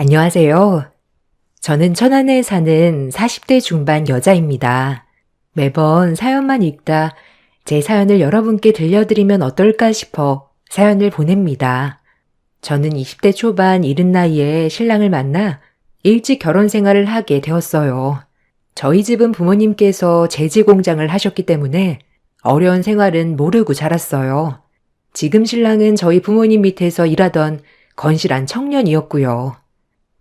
안녕하세요. 저는 천안에 사는 40대 중반 여자입니다. 매번 사연만 읽다 제 사연을 여러분께 들려드리면 어떨까 싶어 사연을 보냅니다. 저는 20대 초반 이른 나이에 신랑을 만나 일찍 결혼 생활을 하게 되었어요. 저희 집은 부모님께서 제지 공장을 하셨기 때문에 어려운 생활은 모르고 자랐어요. 지금 신랑은 저희 부모님 밑에서 일하던 건실한 청년이었고요.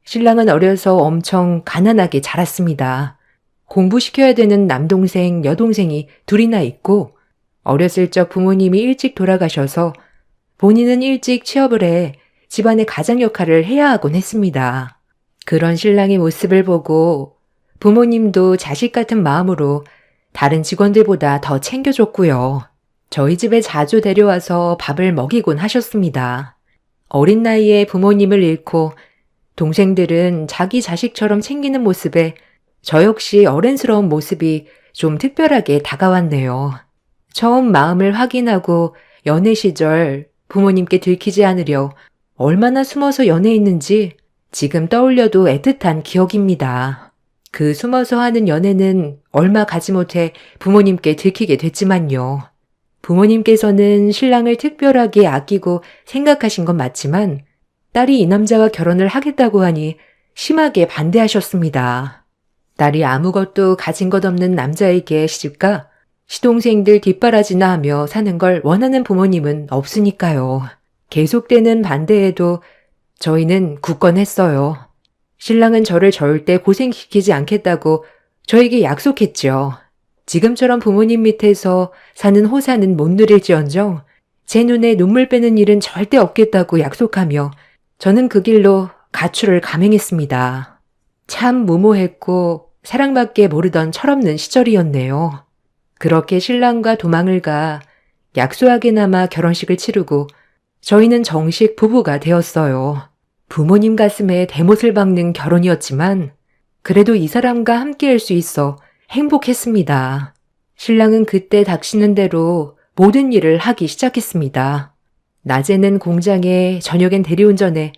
신랑은 어려서 엄청 가난하게 자랐습니다. 공부시켜야 되는 남동생, 여동생이 둘이나 있고 어렸을 적 부모님이 일찍 돌아가셔서 본인은 일찍 취업을 해 집안의 가장 역할을 해야 하곤 했습니다. 그런 신랑의 모습을 보고 부모님도 자식 같은 마음으로 다른 직원들보다 더 챙겨줬고요. 저희 집에 자주 데려와서 밥을 먹이곤 하셨습니다. 어린 나이에 부모님을 잃고 동생들은 자기 자식처럼 챙기는 모습에 저 역시 어른스러운 모습이 좀 특별하게 다가왔네요. 처음 마음을 확인하고 연애 시절 부모님께 들키지 않으려 얼마나 숨어서 연애했는지 지금 떠올려도 애틋한 기억입니다. 그 숨어서 하는 연애는 얼마 가지 못해 부모님께 들키게 됐지만요. 부모님께서는 신랑을 특별하게 아끼고 생각하신 건 맞지만 딸이 이 남자와 결혼을 하겠다고 하니 심하게 반대하셨습니다. 딸이 아무것도 가진 것 없는 남자에게 시집가 시동생들 뒷바라지나 하며 사는 걸 원하는 부모님은 없으니까요. 계속되는 반대에도 저희는 굳건했어요. 신랑은 저를 절대 고생시키지 않겠다고 저에게 약속했죠. 지금처럼 부모님 밑에서 사는 호사는 못 누릴지언정 제 눈에 눈물 빼는 일은 절대 없겠다고 약속하며 저는 그 길로 가출을 감행했습니다. 참 무모했고 사랑밖에 모르던 철없는 시절이었네요. 그렇게 신랑과 도망을 가 약소하게나마 결혼식을 치르고 저희는 정식 부부가 되었어요. 부모님 가슴에 대못을 박는 결혼이었지만 그래도 이 사람과 함께할 수 있어 행복했습니다. 신랑은 그때 닥치는 대로 모든 일을 하기 시작했습니다. 낮에는 공장에, 저녁엔 대리운전에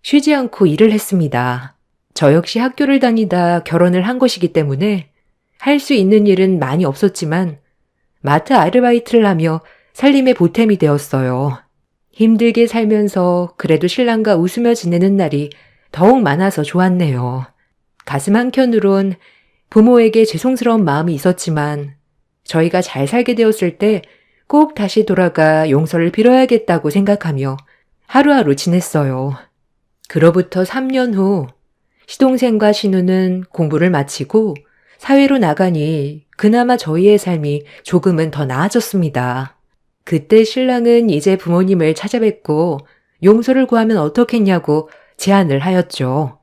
쉬지 않고 일을 했습니다. 저 역시 학교를 다니다 결혼을 한 것이기 때문에 할 수 있는 일은 많이 없었지만 마트 아르바이트를 하며 살림의 보탬이 되었어요. 힘들게 살면서 그래도 신랑과 웃으며 지내는 날이 더욱 많아서 좋았네요. 가슴 한켠으론 부모에게 죄송스러운 마음이 있었지만 저희가 잘 살게 되었을 때 꼭 다시 돌아가 용서를 빌어야겠다고 생각하며 하루하루 지냈어요. 그로부터 3년 후 시동생과 신우는 공부를 마치고 사회로 나가니 그나마 저희의 삶이 조금은 더 나아졌습니다. 그때 신랑은 이제 부모님을 찾아뵙고 용서를 구하면 어떻겠냐고 제안을 하였죠.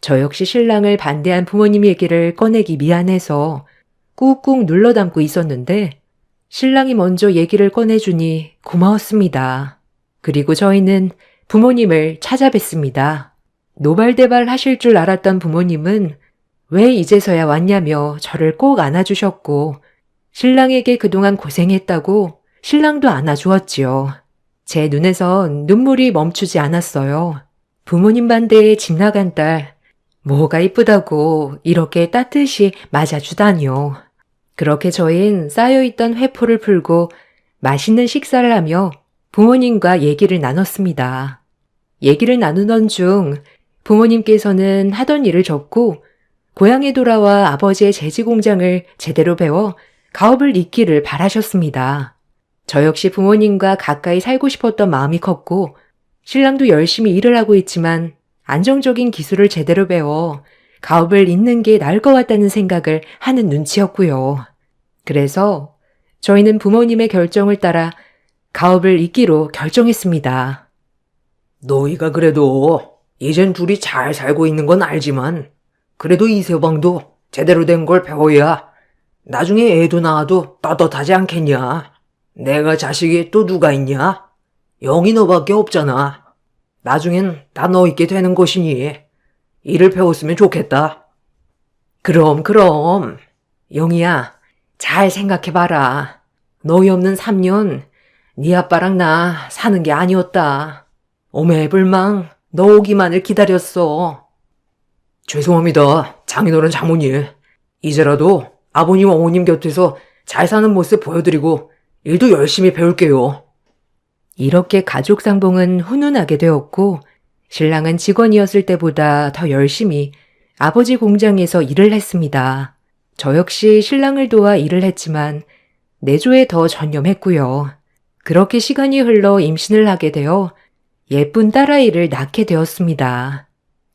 저 역시 신랑을 반대한 부모님 얘기를 꺼내기 미안해서 꾹꾹 눌러 담고 있었는데 신랑이 먼저 얘기를 꺼내주니 고마웠습니다. 그리고 저희는 부모님을 찾아뵀습니다. 노발대발 하실 줄 알았던 부모님은 왜 이제서야 왔냐며 저를 꼭 안아주셨고 신랑에게 그동안 고생했다고 신랑도 안아주었지요. 제 눈에선 눈물이 멈추지 않았어요. 부모님 반대에 집 나간 딸, 뭐가 이쁘다고 이렇게 따뜻이 맞아주다니요. 그렇게 저흰 쌓여있던 회포를 풀고 맛있는 식사를 하며 부모님과 얘기를 나눴습니다. 얘기를 나누던 중 부모님께서는 하던 일을 접고 고향에 돌아와 아버지의 제지 공장을 제대로 배워 가업을 잇기를 바라셨습니다. 저 역시 부모님과 가까이 살고 싶었던 마음이 컸고 신랑도 열심히 일을 하고 있지만 안정적인 기술을 제대로 배워 가업을 잇는 게 나을 것 같다는 생각을 하는 눈치였고요. 그래서 저희는 부모님의 결정을 따라 가업을 잇기로 결정했습니다. 너희가 그래도 이젠 둘이 잘 살고 있는 건 알지만 그래도 이세방도 제대로 된 걸 배워야 나중에 애도 낳아도 떳떳하지 않겠냐? 내가 자식이 또 누가 있냐? 영희 너밖에 없잖아. 나중엔 다 너 있게 되는 것이니 일을 배웠으면 좋겠다. 그럼. 영희야, 잘 생각해봐라. 너희 없는 3년 네 아빠랑 나 사는 게 아니었다. 오매불망 너 오기만을 기다렸어. 죄송합니다. 장인어른 장모님. 이제라도 아버님 어머님 곁에서 잘 사는 모습 보여드리고 일도 열심히 배울게요. 이렇게 가족 상봉은 훈훈하게 되었고 신랑은 직원이었을 때보다 더 열심히 아버지 공장에서 일을 했습니다. 저 역시 신랑을 도와 일을 했지만 내조에 더 전념했고요. 그렇게 시간이 흘러 임신을 하게 되어 예쁜 딸아이를 낳게 되었습니다.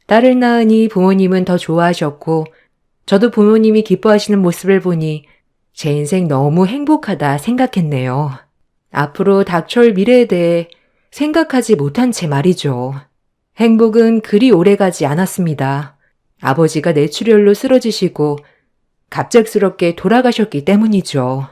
딸을 낳으니 부모님은 더 좋아하셨고 저도 부모님이 기뻐하시는 모습을 보니 제 인생 너무 행복하다 생각했네요. 앞으로 닥쳐올 미래에 대해 생각하지 못한 채 말이죠. 행복은 그리 오래가지 않았습니다. 아버지가 뇌출혈로 쓰러지시고 갑작스럽게 돌아가셨기 때문이죠.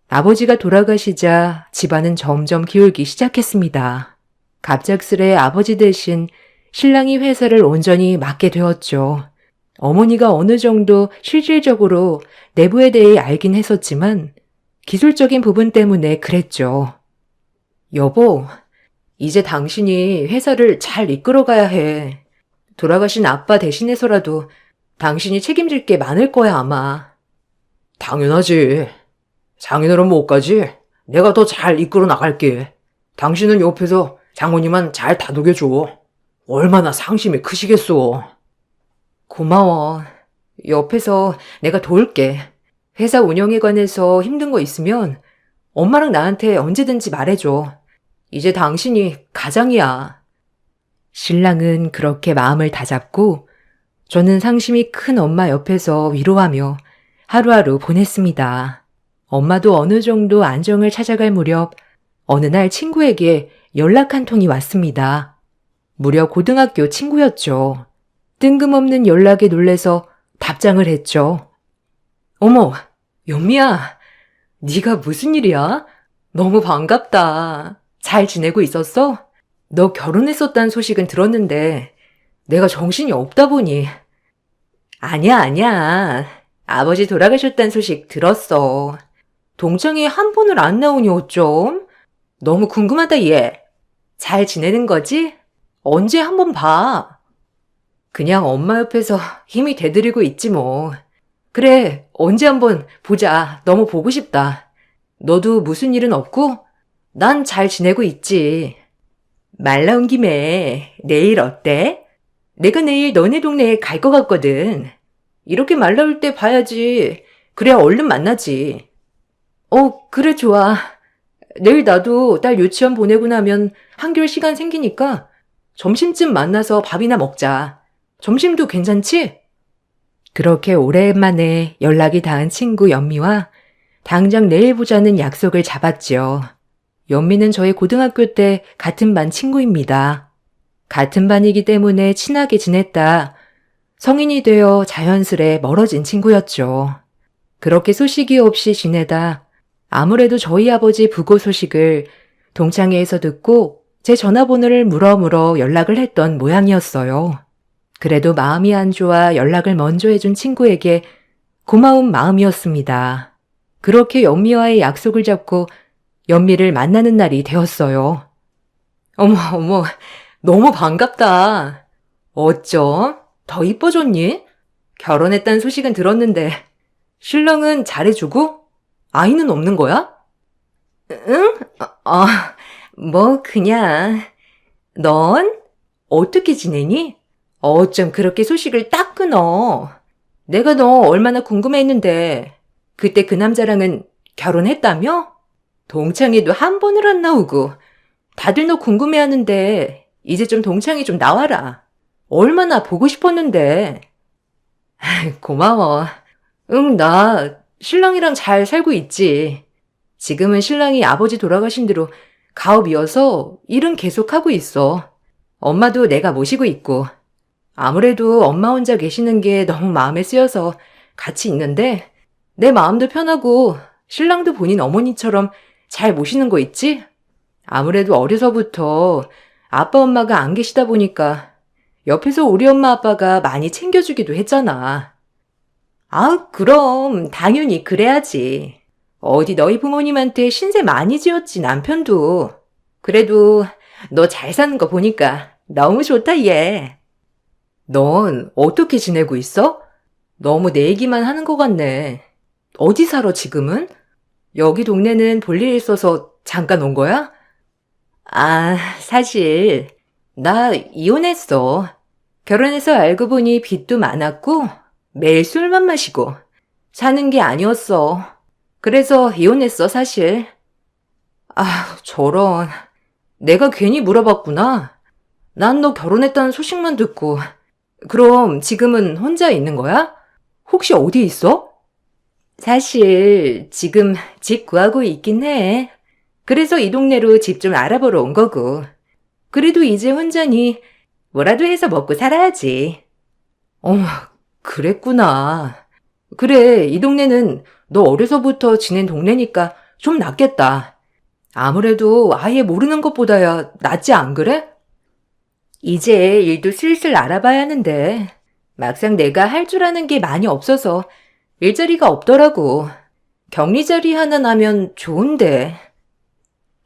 아버지가 돌아가시자 집안은 점점 기울기 시작했습니다. 갑작스레 아버지 대신 신랑이 회사를 온전히 맡게 되었죠. 어머니가 어느 정도 실질적으로 내부에 대해 알긴 했었지만 기술적인 부분 때문에 그랬죠. 여보, 이제 당신이 회사를 잘 이끌어가야 해. 돌아가신 아빠 대신해서라도 당신이 책임질 게 많을 거야, 아마. 당연하지. 장인어른 못까지 내가 더 잘 이끌어 나갈게. 당신은 옆에서 장모님만 잘 다독여줘. 얼마나 상심이 크시겠소. 고마워. 옆에서 내가 도울게. 회사 운영에 관해서 힘든 거 있으면 엄마랑 나한테 언제든지 말해줘. 이제 당신이 가장이야. 신랑은 그렇게 마음을 다잡고 저는 상심이 큰 엄마 옆에서 위로하며 하루하루 보냈습니다. 엄마도 어느 정도 안정을 찾아갈 무렵 어느 날 친구에게 연락 한 통이 왔습니다. 무려 고등학교 친구였죠. 뜬금없는 연락에 놀래서 답장을 했죠. 어머, 연미야, 네가 무슨 일이야? 너무 반갑다. 잘 지내고 있었어? 너 결혼했었다는 소식은 들었는데 내가 정신이 없다 보니. 아니야. 아버지 돌아가셨다는 소식 들었어. 동창회 한 번을 안 나오니 어쩜? 너무 궁금하다 얘. 잘 지내는 거지? 언제 한번 봐. 그냥 엄마 옆에서 힘이 돼드리고 있지 뭐. 그래, 언제 한번 보자. 너무 보고 싶다. 너도 무슨 일은 없고? 난 잘 지내고 있지. 말 나온 김에 내일 어때? 내가 내일 너네 동네에 갈 것 같거든. 이렇게 말 나올 때 봐야지. 그래야 얼른 만나지. 그래 좋아. 내일 나도 딸 유치원 보내고 나면 한결 시간 생기니까 점심쯤 만나서 밥이나 먹자. 점심도 괜찮지? 그렇게 오랜만에 연락이 닿은 친구 연미와 당장 내일 보자는 약속을 잡았죠. 연미는 저희 고등학교 때 같은 반 친구입니다. 같은 반이기 때문에 친하게 지냈다. 성인이 되어 자연스레 멀어진 친구였죠. 그렇게 소식이 없이 지내다 아무래도 저희 아버지 부고 소식을 동창회에서 듣고 제 전화번호를 물어물어 연락을 했던 모양이었어요. 그래도 마음이 안 좋아 연락을 먼저 해준 친구에게 고마운 마음이었습니다. 그렇게 연미와의 약속을 잡고 연미를 만나는 날이 되었어요. 어머, 너무 반갑다. 어쩜? 더 이뻐졌니? 결혼했다는 소식은 들었는데 신랑은 잘해주고? 아이는 없는 거야? 응? 뭐 그냥. 넌? 어떻게 지내니? 어쩜 그렇게 소식을 딱 끊어. 내가 너 얼마나 궁금해했는데 그때 그 남자랑은 결혼했다며? 동창회도 한 번을 안 나오고 다들 너 궁금해하는데 이제 좀 동창회 좀 나와라. 얼마나 보고 싶었는데. 고마워. 응, 나 신랑이랑 잘 살고 있지. 지금은 신랑이 아버지 돌아가신 뒤로 가업이어서 일은 계속하고 있어. 엄마도 내가 모시고 있고. 아무래도 엄마 혼자 계시는 게 너무 마음에 쓰여서 같이 있는데 내 마음도 편하고 신랑도 본인 어머니처럼 잘 모시는 거 있지? 아무래도 어려서부터 아빠 엄마가 안 계시다 보니까 옆에서 우리 엄마 아빠가 많이 챙겨주기도 했잖아. 그럼 당연히 그래야지. 어디 너희 부모님한테 신세 많이 지었지 남편도. 그래도 너 잘 사는 거 보니까 너무 좋다 얘. 넌 어떻게 지내고 있어? 너무 내 얘기만 하는 것 같네. 어디 살아, 지금은? 여기 동네는 볼 일 있어서 잠깐 온 거야? 아, 사실, 나 이혼했어. 결혼해서 알고 보니 빚도 많았고, 매일 술만 마시고, 사는 게 아니었어. 그래서 이혼했어, 사실. 아, 저런. 내가 괜히 물어봤구나. 난 너 결혼했다는 소식만 듣고. 그럼 지금은 혼자 있는 거야? 혹시 어디 있어? 사실 지금 집 구하고 있긴 해. 그래서 이 동네로 집 좀 알아보러 온 거고. 그래도 이제 혼자니 뭐라도 해서 먹고 살아야지. 어머, 그랬구나. 그래, 이 동네는 너 어려서부터 지낸 동네니까 좀 낫겠다. 아무래도 아예 모르는 것보다야 낫지 안 그래? 이제 일도 슬슬 알아봐야 하는데 막상 내가 할 줄 아는 게 많이 없어서 일자리가 없더라고. 격리 자리 하나 나면 좋은데.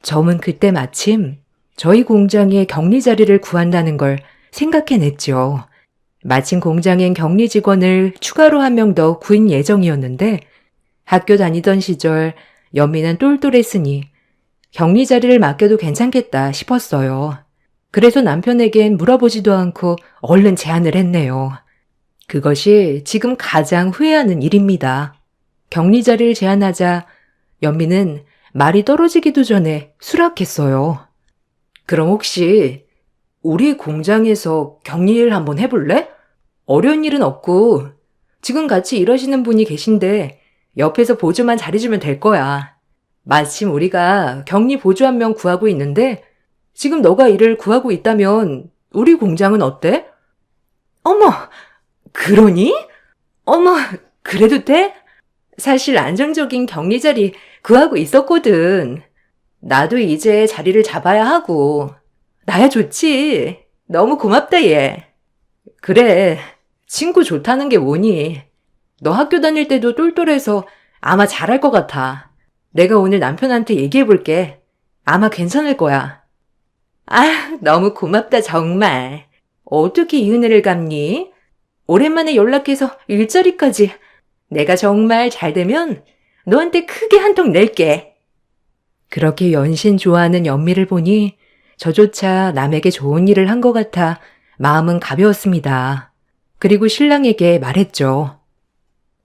점은 그때 마침 저희 공장에 격리 자리를 구한다는 걸 생각해냈죠. 마침 공장엔 격리 직원을 추가로 한 명 더 구인 예정이었는데 학교 다니던 시절 연민은 똘똘했으니 격리 자리를 맡겨도 괜찮겠다 싶었어요. 그래서 남편에겐 물어보지도 않고 얼른 제안을 했네요. 그것이 지금 가장 후회하는 일입니다. 격리 자리를 제안하자 연민은 말이 떨어지기도 전에 수락했어요. 그럼 혹시 우리 공장에서 격리 일 한번 해볼래? 어려운 일은 없고 지금 같이 일하시는 분이 계신데 옆에서 보조만 잘해주면 될 거야. 마침 우리가 격리 보조 한 명 구하고 있는데 지금 너가 일을 구하고 있다면 우리 공장은 어때? 어머, 그러니? 어머, 그래도 돼? 사실 안정적인 격리 자리 구하고 있었거든. 나도 이제 자리를 잡아야 하고. 나야 좋지. 너무 고맙다, 얘. 그래, 친구 좋다는 게 뭐니? 너 학교 다닐 때도 똘똘해서 아마 잘할 것 같아. 내가 오늘 남편한테 얘기해볼게. 아마 괜찮을 거야. 아, 너무 고맙다, 정말. 어떻게 이 은혜를 갚니? 오랜만에 연락해서 일자리까지. 내가 정말 잘 되면 너한테 크게 한 통 낼게. 그렇게 연신 좋아하는 연미를 보니 저조차 남에게 좋은 일을 한 것 같아 마음은 가벼웠습니다. 그리고 신랑에게 말했죠.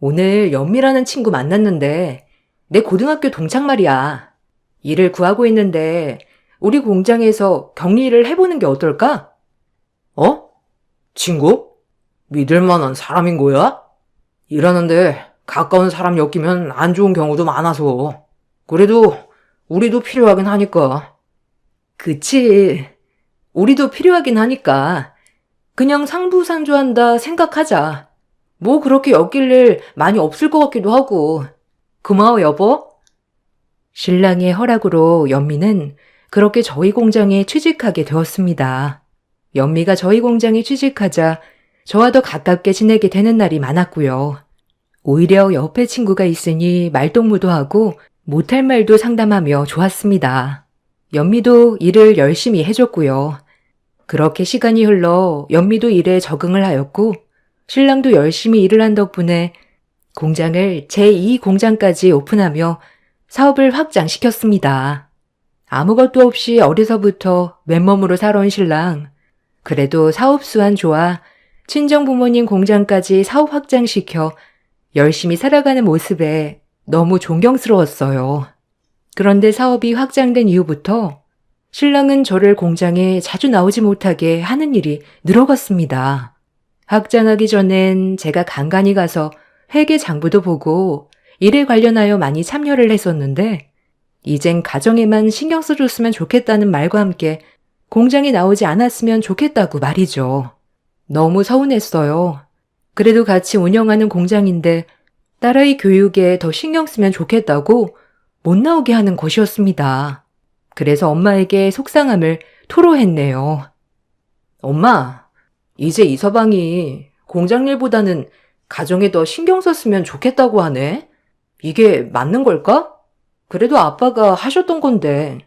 오늘 연미라는 친구 만났는데 내 고등학교 동창 말이야. 일을 구하고 있는데 우리 공장에서 격리를 해보는 게 어떨까? 어? 친구? 믿을 만한 사람인 거야? 일하는데 가까운 사람 엮이면 안 좋은 경우도 많아서. 그래도 우리도 필요하긴 하니까. 그치. 우리도 필요하긴 하니까 그냥 상부상조한다 생각하자. 뭐 그렇게 엮일 일 많이 없을 것 같기도 하고. 고마워, 여보. 신랑의 허락으로 연미는 그렇게 저희 공장에 취직하게 되었습니다. 연미가 저희 공장에 취직하자 저와 더 가깝게 지내게 되는 날이 많았고요. 오히려 옆에 친구가 있으니 말동무도 하고 못할 말도 상담하며 좋았습니다. 연미도 일을 열심히 해줬고요. 그렇게 시간이 흘러 연미도 일에 적응을 하였고 신랑도 열심히 일을 한 덕분에 공장을 제2 공장까지 오픈하며 사업을 확장시켰습니다. 아무것도 없이 어려서부터 맨몸으로 살아온 신랑. 그래도 사업 수완 좋아 친정 부모님 공장까지 사업 확장시켜 열심히 살아가는 모습에 너무 존경스러웠어요. 그런데 사업이 확장된 이후부터 신랑은 저를 공장에 자주 나오지 못하게 하는 일이 늘어갔습니다. 확장하기 전엔 제가 간간히 가서 회계 장부도 보고 일에 관련하여 많이 참여를 했었는데 이젠 가정에만 신경 써줬으면 좋겠다는 말과 함께 공장에 나오지 않았으면 좋겠다고 말이죠. 너무 서운했어요. 그래도 같이 운영하는 공장인데 딸아이 교육에 더 신경 쓰면 좋겠다고 못 나오게 하는 것이었습니다. 그래서 엄마에게 속상함을 토로했네요. 엄마, 이제 이 서방이 공장 일보다는 가정에 더 신경 썼으면 좋겠다고 하네. 이게 맞는 걸까? 그래도 아빠가 하셨던 건데.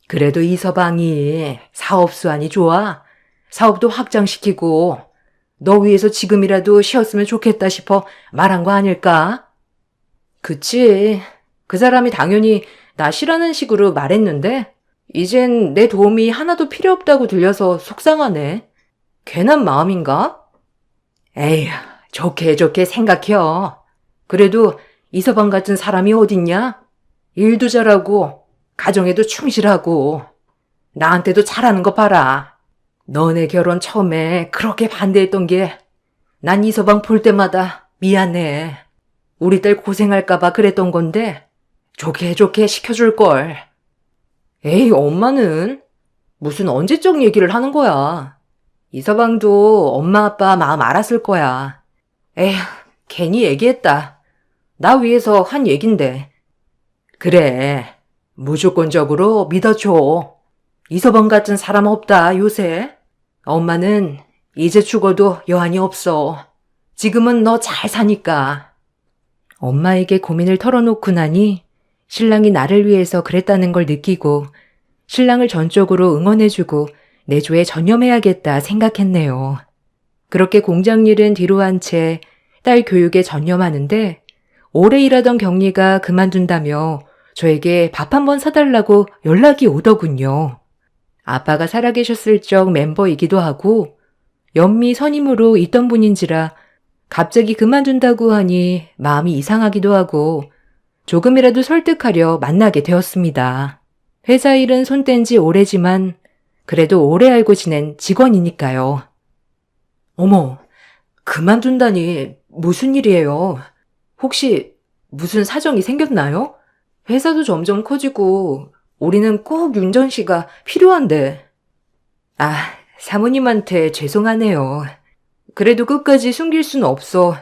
그래도 이 서방이 사업 수완이 좋아. 사업도 확장시키고 너 위해서 지금이라도 쉬었으면 좋겠다 싶어 말한 거 아닐까? 그치. 그 사람이 당연히 나 쉬라는 식으로 말했는데, 이젠 내 도움이 하나도 필요 없다고 들려서 속상하네. 괜한 마음인가? 에휴, 좋게 생각해요. 그래도 이서방 같은 사람이 어딨냐? 일도 잘하고, 가정에도 충실하고, 나한테도 잘하는 거 봐라. 너네 결혼 처음에 그렇게 반대했던 게, 난 이서방 볼 때마다 미안해. 우리 딸 고생할까봐 그랬던 건데, 좋게 시켜줄걸. 에이, 엄마는 무슨 언제적 얘기를 하는 거야. 이서방도 엄마 아빠 마음 알았을 거야. 에휴, 괜히 얘기했다. 나 위해서 한 얘긴데. 그래, 무조건적으로 믿어줘. 이서방 같은 사람 없다, 요새. 엄마는 이제 죽어도 여한이 없어. 지금은 너 잘 사니까. 엄마에게 고민을 털어놓고 나니 신랑이 나를 위해서 그랬다는 걸 느끼고 신랑을 전적으로 응원해주고 내조에 전념해야겠다 생각했네요. 그렇게 공장 일은 뒤로 한 채 딸 교육에 전념하는데 오래 일하던 경리가 그만둔다며 저에게 밥 한 번 사달라고 연락이 오더군요. 아빠가 살아계셨을 적 멤버이기도 하고 연미 선임으로 있던 분인지라 갑자기 그만둔다고 하니 마음이 이상하기도 하고 조금이라도 설득하려 만나게 되었습니다. 회사 일은 손 뗀 지 오래지만 그래도 오래 알고 지낸 직원이니까요. 어머, 그만둔다니 무슨 일이에요? 혹시 무슨 사정이 생겼나요? 회사도 점점 커지고 우리는 꼭 윤전 씨가 필요한데. 아, 사모님한테 죄송하네요. 그래도 끝까지 숨길 수는 없어.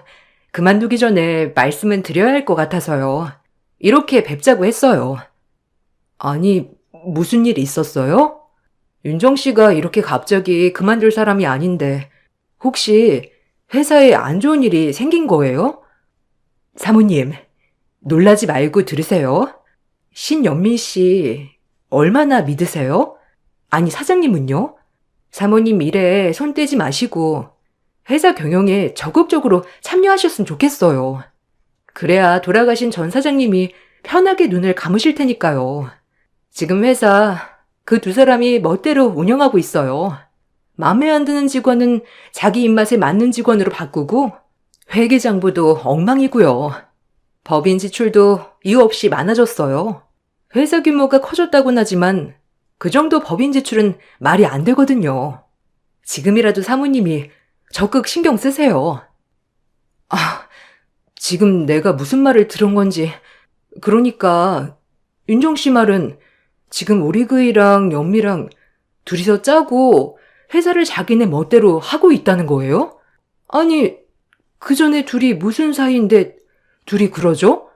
그만두기 전에 말씀은 드려야 할 것 같아서요. 이렇게 뵙자고 했어요. 아니, 무슨 일 있었어요? 윤정 씨가 이렇게 갑자기 그만둘 사람이 아닌데 혹시 회사에 안 좋은 일이 생긴 거예요? 사모님, 놀라지 말고 들으세요. 신연민 씨 얼마나 믿으세요? 아니, 사장님은요? 사모님 일에 손 떼지 마시고 회사 경영에 적극적으로 참여하셨으면 좋겠어요. 그래야 돌아가신 전 사장님이 편하게 눈을 감으실 테니까요. 지금 회사 그 두 사람이 멋대로 운영하고 있어요. 마음에 안 드는 직원은 자기 입맛에 맞는 직원으로 바꾸고 회계장부도 엉망이고요. 법인 지출도 이유 없이 많아졌어요. 회사 규모가 커졌다곤 하지만 그 정도 법인 지출은 말이 안 되거든요. 지금이라도 사모님이 적극 신경 쓰세요. 아, 지금 내가 무슨 말을 들은 건지. 그러니까 윤정 씨 말은 지금 우리 그이랑 연미랑 둘이서 짜고 회사를 자기네 멋대로 하고 있다는 거예요? 아니, 그 전에 둘이 무슨 사이인데 둘이 그러죠?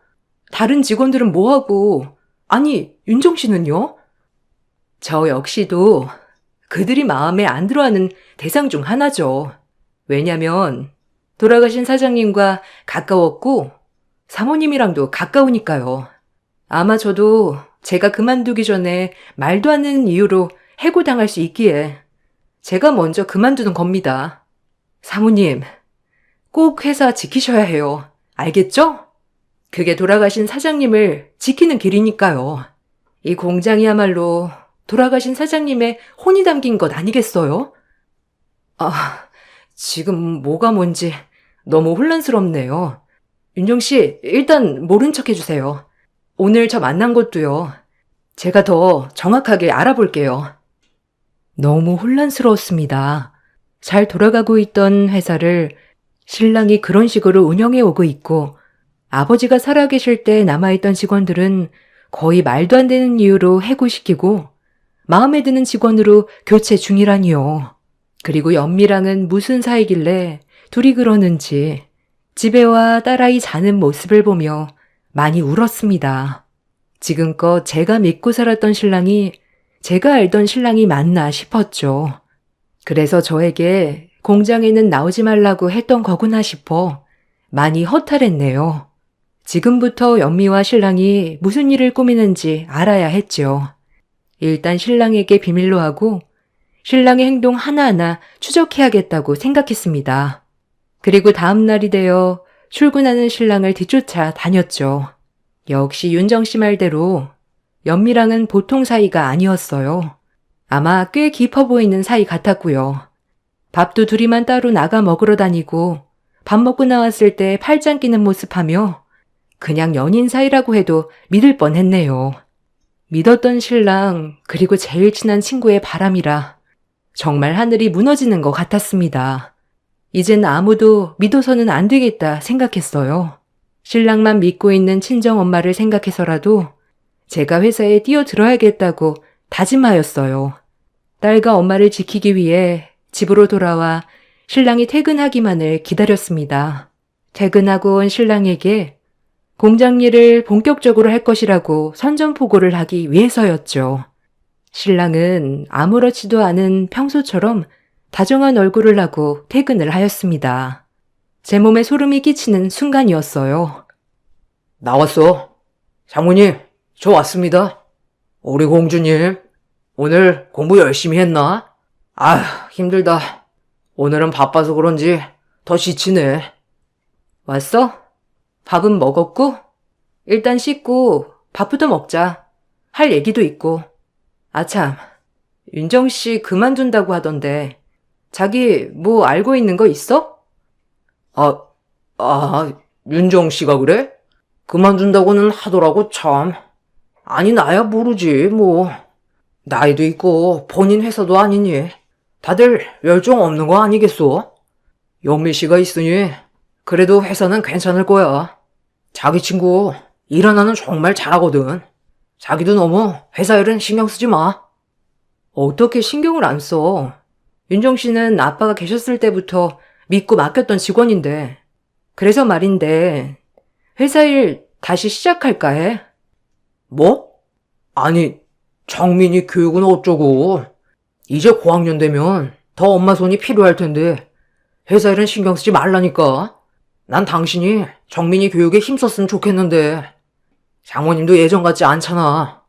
다른 직원들은 뭐하고, 아니, 윤정 씨는요? 저 역시도 그들이 마음에 안 들어하는 대상 중 하나죠. 왜냐면 돌아가신 사장님과 가까웠고 사모님이랑도 가까우니까요. 아마 저도 제가 그만두기 전에 말도 안 되는 이유로 해고당할 수 있기에 제가 먼저 그만두는 겁니다. 사모님, 꼭 회사 지키셔야 해요. 알겠죠? 그게 돌아가신 사장님을 지키는 길이니까요. 이 공장이야말로 돌아가신 사장님의 혼이 담긴 것 아니겠어요? 아, 지금 뭐가 뭔지 너무 혼란스럽네요. 윤정 씨, 일단 모른 척 해주세요. 오늘 저 만난 것도요. 제가 더 정확하게 알아볼게요. 너무 혼란스러웠습니다. 잘 돌아가고 있던 회사를 신랑이 그런 식으로 운영해 오고 있고 아버지가 살아계실 때 남아있던 직원들은 거의 말도 안 되는 이유로 해고시키고 마음에 드는 직원으로 교체 중이라니요. 그리고 연미랑은 무슨 사이길래 둘이 그러는지 집에 와 딸아이 자는 모습을 보며 많이 울었습니다. 지금껏 제가 믿고 살았던 신랑이 제가 알던 신랑이 맞나 싶었죠. 그래서 저에게 공장에는 나오지 말라고 했던 거구나 싶어 많이 허탈했네요. 지금부터 연미와 신랑이 무슨 일을 꾸미는지 알아야 했죠. 일단 신랑에게 비밀로 하고 신랑의 행동 하나하나 추적해야겠다고 생각했습니다. 그리고 다음 날이 되어 출근하는 신랑을 뒤쫓아 다녔죠. 역시 윤정 씨 말대로 연미랑은 보통 사이가 아니었어요. 아마 꽤 깊어 보이는 사이 같았고요. 밥도 둘이만 따로 나가 먹으러 다니고 밥 먹고 나왔을 때 팔짱 끼는 모습하며 그냥 연인 사이라고 해도 믿을 뻔했네요. 믿었던 신랑 그리고 제일 친한 친구의 바람이라 정말 하늘이 무너지는 것 같았습니다. 이젠 아무도 믿어서는 안 되겠다 생각했어요. 신랑만 믿고 있는 친정엄마를 생각해서라도 제가 회사에 뛰어들어야겠다고 다짐하였어요. 딸과 엄마를 지키기 위해 집으로 돌아와 신랑이 퇴근하기만을 기다렸습니다. 퇴근하고 온 신랑에게 공장 일을 본격적으로 할 것이라고 선전포고를 하기 위해서였죠. 신랑은 아무렇지도 않은 평소처럼 다정한 얼굴을 하고 퇴근을 하였습니다. 제 몸에 소름이 끼치는 순간이었어요. 나왔어. 장모님, 저 왔습니다. 우리 공주님, 오늘 공부 열심히 했나? 아휴, 힘들다. 오늘은 바빠서 그런지 더 지치네. 왔어? 밥은 먹었고? 일단 씻고 밥부터 먹자. 할 얘기도 있고. 아참, 윤정 씨 그만둔다고 하던데 자기 뭐 알고 있는 거 있어? 윤정 씨가 그래? 그만둔다고는 하더라고, 참. 아니, 나야 모르지, 뭐. 나이도 있고 본인 회사도 아니니 다들 열정 없는 거 아니겠소? 영미 씨가 있으니 그래도 회사는 괜찮을 거야. 자기 친구 일 하나는 정말 잘하거든. 자기도 너무 회사 일은 신경 쓰지 마. 어떻게 신경을 안 써? 윤정 씨는 아빠가 계셨을 때부터 믿고 맡겼던 직원인데. 그래서 말인데 회사 일 다시 시작할까 해? 뭐? 아니, 정민이 교육은 어쩌고. 이제 고학년 되면 더 엄마 손이 필요할 텐데 회사 일은 신경 쓰지 말라니까. 난 당신이 정민이 교육에 힘썼으면 좋겠는데. 장모님도 예전 같지 않잖아.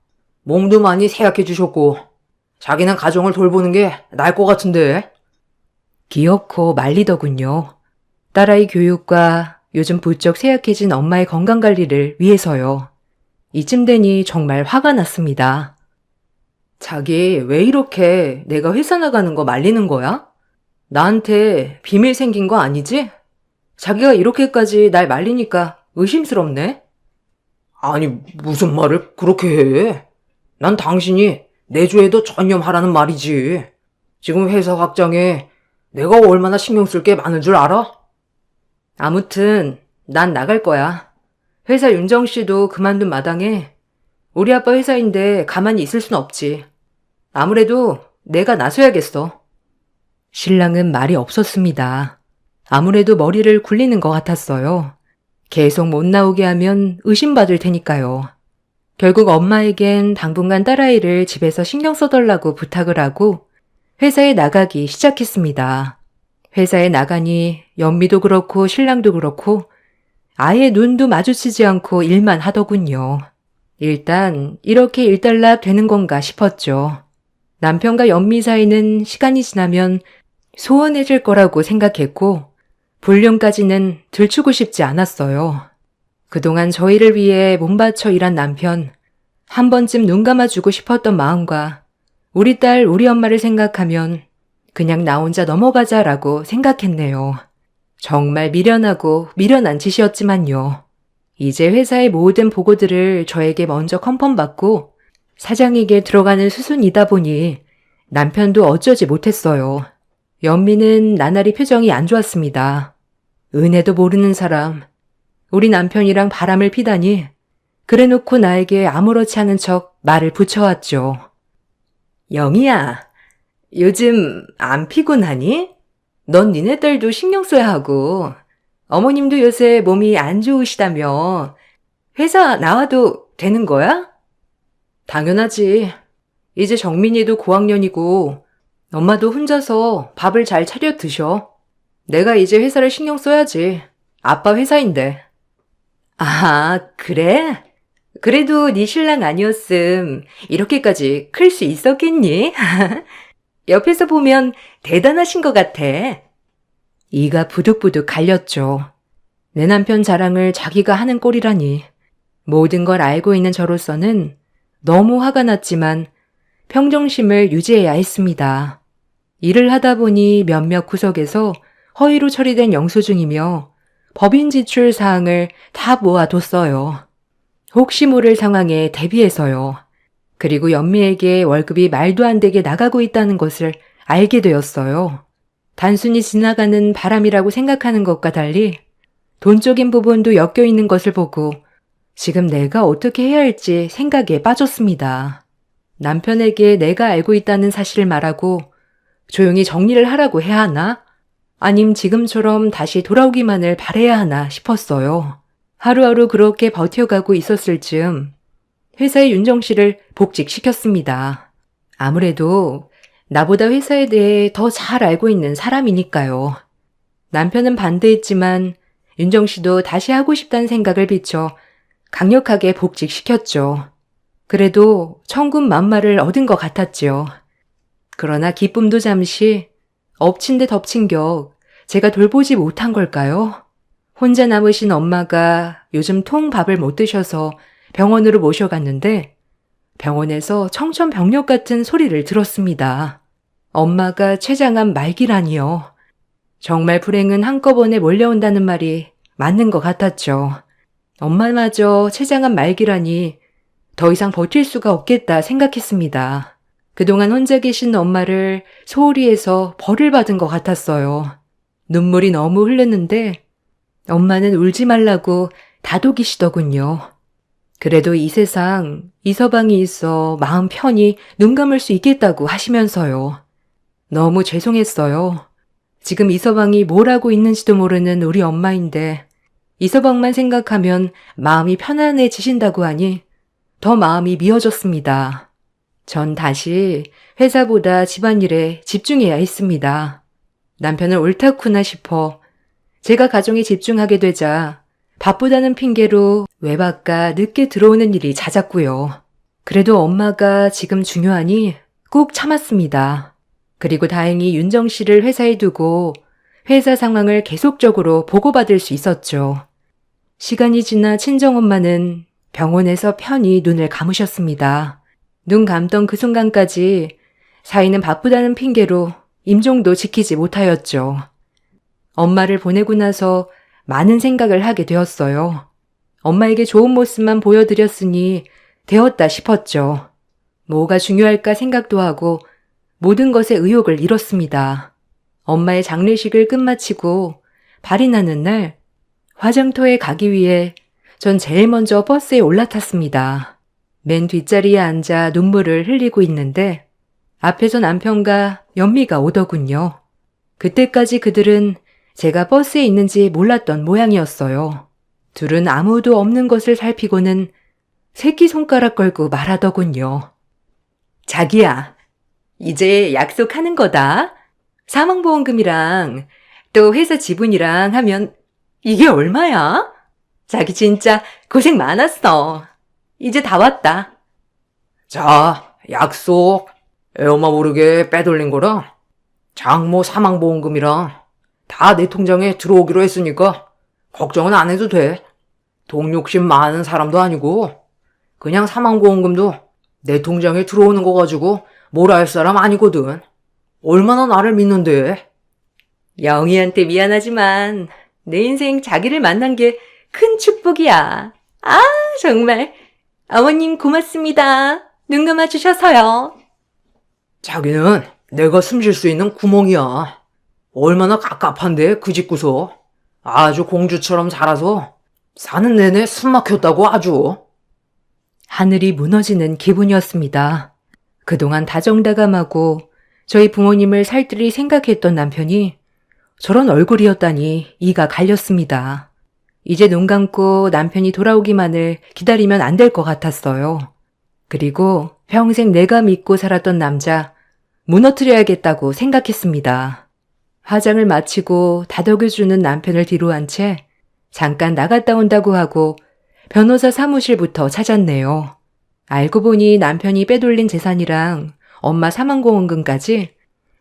몸도 많이 쇠약해 주셨고 자기는 가정을 돌보는 게 나을 것 같은데. 기어코 말리더군요. 딸아이 교육과 요즘 부쩍 쇠약해진 엄마의 건강관리를 위해서요. 이쯤 되니 정말 화가 났습니다. 자기 왜 이렇게 내가 회사 나가는 거 말리는 거야? 나한테 비밀 생긴 거 아니지? 자기가 이렇게까지 날 말리니까 의심스럽네? 아니, 무슨 말을 그렇게 해? 난 당신이 내조에도 전념하라는 말이지. 지금 회사 확장에 내가 얼마나 신경 쓸 게 많은 줄 알아? 아무튼 난 나갈 거야. 회사 윤정 씨도 그만둔 마당에 우리 아빠 회사인데 가만히 있을 순 없지. 아무래도 내가 나서야겠어. 신랑은 말이 없었습니다. 아무래도 머리를 굴리는 것 같았어요. 계속 못 나오게 하면 의심받을 테니까요. 결국 엄마에겐 당분간 딸아이를 집에서 신경 써달라고 부탁을 하고 회사에 나가기 시작했습니다. 회사에 나가니 연미도 그렇고 신랑도 그렇고 아예 눈도 마주치지 않고 일만 하더군요. 일단 이렇게 일단락 되는 건가 싶었죠. 남편과 연미 사이는 시간이 지나면 소원해질 거라고 생각했고 불륜까지는 들추고 싶지 않았어요. 그동안 저희를 위해 몸바쳐 일한 남편, 한 번쯤 눈 감아주고 싶었던 마음과 우리 딸, 우리 엄마를 생각하면 그냥 나 혼자 넘어가자라고 생각했네요. 정말 미련하고 미련한 짓이었지만요. 이제 회사의 모든 보고들을 저에게 먼저 컨펌받고 사장에게 들어가는 수순이다 보니 남편도 어쩌지 못했어요. 연미는 나날이 표정이 안 좋았습니다. 은혜도 모르는 사람, 우리 남편이랑 바람을 피다니 그래놓고 나에게 아무렇지 않은 척 말을 붙여왔죠. 영희야, 요즘 안 피곤하니? 넌 니네 딸도 신경 써야 하고 어머님도 요새 몸이 안 좋으시다며 회사 나와도 되는 거야? 당연하지. 이제 정민이도 고학년이고 엄마도 혼자서 밥을 잘 차려 드셔. 내가 이제 회사를 신경 써야지. 아빠 회사인데. 아, 그래? 그래도 네 신랑 아니었음 이렇게까지 클 수 있었겠니? 옆에서 보면 대단하신 것 같아. 이가 부득부득 갈렸죠. 내 남편 자랑을 자기가 하는 꼴이라니. 모든 걸 알고 있는 저로서는 너무 화가 났지만 평정심을 유지해야 했습니다. 일을 하다 보니 몇몇 구석에서 허위로 처리된 영수증이며 법인 지출 사항을 다 모아뒀어요. 혹시 모를 상황에 대비해서요. 그리고 연미에게 월급이 말도 안 되게 나가고 있다는 것을 알게 되었어요. 단순히 지나가는 바람이라고 생각하는 것과 달리 돈적인 부분도 엮여 있는 것을 보고 지금 내가 어떻게 해야 할지 생각에 빠졌습니다. 남편에게 내가 알고 있다는 사실을 말하고 조용히 정리를 하라고 해야 하나? 아님 지금처럼 다시 돌아오기만을 바라야 하나 싶었어요. 하루하루 그렇게 버텨가고 있었을 즈음 회사의 윤정 씨를 복직시켰습니다. 아무래도 나보다 회사에 대해 더 잘 알고 있는 사람이니까요. 남편은 반대했지만 윤정 씨도 다시 하고 싶다는 생각을 비춰 강력하게 복직시켰죠. 그래도 천군만마를 얻은 것 같았지요. 그러나 기쁨도 잠시 엎친 데 덮친 격 제가 돌보지 못한 걸까요? 혼자 남으신 엄마가 요즘 통밥을 못 드셔서 병원으로 모셔갔는데 병원에서 청천벽력 같은 소리를 들었습니다. 엄마가 췌장암 말기라니요. 정말 불행은 한꺼번에 몰려온다는 말이 맞는 것 같았죠. 엄마마저 췌장암 말기라니 더 이상 버틸 수가 없겠다 생각했습니다. 그동안 혼자 계신 엄마를 소홀히 해서 벌을 받은 것 같았어요. 눈물이 너무 흐르는데 엄마는 울지 말라고 다독이시더군요. 그래도 이 세상 이서방이 있어 마음 편히 눈 감을 수 있겠다고 하시면서요. 너무 죄송했어요. 지금 이서방이 뭘 하고 있는지도 모르는 우리 엄마인데 이서방만 생각하면 마음이 편안해지신다고 하니 더 마음이 미어졌습니다. 전 다시 회사보다 집안일에 집중해야 했습니다. 남편은 옳다구나 싶어 제가 가정에 집중하게 되자 바쁘다는 핑계로 외박과 늦게 들어오는 일이 잦았고요. 그래도 엄마가 지금 중요하니 꾹 참았습니다. 그리고 다행히 윤정 씨를 회사에 두고 회사 상황을 계속적으로 보고받을 수 있었죠. 시간이 지나 친정엄마는 병원에서 편히 눈을 감으셨습니다. 눈 감던 그 순간까지 사위는 바쁘다는 핑계로 임종도 지키지 못하였죠. 엄마를 보내고 나서 많은 생각을 하게 되었어요. 엄마에게 좋은 모습만 보여드렸으니 되었다 싶었죠. 뭐가 중요할까 생각도 하고 모든 것에 의욕을 잃었습니다. 엄마의 장례식을 끝마치고 발이 나는 날 화장터에 가기 위해 전 제일 먼저 버스에 올라탔습니다. 맨 뒷자리에 앉아 눈물을 흘리고 있는데 앞에서 남편과 연미가 오더군요. 그때까지 그들은 제가 버스에 있는지 몰랐던 모양이었어요. 둘은 아무도 없는 것을 살피고는 새끼손가락 걸고 말하더군요. 자기야, 이제 약속하는 거다. 사망보험금이랑 또 회사 지분이랑 하면 이게 얼마야? 자기 진짜 고생 많았어. 이제 다 왔다. 자, 약속. 애엄마 모르게 빼돌린 거라 장모 사망보험금이랑 다 내 통장에 들어오기로 했으니까 걱정은 안 해도 돼. 돈 욕심 많은 사람도 아니고 그냥 사망보험금도 내 통장에 들어오는 거 가지고 뭐라 할 사람 아니거든. 얼마나 나를 믿는데. 영희한테 미안하지만 내 인생 자기를 만난 게 큰 축복이야. 아, 정말. 어머님 고맙습니다. 눈 감아주셔서요. 자기는 내가 숨 쉴 수 있는 구멍이야. 얼마나 갑갑한데 그 집구서. 아주 공주처럼 자라서 사는 내내 숨 막혔다고 아주. 하늘이 무너지는 기분이었습니다. 그동안 다정다감하고 저희 부모님을 살뜰히 생각했던 남편이 저런 얼굴이었다니 이가 갈렸습니다. 이제 눈 감고 남편이 돌아오기만을 기다리면 안 될 것 같았어요. 그리고 평생 내가 믿고 살았던 남자 무너뜨려야겠다고 생각했습니다. 화장을 마치고 다독여주는 남편을 뒤로 한 채 잠깐 나갔다 온다고 하고 변호사 사무실부터 찾았네요. 알고 보니 남편이 빼돌린 재산이랑 엄마 사망보험금까지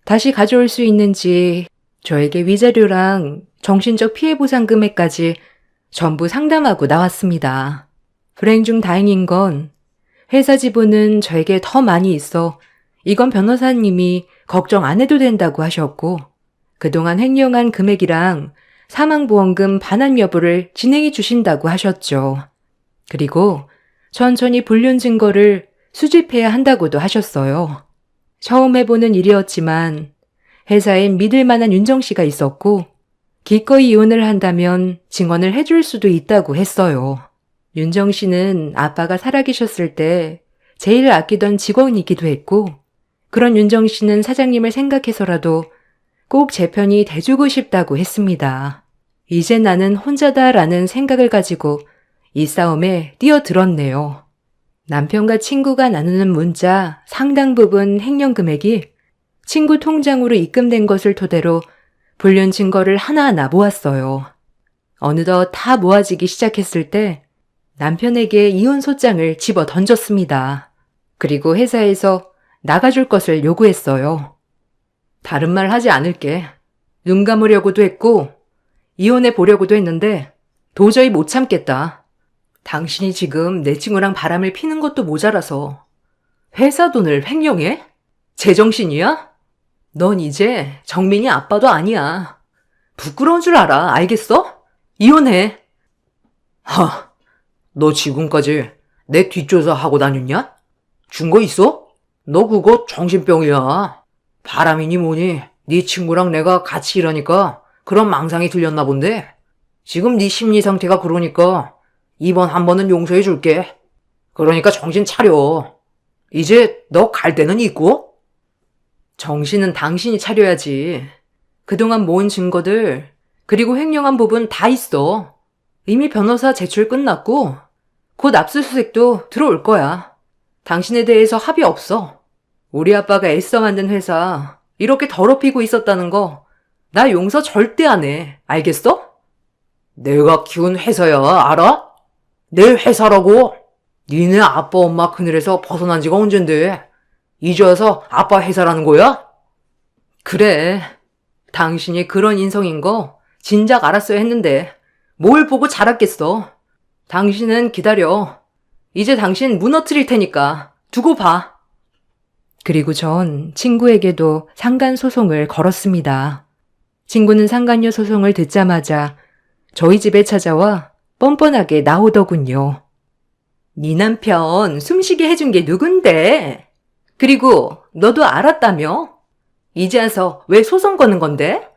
다시 가져올 수 있는지 저에게 위자료랑 정신적 피해 보상 금액까지 전부 상담하고 나왔습니다. 불행 중 다행인 건 회사 지분은 저에게 더 많이 있어 이건 변호사님이 걱정 안 해도 된다고 하셨고 그동안 횡령한 금액이랑 사망보험금 반환 여부를 진행해 주신다고 하셨죠. 그리고 천천히 불륜 증거를 수집해야 한다고도 하셨어요. 처음 해보는 일이었지만 회사엔 믿을 만한 윤정 씨가 있었고 기꺼이 이혼을 한다면 증언을 해줄 수도 있다고 했어요. 윤정 씨는 아빠가 살아계셨을 때 제일 아끼던 직원이기도 했고 그런 윤정 씨는 사장님을 생각해서라도 꼭 제 편이 돼주고 싶다고 했습니다. 이제 나는 혼자다라는 생각을 가지고 이 싸움에 뛰어들었네요. 남편과 친구가 나누는 문자 상당 부분 횡령 금액이 친구 통장으로 입금된 것을 토대로 불륜 증거를 하나하나 모았어요. 어느덧 다 모아지기 시작했을 때 남편에게 이혼 소장을 집어 던졌습니다. 그리고 회사에서 나가줄 것을 요구했어요. 다른 말 하지 않을게. 눈 감으려고도 했고 이혼해 보려고도 했는데 도저히 못 참겠다. 당신이 지금 내 친구랑 바람을 피는 것도 모자라서 회사 돈을 횡령해? 제정신이야? 넌 이제 정민이 아빠도 아니야. 부끄러운 줄 알아. 알겠어? 이혼해. 너 지금까지 내 뒷조사 하고 다녔냐? 증거 있어? 너 그거 정신병이야. 바람이니 뭐니 네 친구랑 내가 같이 일하니까 그런 망상이 들렸나 본데 지금 네 심리 상태가 그러니까 이번 한 번은 용서해 줄게. 그러니까 정신 차려. 이제 너 갈 데는 있고? 정신은 당신이 차려야지. 그동안 모은 증거들 그리고 횡령한 부분 다 있어. 이미 변호사 제출 끝났고 곧 압수수색도 들어올 거야. 당신에 대해서 합의 없어. 우리 아빠가 애써 만든 회사 이렇게 더럽히고 있었다는 거 나 용서 절대 안 해. 알겠어? 내가 키운 회사야, 알아? 내 회사라고. 니네 아빠 엄마 그늘에서 벗어난 지가 언젠데 이제 와서 아빠 회사라는 거야? 그래. 당신이 그런 인성인 거 진작 알았어야 했는데 뭘 보고 자랐겠어. 당신은 기다려. 이제 당신 무너뜨릴 테니까 두고 봐. 그리고 전 친구에게도 상간소송을 걸었습니다. 친구는 상간녀 소송을 듣자마자 저희 집에 찾아와 뻔뻔하게 나오더군요. 네 남편 숨쉬게 해준 게 누군데? 그리고 너도 알았다며? 이제 와서 왜 소송 거는 건데?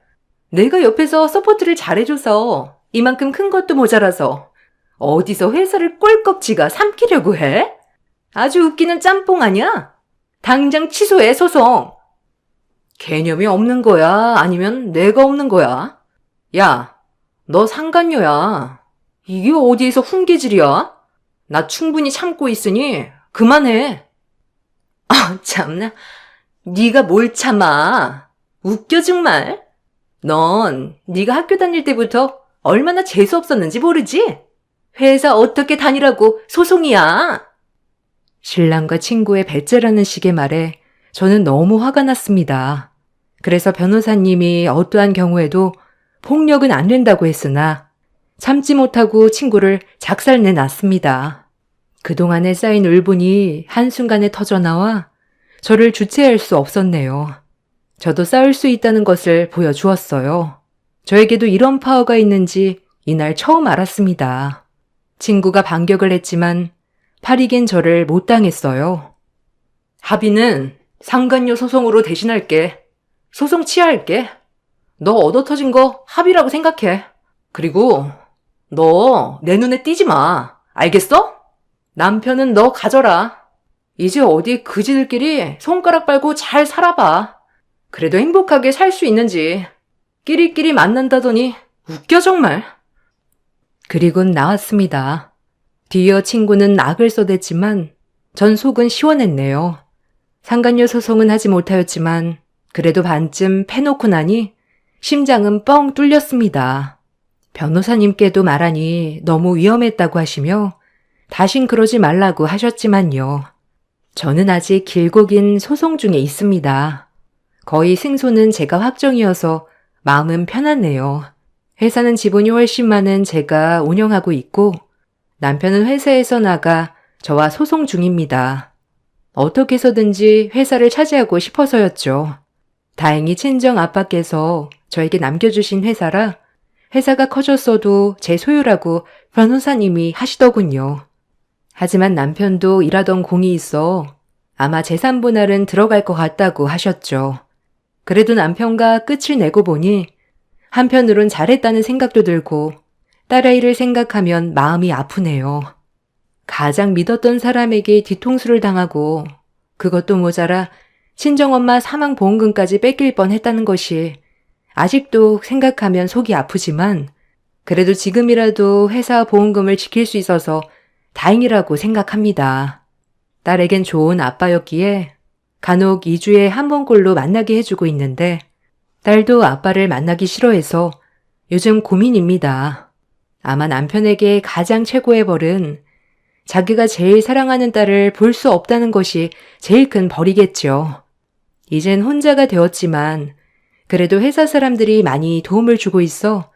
내가 옆에서 서포트를 잘해줘서 이만큼 큰 것도 모자라서 어디서 회사를 꼴꺽지가 삼키려고 해? 아주 웃기는 짬뽕 아니야? 당장 취소해, 소송. 개념이 없는 거야? 아니면 내가 없는 거야? 야, 너 상간녀야. 이게 어디에서 훈계질이야? 나 충분히 참고 있으니 그만해. 아, 참나. 네가 뭘 참아. 웃겨 정말. 넌 네가 학교 다닐 때부터 얼마나 재수 없었는지 모르지? 회사 어떻게 다니라고 소송이야. 신랑과 친구의 배째라는 식의 말에 저는 너무 화가 났습니다. 그래서 변호사님이 어떠한 경우에도 폭력은 안 된다고 했으나 참지 못하고 친구를 작살내 놨습니다. 그동안에 쌓인 울분이 한순간에 터져나와 저를 주체할 수 없었네요. 저도 싸울 수 있다는 것을 보여주었어요. 저에게도 이런 파워가 있는지 이날 처음 알았습니다. 친구가 반격을 했지만 파리겐 저를 못 당했어요. 합의는 상간녀 소송으로 대신할게. 소송 취하할게. 너 얻어터진 거 합의라고 생각해. 그리고 너 내 눈에 띄지 마. 알겠어? 남편은 너 가져라. 이제 어디 그지들끼리 손가락 빨고 잘 살아봐. 그래도 행복하게 살 수 있는지. 끼리끼리 만난다더니 웃겨 정말. 그리곤 나왔습니다. 뒤이어 친구는 악을 쏟았지만 전 속은 시원했네요. 상간녀 소송은 하지 못하였지만 그래도 반쯤 패놓고 나니 심장은 뻥 뚫렸습니다. 변호사님께도 말하니 너무 위험했다고 하시며 다신 그러지 말라고 하셨지만요. 저는 아직 길고 긴 소송 중에 있습니다. 거의 승소는 제가 확정이어서 마음은 편하네요. 회사는 지분이 훨씬 많은 제가 운영하고 있고 남편은 회사에서 나가 저와 소송 중입니다. 어떻게 해서든지 회사를 차지하고 싶어서였죠. 다행히 친정 아빠께서 저에게 남겨주신 회사라 회사가 커졌어도 제 소유라고 변호사님이 하시더군요. 하지만 남편도 일하던 공이 있어 아마 재산 분할은 들어갈 것 같다고 하셨죠. 그래도 남편과 끝을 내고 보니 한편으론 잘했다는 생각도 들고 딸아이를 생각하면 마음이 아프네요. 가장 믿었던 사람에게 뒤통수를 당하고 그것도 모자라 친정엄마 사망보험금까지 뺏길 뻔했다는 것이 아직도 생각하면 속이 아프지만 그래도 지금이라도 회사 보험금을 지킬 수 있어서 다행이라고 생각합니다. 딸에겐 좋은 아빠였기에 간혹 2주에 한 번꼴로 만나게 해주고 있는데 딸도 아빠를 만나기 싫어해서 요즘 고민입니다. 아마 남편에게 가장 최고의 벌은 자기가 제일 사랑하는 딸을 볼 수 없다는 것이 제일 큰 벌이겠죠. 이젠 혼자가 되었지만 그래도 회사 사람들이 많이 도움을 주고 있어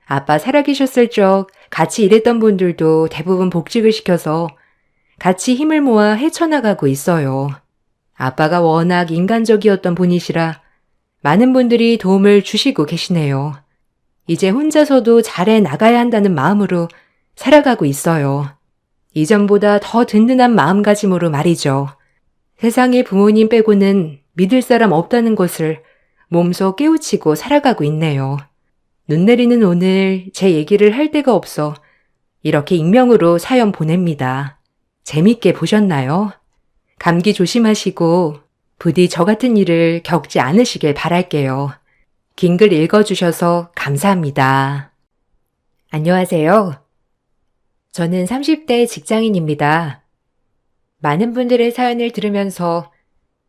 아빠 살아계셨을 적 같이 일했던 분들도 대부분 복직을 시켜서 같이 힘을 모아 헤쳐나가고 있어요. 아빠가 워낙 인간적이었던 분이시라 많은 분들이 도움을 주시고 계시네요. 이제 혼자서도 잘해 나가야 한다는 마음으로 살아가고 있어요. 이전보다 더 든든한 마음가짐으로 말이죠. 세상에 부모님 빼고는 믿을 사람 없다는 것을 몸소 깨우치고 살아가고 있네요. 눈 내리는 오늘 제 얘기를 할 데가 없어 이렇게 익명으로 사연 보냅니다. 재밌게 보셨나요? 감기 조심하시고 부디 저 같은 일을 겪지 않으시길 바랄게요. 긴 글 읽어주셔서 감사합니다. 안녕하세요. 저는 30대 직장인입니다. 많은 분들의 사연을 들으면서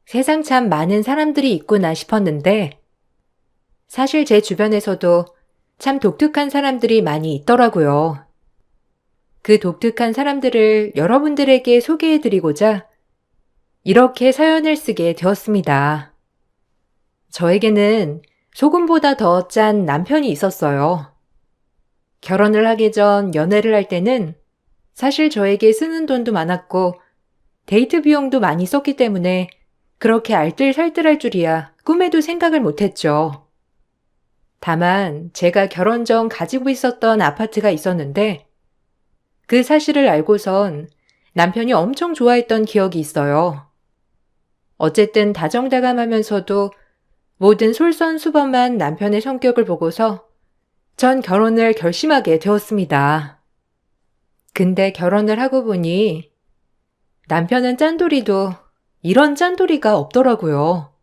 세상 참 많은 사람들이 있구나 싶었는데 사실 제 주변에서도 참 독특한 사람들이 많이 있더라고요. 그 독특한 사람들을 여러분들에게 소개해드리고자 이렇게 사연을 쓰게 되었습니다. 저에게는 소금보다 더 짠 남편이 있었어요. 결혼을 하기 전 연애를 할 때는 사실 저에게 쓰는 돈도 많았고 데이트 비용도 많이 썼기 때문에 그렇게 알뜰살뜰할 줄이야 꿈에도 생각을 못했죠. 다만 제가 결혼 전 가지고 있었던 아파트가 있었는데 그 사실을 알고선 남편이 엄청 좋아했던 기억이 있어요. 어쨌든 다정다감하면서도 모든 솔선수범한 남편의 성격을 보고서 전 결혼을 결심하게 되었습니다. 근데 결혼을 하고 보니 남편은 짠돌이도 이런 짠돌이가 없더라고요.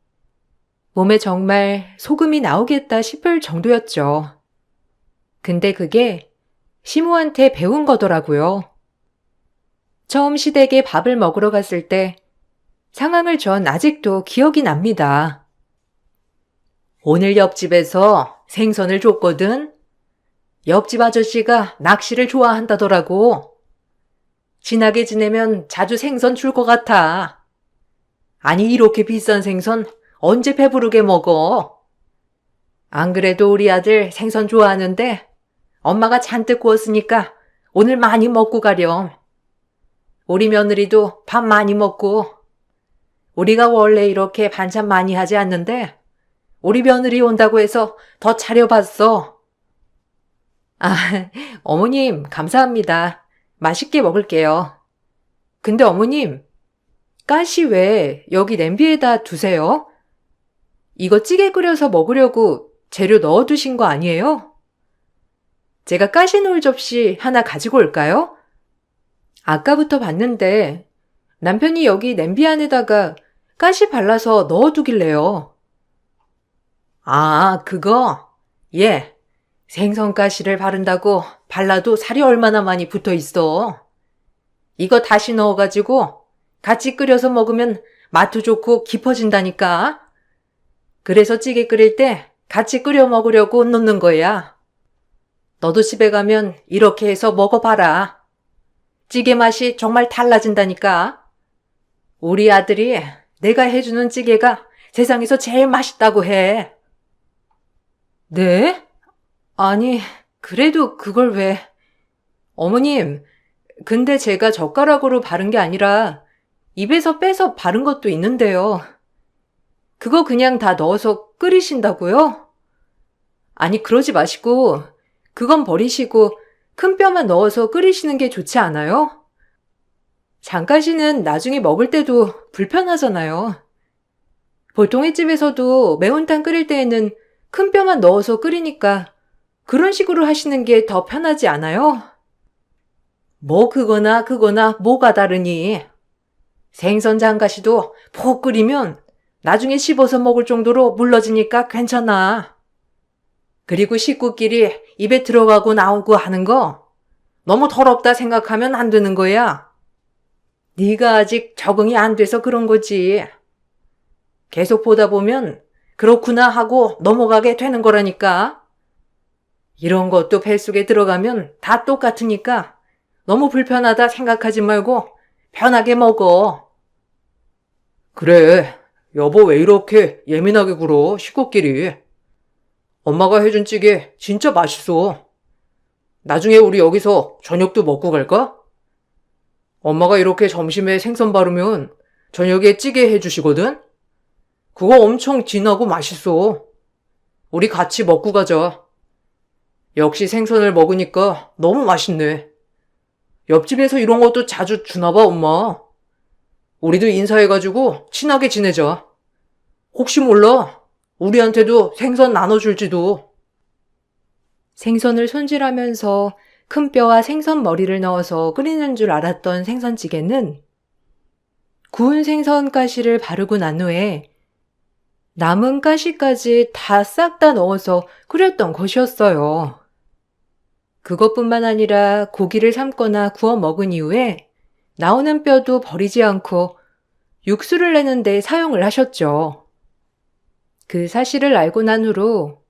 몸에 정말 소금이 나오겠다 싶을 정도였죠. 근데 그게 시모한테 배운 거더라고요. 처음 시댁에 밥을 먹으러 갔을 때 상황을 전 아직도 기억이 납니다. 오늘 옆집에서 생선을 줬거든. 옆집 아저씨가 낚시를 좋아한다더라고. 친하게 지내면 자주 생선 줄 것 같아. 아니 이렇게 비싼 생선 언제 배부르게 먹어? 안 그래도 우리 아들 생선 좋아하는데 엄마가 잔뜩 구웠으니까 오늘 많이 먹고 가렴. 우리 며느리도 밥 많이 먹고. 우리가 원래 이렇게 반찬 많이 하지 않는데 우리 며느리 온다고 해서 더 차려봤어. 아, 어머님 감사합니다. 맛있게 먹을게요. 근데 어머님, 가시 왜 여기 냄비에다 두세요? 이거 찌개 끓여서 먹으려고 재료 넣어두신 거 아니에요? 제가 가시 놓을 접시 하나 가지고 올까요? 아까부터 봤는데 남편이 여기 냄비 안에다가 가시 발라서 넣어두길래요. 아, 그거? 예. 생선가시를 바른다고 발라도 살이 얼마나 많이 붙어 있어. 이거 다시 넣어가지고 같이 끓여서 먹으면 맛도 좋고 깊어진다니까. 그래서 찌개 끓일 때 같이 끓여 먹으려고 넣는 거야. 너도 집에 가면 이렇게 해서 먹어봐라. 찌개 맛이 정말 달라진다니까. 우리 아들이 내가 해주는 찌개가 세상에서 제일 맛있다고 해. 네? 아니, 그래도 그걸 왜... 어머님, 근데 제가 젓가락으로 바른 게 아니라 입에서 빼서 바른 것도 있는데요. 그거 그냥 다 넣어서 끓이신다고요? 아니, 그러지 마시고 그건 버리시고 큰 뼈만 넣어서 끓이시는 게 좋지 않아요? 장가시는 나중에 먹을 때도 불편하잖아요. 보통 횟집에서도 매운탕 끓일 때에는 큰 뼈만 넣어서 끓이니까 그런 식으로 하시는 게 더 편하지 않아요? 뭐 그거나 뭐가 다르니? 생선 장가시도 푹 끓이면 나중에 씹어서 먹을 정도로 물러지니까 괜찮아. 그리고 식구끼리 입에 들어가고 나오고 하는 거 너무 더럽다 생각하면 안 되는 거야. 네가 아직 적응이 안 돼서 그런 거지. 계속 보다 보면 그렇구나 하고 넘어가게 되는 거라니까. 이런 것도 뱃속에 들어가면 다 똑같으니까 너무 불편하다 생각하지 말고 편하게 먹어. 그래, 여보 왜 이렇게 예민하게 굴어, 식구끼리. 엄마가 해준 찌개 진짜 맛있어. 나중에 우리 여기서 저녁도 먹고 갈까? 엄마가 이렇게 점심에 생선 바르면 저녁에 찌개 해주시거든? 그거 엄청 진하고 맛있어. 우리 같이 먹고 가자. 역시 생선을 먹으니까 너무 맛있네. 옆집에서 이런 것도 자주 주나 봐, 엄마. 우리도 인사해가지고 친하게 지내자. 혹시 몰라. 우리한테도 생선 나눠줄지도. 생선을 손질하면서 큰 뼈와 생선 머리를 넣어서 끓이는 줄 알았던 생선찌개는 구운 생선 가시를 바르고 난 후에 남은 가시까지 다 싹 다 넣어서 끓였던 것이었어요. 그것뿐만 아니라 고기를 삶거나 구워 먹은 이후에 나오는 뼈도 버리지 않고 육수를 내는 데 사용을 하셨죠. 그 사실을 알고 난 후로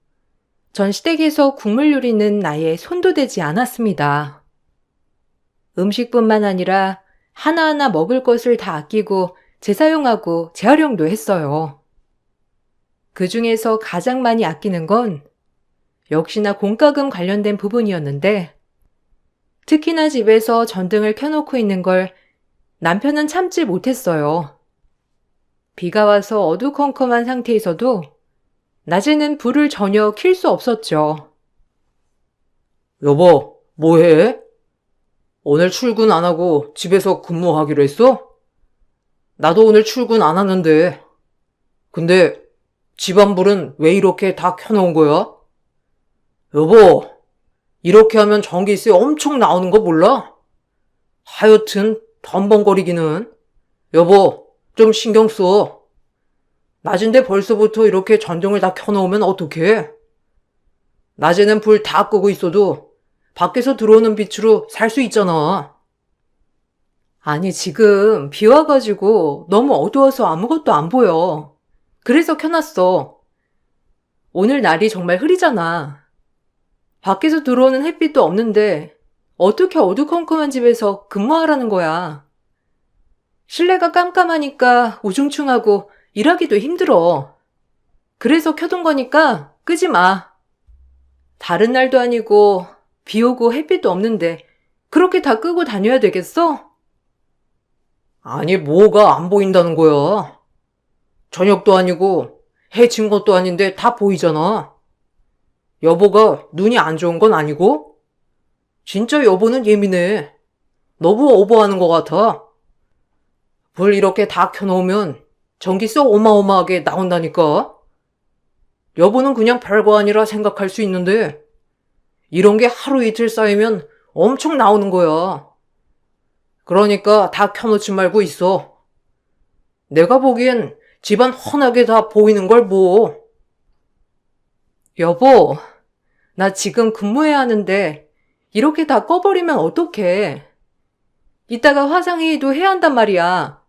전 시댁에서 국물 요리는 아예 손도 대지 않았습니다. 음식뿐만 아니라 하나하나 먹을 것을 다 아끼고 재사용하고 재활용도 했어요. 그 중에서 가장 많이 아끼는 건 역시나 공과금 관련된 부분이었는데 특히나 집에서 전등을 켜놓고 있는 걸 남편은 참지 못했어요. 비가 와서 어두컴컴한 상태에서도 낮에는 불을 전혀 킬 수 없었죠. 여보, 뭐해? 오늘 출근 안 하고 집에서 근무하기로 했어? 나도 오늘 출근 안 하는데. 근데 집안 불은 왜 이렇게 다 켜놓은 거야? 여보, 이렇게 하면 전기세 엄청 나오는 거 몰라? 하여튼 덤벙거리기는. 여보, 좀 신경 써. 낮인데 벌써부터 이렇게 전등을 다 켜놓으면 어떡해? 낮에는 불 다 끄고 있어도 밖에서 들어오는 빛으로 살 수 있잖아. 아니, 지금 비 와가지고 너무 어두워서 아무것도 안 보여. 그래서 켜놨어. 오늘 날이 정말 흐리잖아. 밖에서 들어오는 햇빛도 없는데 어떻게 어두컴컴한 집에서 근무하라는 거야. 실내가 깜깜하니까 우중충하고 일하기도 힘들어. 그래서 켜둔 거니까 끄지 마. 다른 날도 아니고 비 오고 햇빛도 없는데 그렇게 다 끄고 다녀야 되겠어? 아니, 뭐가 안 보인다는 거야. 저녁도 아니고 해 진 것도 아닌데 다 보이잖아. 여보가 눈이 안 좋은 건 아니고? 진짜 여보는 예민해. 너무 오버하는 것 같아. 불 이렇게 다 켜놓으면 전기세 어마어마하게 나온다니까. 여보는 그냥 별거 아니라 생각할 수 있는데 이런 게 하루 이틀 쌓이면 엄청 나오는 거야. 그러니까 다 켜놓지 말고 있어. 내가 보기엔 집안 훤하게 다 보이는 걸 뭐. 여보, 나 지금 근무해야 하는데 이렇게 다 꺼버리면 어떡해. 이따가 화상회의도 해야 한단 말이야.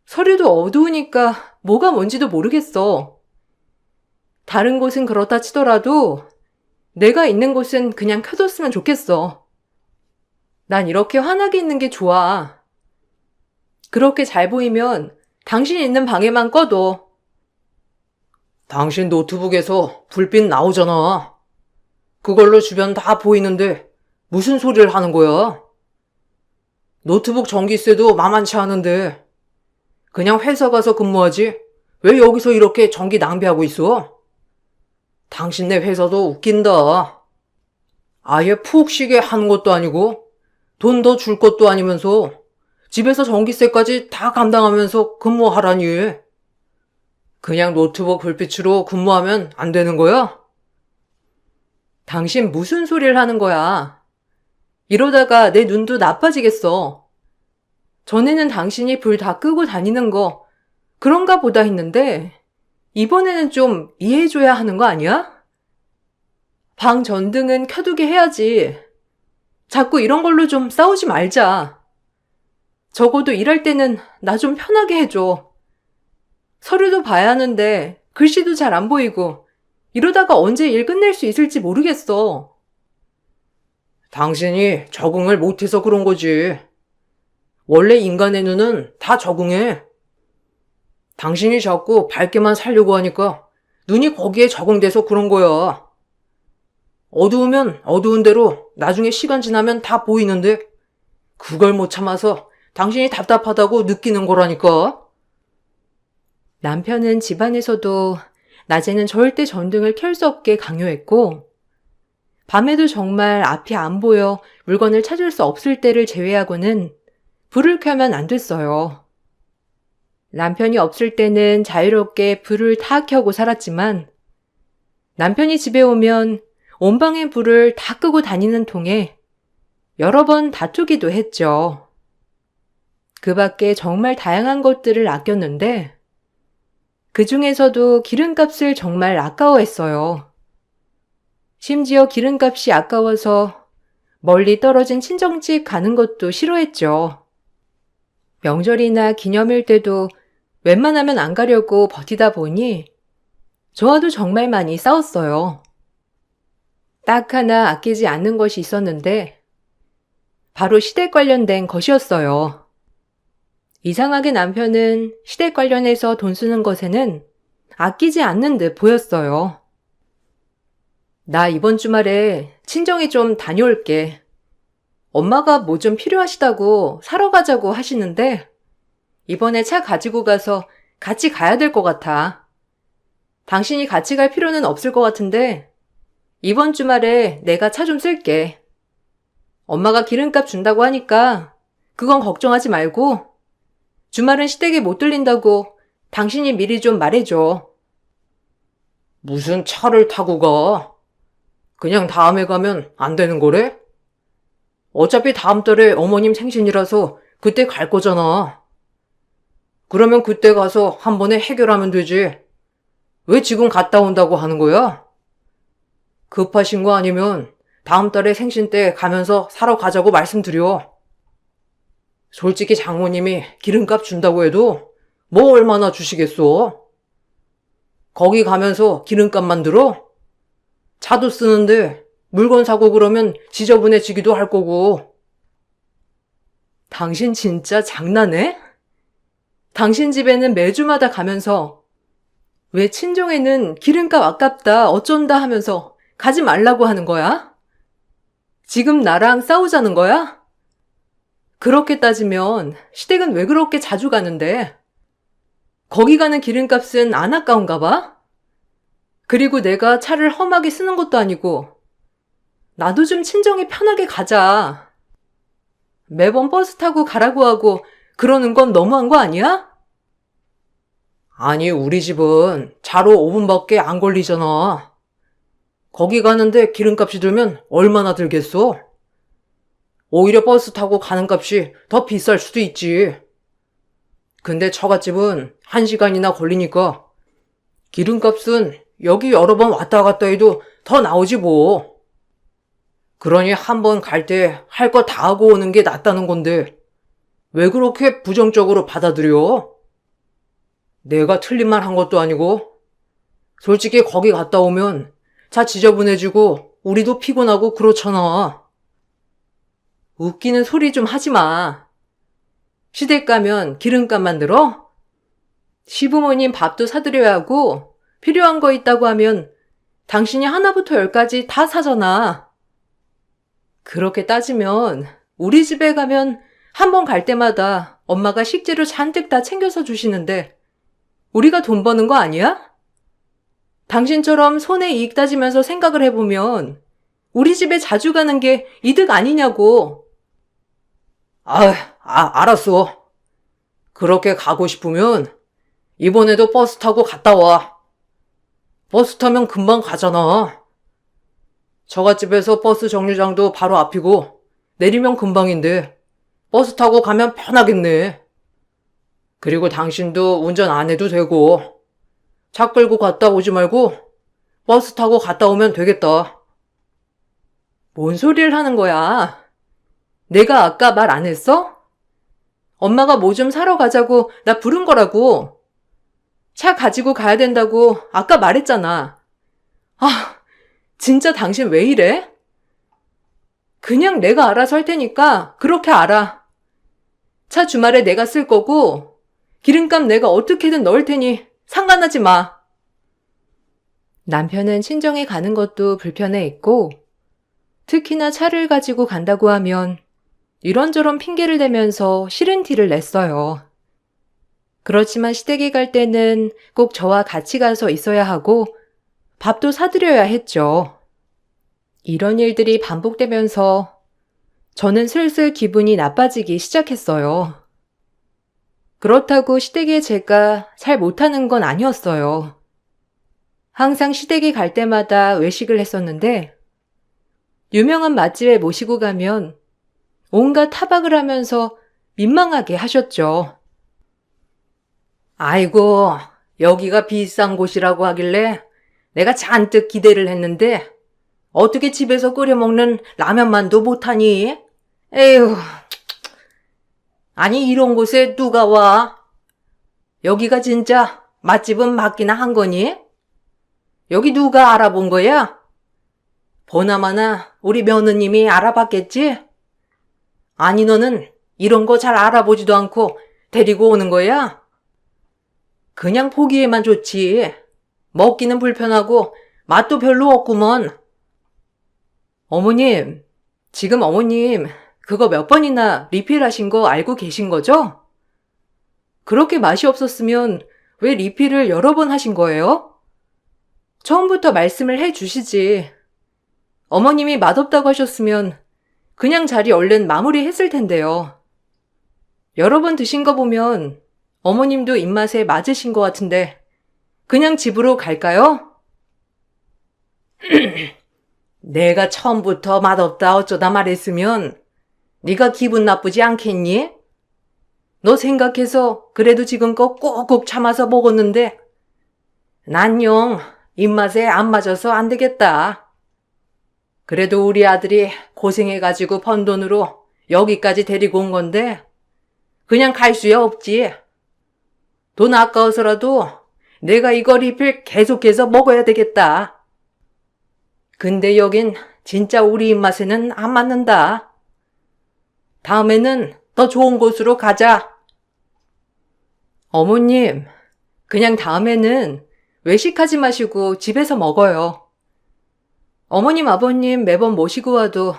서류도 어두우니까 뭐가 뭔지도 모르겠어. 다른 곳은 그렇다 치더라도 내가 있는 곳은 그냥 켜뒀으면 좋겠어. 난 이렇게 환하게 있는 게 좋아. 그렇게 잘 보이면 당신 있는 방에만 꺼둬. 당신 노트북에서 불빛 나오잖아. 그걸로 주변 다 보이는데 무슨 소리를 하는 거야? 노트북 전기세도 만만치 않은데 그냥 회사 가서 근무하지 왜 여기서 이렇게 전기 낭비하고 있어? 당신네 회사도 웃긴다. 아예 푹 쉬게 하는 것도 아니고 돈 더 줄 것도 아니면서 집에서 전기세까지 다 감당하면서 근무하라니. 그냥 노트북 불빛으로 근무하면 안 되는 거야? 당신 무슨 소리를 하는 거야? 이러다가 내 눈도 나빠지겠어. 전에는 당신이 불 다 끄고 다니는 거 그런가 보다 했는데 이번에는 좀 이해해줘야 하는 거 아니야? 방 전등은 켜두게 해야지. 자꾸 이런 걸로 좀 싸우지 말자. 적어도 일할 때는 나 좀 편하게 해줘. 서류도 봐야 하는데 글씨도 잘 안 보이고 이러다가 언제 일 끝낼 수 있을지 모르겠어. 당신이 적응을 못해서 그런 거지. 원래 인간의 눈은 다 적응해. 당신이 자꾸 밝게만 살려고 하니까 눈이 거기에 적응돼서 그런 거야. 어두우면 어두운 대로 나중에 시간 지나면 다 보이는데 그걸 못 참아서 당신이 답답하다고 느끼는 거라니까. 남편은 집안에서도 낮에는 절대 전등을 켤 수 없게 강요했고 밤에도 정말 앞이 안 보여 물건을 찾을 수 없을 때를 제외하고는 불을 켜면 안 됐어요. 남편이 없을 때는 자유롭게 불을 다 켜고 살았지만 남편이 집에 오면 온 방의 불을 다 끄고 다니는 통에 여러 번 다투기도 했죠. 그 밖에 정말 다양한 것들을 아꼈는데 그 중에서도 기름값을 정말 아까워했어요. 심지어 기름값이 아까워서 멀리 떨어진 친정집 가는 것도 싫어했죠. 명절이나 기념일 때도 웬만하면 안 가려고 버티다 보니 저와도 정말 많이 싸웠어요. 딱 하나 아끼지 않는 것이 있었는데 바로 시댁 관련된 것이었어요. 이상하게 남편은 시댁 관련해서 돈 쓰는 것에는 아끼지 않는 듯 보였어요. 나 이번 주말에 친정에 좀 다녀올게. 엄마가 뭐 좀 필요하시다고 사러 가자고 하시는데 이번에 차 가지고 가서 같이 가야 될 것 같아. 당신이 같이 갈 필요는 없을 것 같은데 이번 주말에 내가 차 좀 쓸게. 엄마가 기름값 준다고 하니까 그건 걱정하지 말고 주말은 시댁에 못 들린다고 당신이 미리 좀 말해줘. 무슨 차를 타고 가? 그냥 다음에 가면 안 되는 거래? 어차피 다음 달에 어머님 생신이라서 그때 갈 거잖아. 그러면 그때 가서 한 번에 해결하면 되지. 왜 지금 갔다 온다고 하는 거야? 급하신 거 아니면 다음 달에 생신 때 가면서 사러 가자고 말씀드려. 솔직히 장모님이 기름값 준다고 해도 뭐 얼마나 주시겠어? 거기 가면서 기름값만 들어? 차도 쓰는데 물건 사고 그러면 지저분해지기도 할 거고. 당신 진짜 장난해? 당신 집에는 매주마다 가면서 왜 친정에는 기름값 아깝다 어쩐다 하면서 가지 말라고 하는 거야? 지금 나랑 싸우자는 거야? 그렇게 따지면 시댁은 왜 그렇게 자주 가는데? 거기 가는 기름값은 안 아까운가 봐? 그리고 내가 차를 험하게 쓰는 것도 아니고 나도 좀 친정에 편하게 가자. 매번 버스 타고 가라고 하고 그러는 건 너무한 거 아니야? 아니, 우리 집은 차로 5분밖에 안 걸리잖아. 거기 가는데 기름값이 들면 얼마나 들겠어? 오히려 버스 타고 가는 값이 더 비쌀 수도 있지. 근데 처갓집은 1시간이나 걸리니까 기름값은 여기 여러 번 왔다 갔다 해도 더 나오지 뭐. 그러니 한 번 갈 때 할 거 다 하고 오는 게 낫다는 건데 왜 그렇게 부정적으로 받아들여? 내가 틀린 말 한 것도 아니고 솔직히 거기 갔다 오면 차 지저분해지고 우리도 피곤하고 그렇잖아. 웃기는 소리 좀 하지 마. 시댁 가면 기름값만 들어? 시부모님 밥도 사드려야 하고 필요한 거 있다고 하면 당신이 하나부터 열까지 다 사잖아. 그렇게 따지면 우리 집에 가면 한 번 갈 때마다 엄마가 식재료 잔뜩 다 챙겨서 주시는데 우리가 돈 버는 거 아니야? 당신처럼 손에 이익 따지면서 생각을 해보면 우리 집에 자주 가는 게 이득 아니냐고. 알았어. 그렇게 가고 싶으면 이번에도 버스 타고 갔다 와. 버스 타면 금방 가잖아. 처갓집에서 버스 정류장도 바로 앞이고 내리면 금방인데 버스 타고 가면 편하겠네. 그리고 당신도 운전 안 해도 되고 차 끌고 갔다 오지 말고 버스 타고 갔다 오면 되겠다. 뭔 소리를 하는 거야? 내가 아까 말 안 했어? 엄마가 뭐 좀 사러 가자고 나 부른 거라고. 차 가지고 가야 된다고 아까 말했잖아. 진짜 당신 왜 이래? 그냥 내가 알아서 할 테니까 그렇게 알아. 차 주말에 내가 쓸 거고 기름값 내가 어떻게든 넣을 테니 상관하지 마. 남편은 친정에 가는 것도 불편해했고 특히나 차를 가지고 간다고 하면 이런저런 핑계를 대면서 싫은 티를 냈어요. 그렇지만 시댁에 갈 때는 꼭 저와 같이 가서 있어야 하고 밥도 사드려야 했죠. 이런 일들이 반복되면서 저는 슬슬 기분이 나빠지기 시작했어요. 그렇다고 시댁에 제가 잘 못하는 건 아니었어요. 항상 시댁에 갈 때마다 외식을 했었는데 유명한 맛집에 모시고 가면 온갖 타박을 하면서 민망하게 하셨죠. 아이고, 여기가 비싼 곳이라고 하길래 내가 잔뜩 기대를 했는데 어떻게 집에서 끓여 먹는 라면만도 못하니? 에휴, 아니 이런 곳에 누가 와? 여기가 진짜 맛집은 맞기나 한 거니? 여기 누가 알아본 거야? 보나마나 우리 며느님이 알아봤겠지? 아니 너는 이런 거 잘 알아보지도 않고 데리고 오는 거야? 그냥 보기에만 좋지. 먹기는 불편하고 맛도 별로 없구먼. 어머님, 지금 어머님 그거 몇 번이나 리필하신 거 알고 계신 거죠? 그렇게 맛이 없었으면 왜 리필을 여러 번 하신 거예요? 처음부터 말씀을 해 주시지. 어머님이 맛없다고 하셨으면 그냥 자리 얼른 마무리했을 텐데요. 여러 번 드신 거 보면 어머님도 입맛에 맞으신 것 같은데 그냥 집으로 갈까요? 내가 처음부터 맛없다 어쩌다 말했으면 네가 기분 나쁘지 않겠니? 너 생각해서 그래도 지금껏 꼭꼭 참아서 먹었는데 난 영 입맛에 안 맞아서 안 되겠다. 그래도 우리 아들이 고생해가지고 번 돈으로 여기까지 데리고 온 건데 그냥 갈 수야 없지. 돈 아까워서라도 내가 이거 리필 계속해서 먹어야 되겠다. 근데 여긴 진짜 우리 입맛에는 안 맞는다. 다음에는 더 좋은 곳으로 가자. 어머님, 그냥 다음에는 외식하지 마시고 집에서 먹어요. 어머님, 아버님 매번 모시고 와도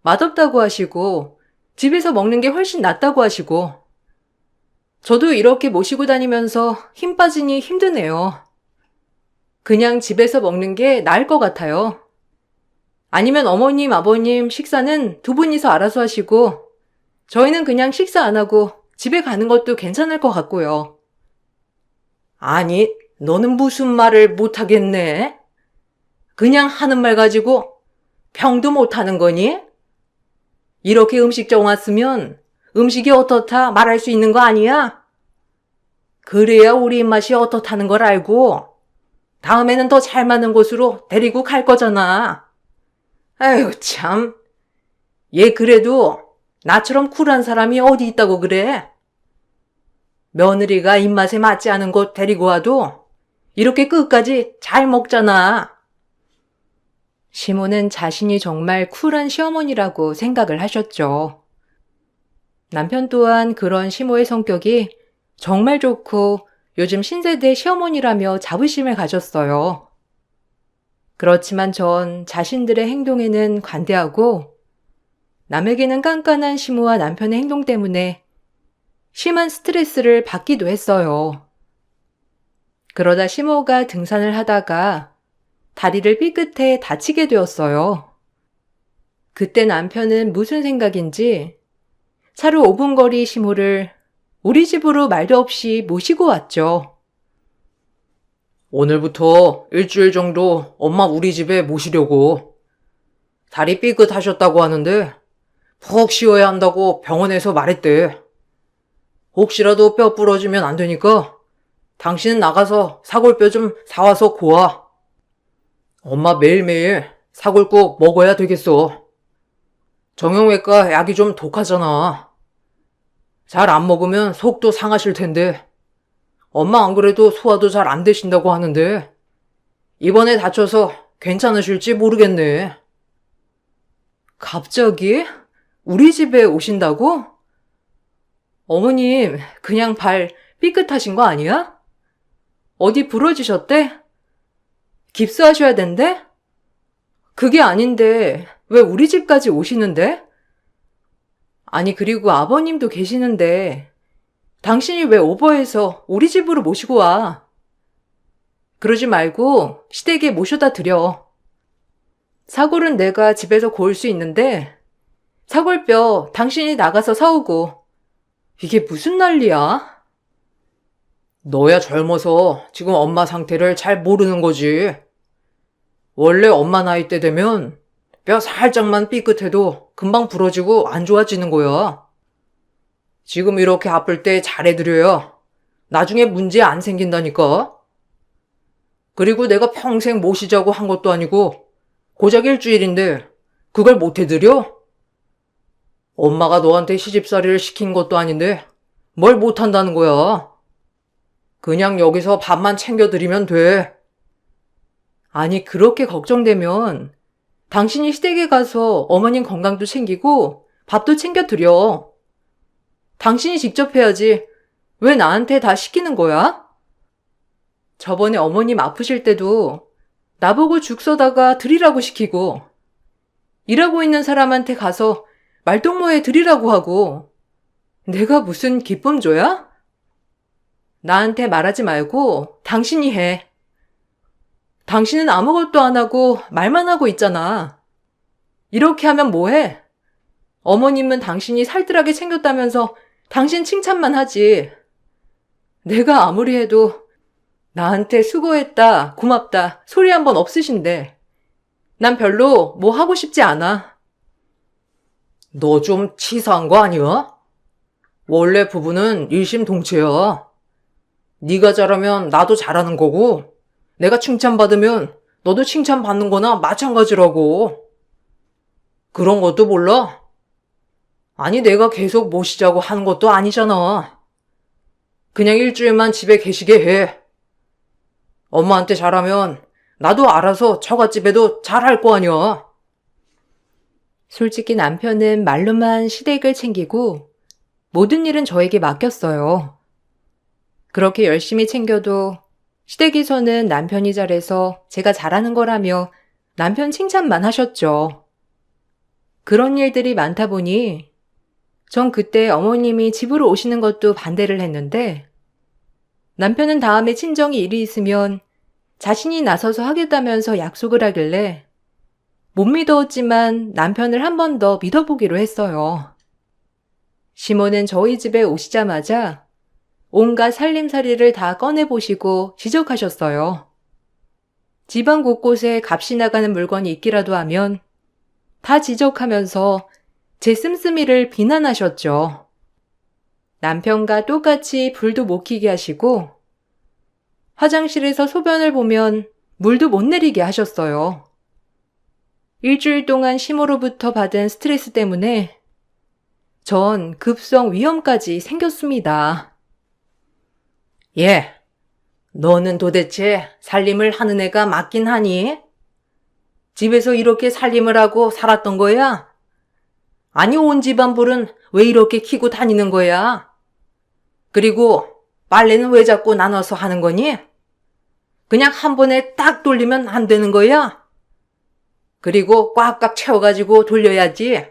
맛없다고 하시고 집에서 먹는 게 훨씬 낫다고 하시고 저도 이렇게 모시고 다니면서 힘 빠지니 힘드네요. 그냥 집에서 먹는 게 나을 것 같아요. 아니면 어머님, 아버님 식사는 두 분이서 알아서 하시고 저희는 그냥 식사 안 하고 집에 가는 것도 괜찮을 것 같고요. 아니, 너는 무슨 말을 못하겠네? 그냥 하는 말 가지고 평도 못하는 거니? 이렇게 음식 정왔으면 음식이 어떻다 말할 수 있는 거 아니야? 그래야 우리 입맛이 어떻다는 걸 알고 다음에는 더 잘 맞는 곳으로 데리고 갈 거잖아. 아유 참. 얘 그래도 나처럼 쿨한 사람이 어디 있다고 그래? 며느리가 입맛에 맞지 않은 곳 데리고 와도 이렇게 끝까지 잘 먹잖아. 시모는 자신이 정말 쿨한 시어머니라고 생각을 하셨죠. 남편 또한 그런 시모의 성격이 정말 좋고 요즘 신세대 시어머니라며 자부심을 가졌어요. 그렇지만 전 자신들의 행동에는 관대하고 남에게는 깐깐한 시모와 남편의 행동 때문에 심한 스트레스를 받기도 했어요. 그러다 시모가 등산을 하다가 다리를 삐끗해 다치게 되었어요. 그때 남편은 무슨 생각인지 차로 5분 거리 시모를 우리 집으로 말도 없이 모시고 왔죠. 오늘부터 일주일 정도 엄마 우리 집에 모시려고. 다리 삐끗하셨다고 하는데 푹 쉬어야 한다고 병원에서 말했대. 혹시라도 뼈 부러지면 안 되니까 당신은 나가서 사골뼈 좀 사와서 고아. 엄마 매일매일 사골 꼭 먹어야 되겠어. 정형외과 약이 좀 독하잖아. 잘 안 먹으면 속도 상하실 텐데. 엄마 안 그래도 소화도 잘 안 되신다고 하는데 이번에 다쳐서 괜찮으실지 모르겠네. 갑자기? 우리 집에 오신다고? 어머님, 그냥 발 삐끗하신 거 아니야? 어디 부러지셨대? 깁스하셔야 된대? 그게 아닌데 왜 우리 집까지 오시는데? 아니, 그리고 아버님도 계시는데 당신이 왜 오버해서 우리 집으로 모시고 와? 그러지 말고 시댁에 모셔다 드려. 사골은 내가 집에서 고을 수 있는데 사골뼈 당신이 나가서 사오고. 이게 무슨 난리야? 너야 젊어서 지금 엄마 상태를 잘 모르는 거지. 원래 엄마 나이 때 되면 뼈 살짝만 삐끗해도 금방 부러지고 안 좋아지는 거야. 지금 이렇게 아플 때 잘해드려야 나중에 문제 안 생긴다니까. 그리고 내가 평생 모시자고 한 것도 아니고 고작 일주일인데 그걸 못 해드려? 엄마가 너한테 시집살이를 시킨 것도 아닌데 뭘 못한다는 거야. 그냥 여기서 밥만 챙겨드리면 돼. 아니, 그렇게 걱정되면 당신이 시댁에 가서 어머님 건강도 챙기고 밥도 챙겨드려. 당신이 직접 해야지 왜 나한테 다 시키는 거야? 저번에 어머님 아프실 때도 나보고 죽 써다가 드리라고 시키고 일하고 있는 사람한테 가서 말동무에 드리라고 하고 내가 무슨 기쁨줘야? 나한테 말하지 말고 당신이 해. 당신은 아무것도 안 하고 말만 하고 있잖아. 이렇게 하면 뭐해? 어머님은 당신이 살뜰하게 챙겼다면서 당신 칭찬만 하지. 내가 아무리 해도 나한테 수고했다, 고맙다 소리 한 번 없으신데 난 별로 뭐 하고 싶지 않아. 너 좀 치사한 거 아니야? 원래 부부는 일심동체야. 네가 잘하면 나도 잘하는 거고 내가 칭찬받으면 너도 칭찬받는 거나 마찬가지라고. 그런 것도 몰라? 아니 내가 계속 모시자고 하는 것도 아니잖아. 그냥 일주일만 집에 계시게 해. 엄마한테 잘하면 나도 알아서 처갓집에도 잘할 거 아니야. 솔직히 남편은 말로만 시댁을 챙기고 모든 일은 저에게 맡겼어요. 그렇게 열심히 챙겨도 시댁에서는 남편이 잘해서 제가 잘하는 거라며 남편 칭찬만 하셨죠. 그런 일들이 많다 보니 전 그때 어머님이 집으로 오시는 것도 반대를 했는데 남편은 다음에 친정에 일이 있으면 자신이 나서서 하겠다면서 약속을 하길래 못 믿었지만 남편을 한 번 더 믿어보기로 했어요. 시모는 저희 집에 오시자마자 온갖 살림살이를 다 꺼내보시고 지적하셨어요. 집안 곳곳에 값이 나가는 물건이 있기라도 하면 다 지적하면서 제 씀씀이를 비난하셨죠. 남편과 똑같이 불도 못 켜게 하시고 화장실에서 소변을 보면 물도 못 내리게 하셨어요. 일주일 동안 시모로부터 받은 스트레스 때문에 전 급성 위염까지 생겼습니다. 예, 너는 도대체 살림을 하는 애가 맞긴 하니? 집에서 이렇게 살림을 하고 살았던 거야? 아니 온 집안 불은 왜 이렇게 켜고 다니는 거야? 그리고 빨래는 왜 자꾸 나눠서 하는 거니? 그냥 한 번에 딱 돌리면 안 되는 거야? 그리고 꽉꽉 채워가지고 돌려야지.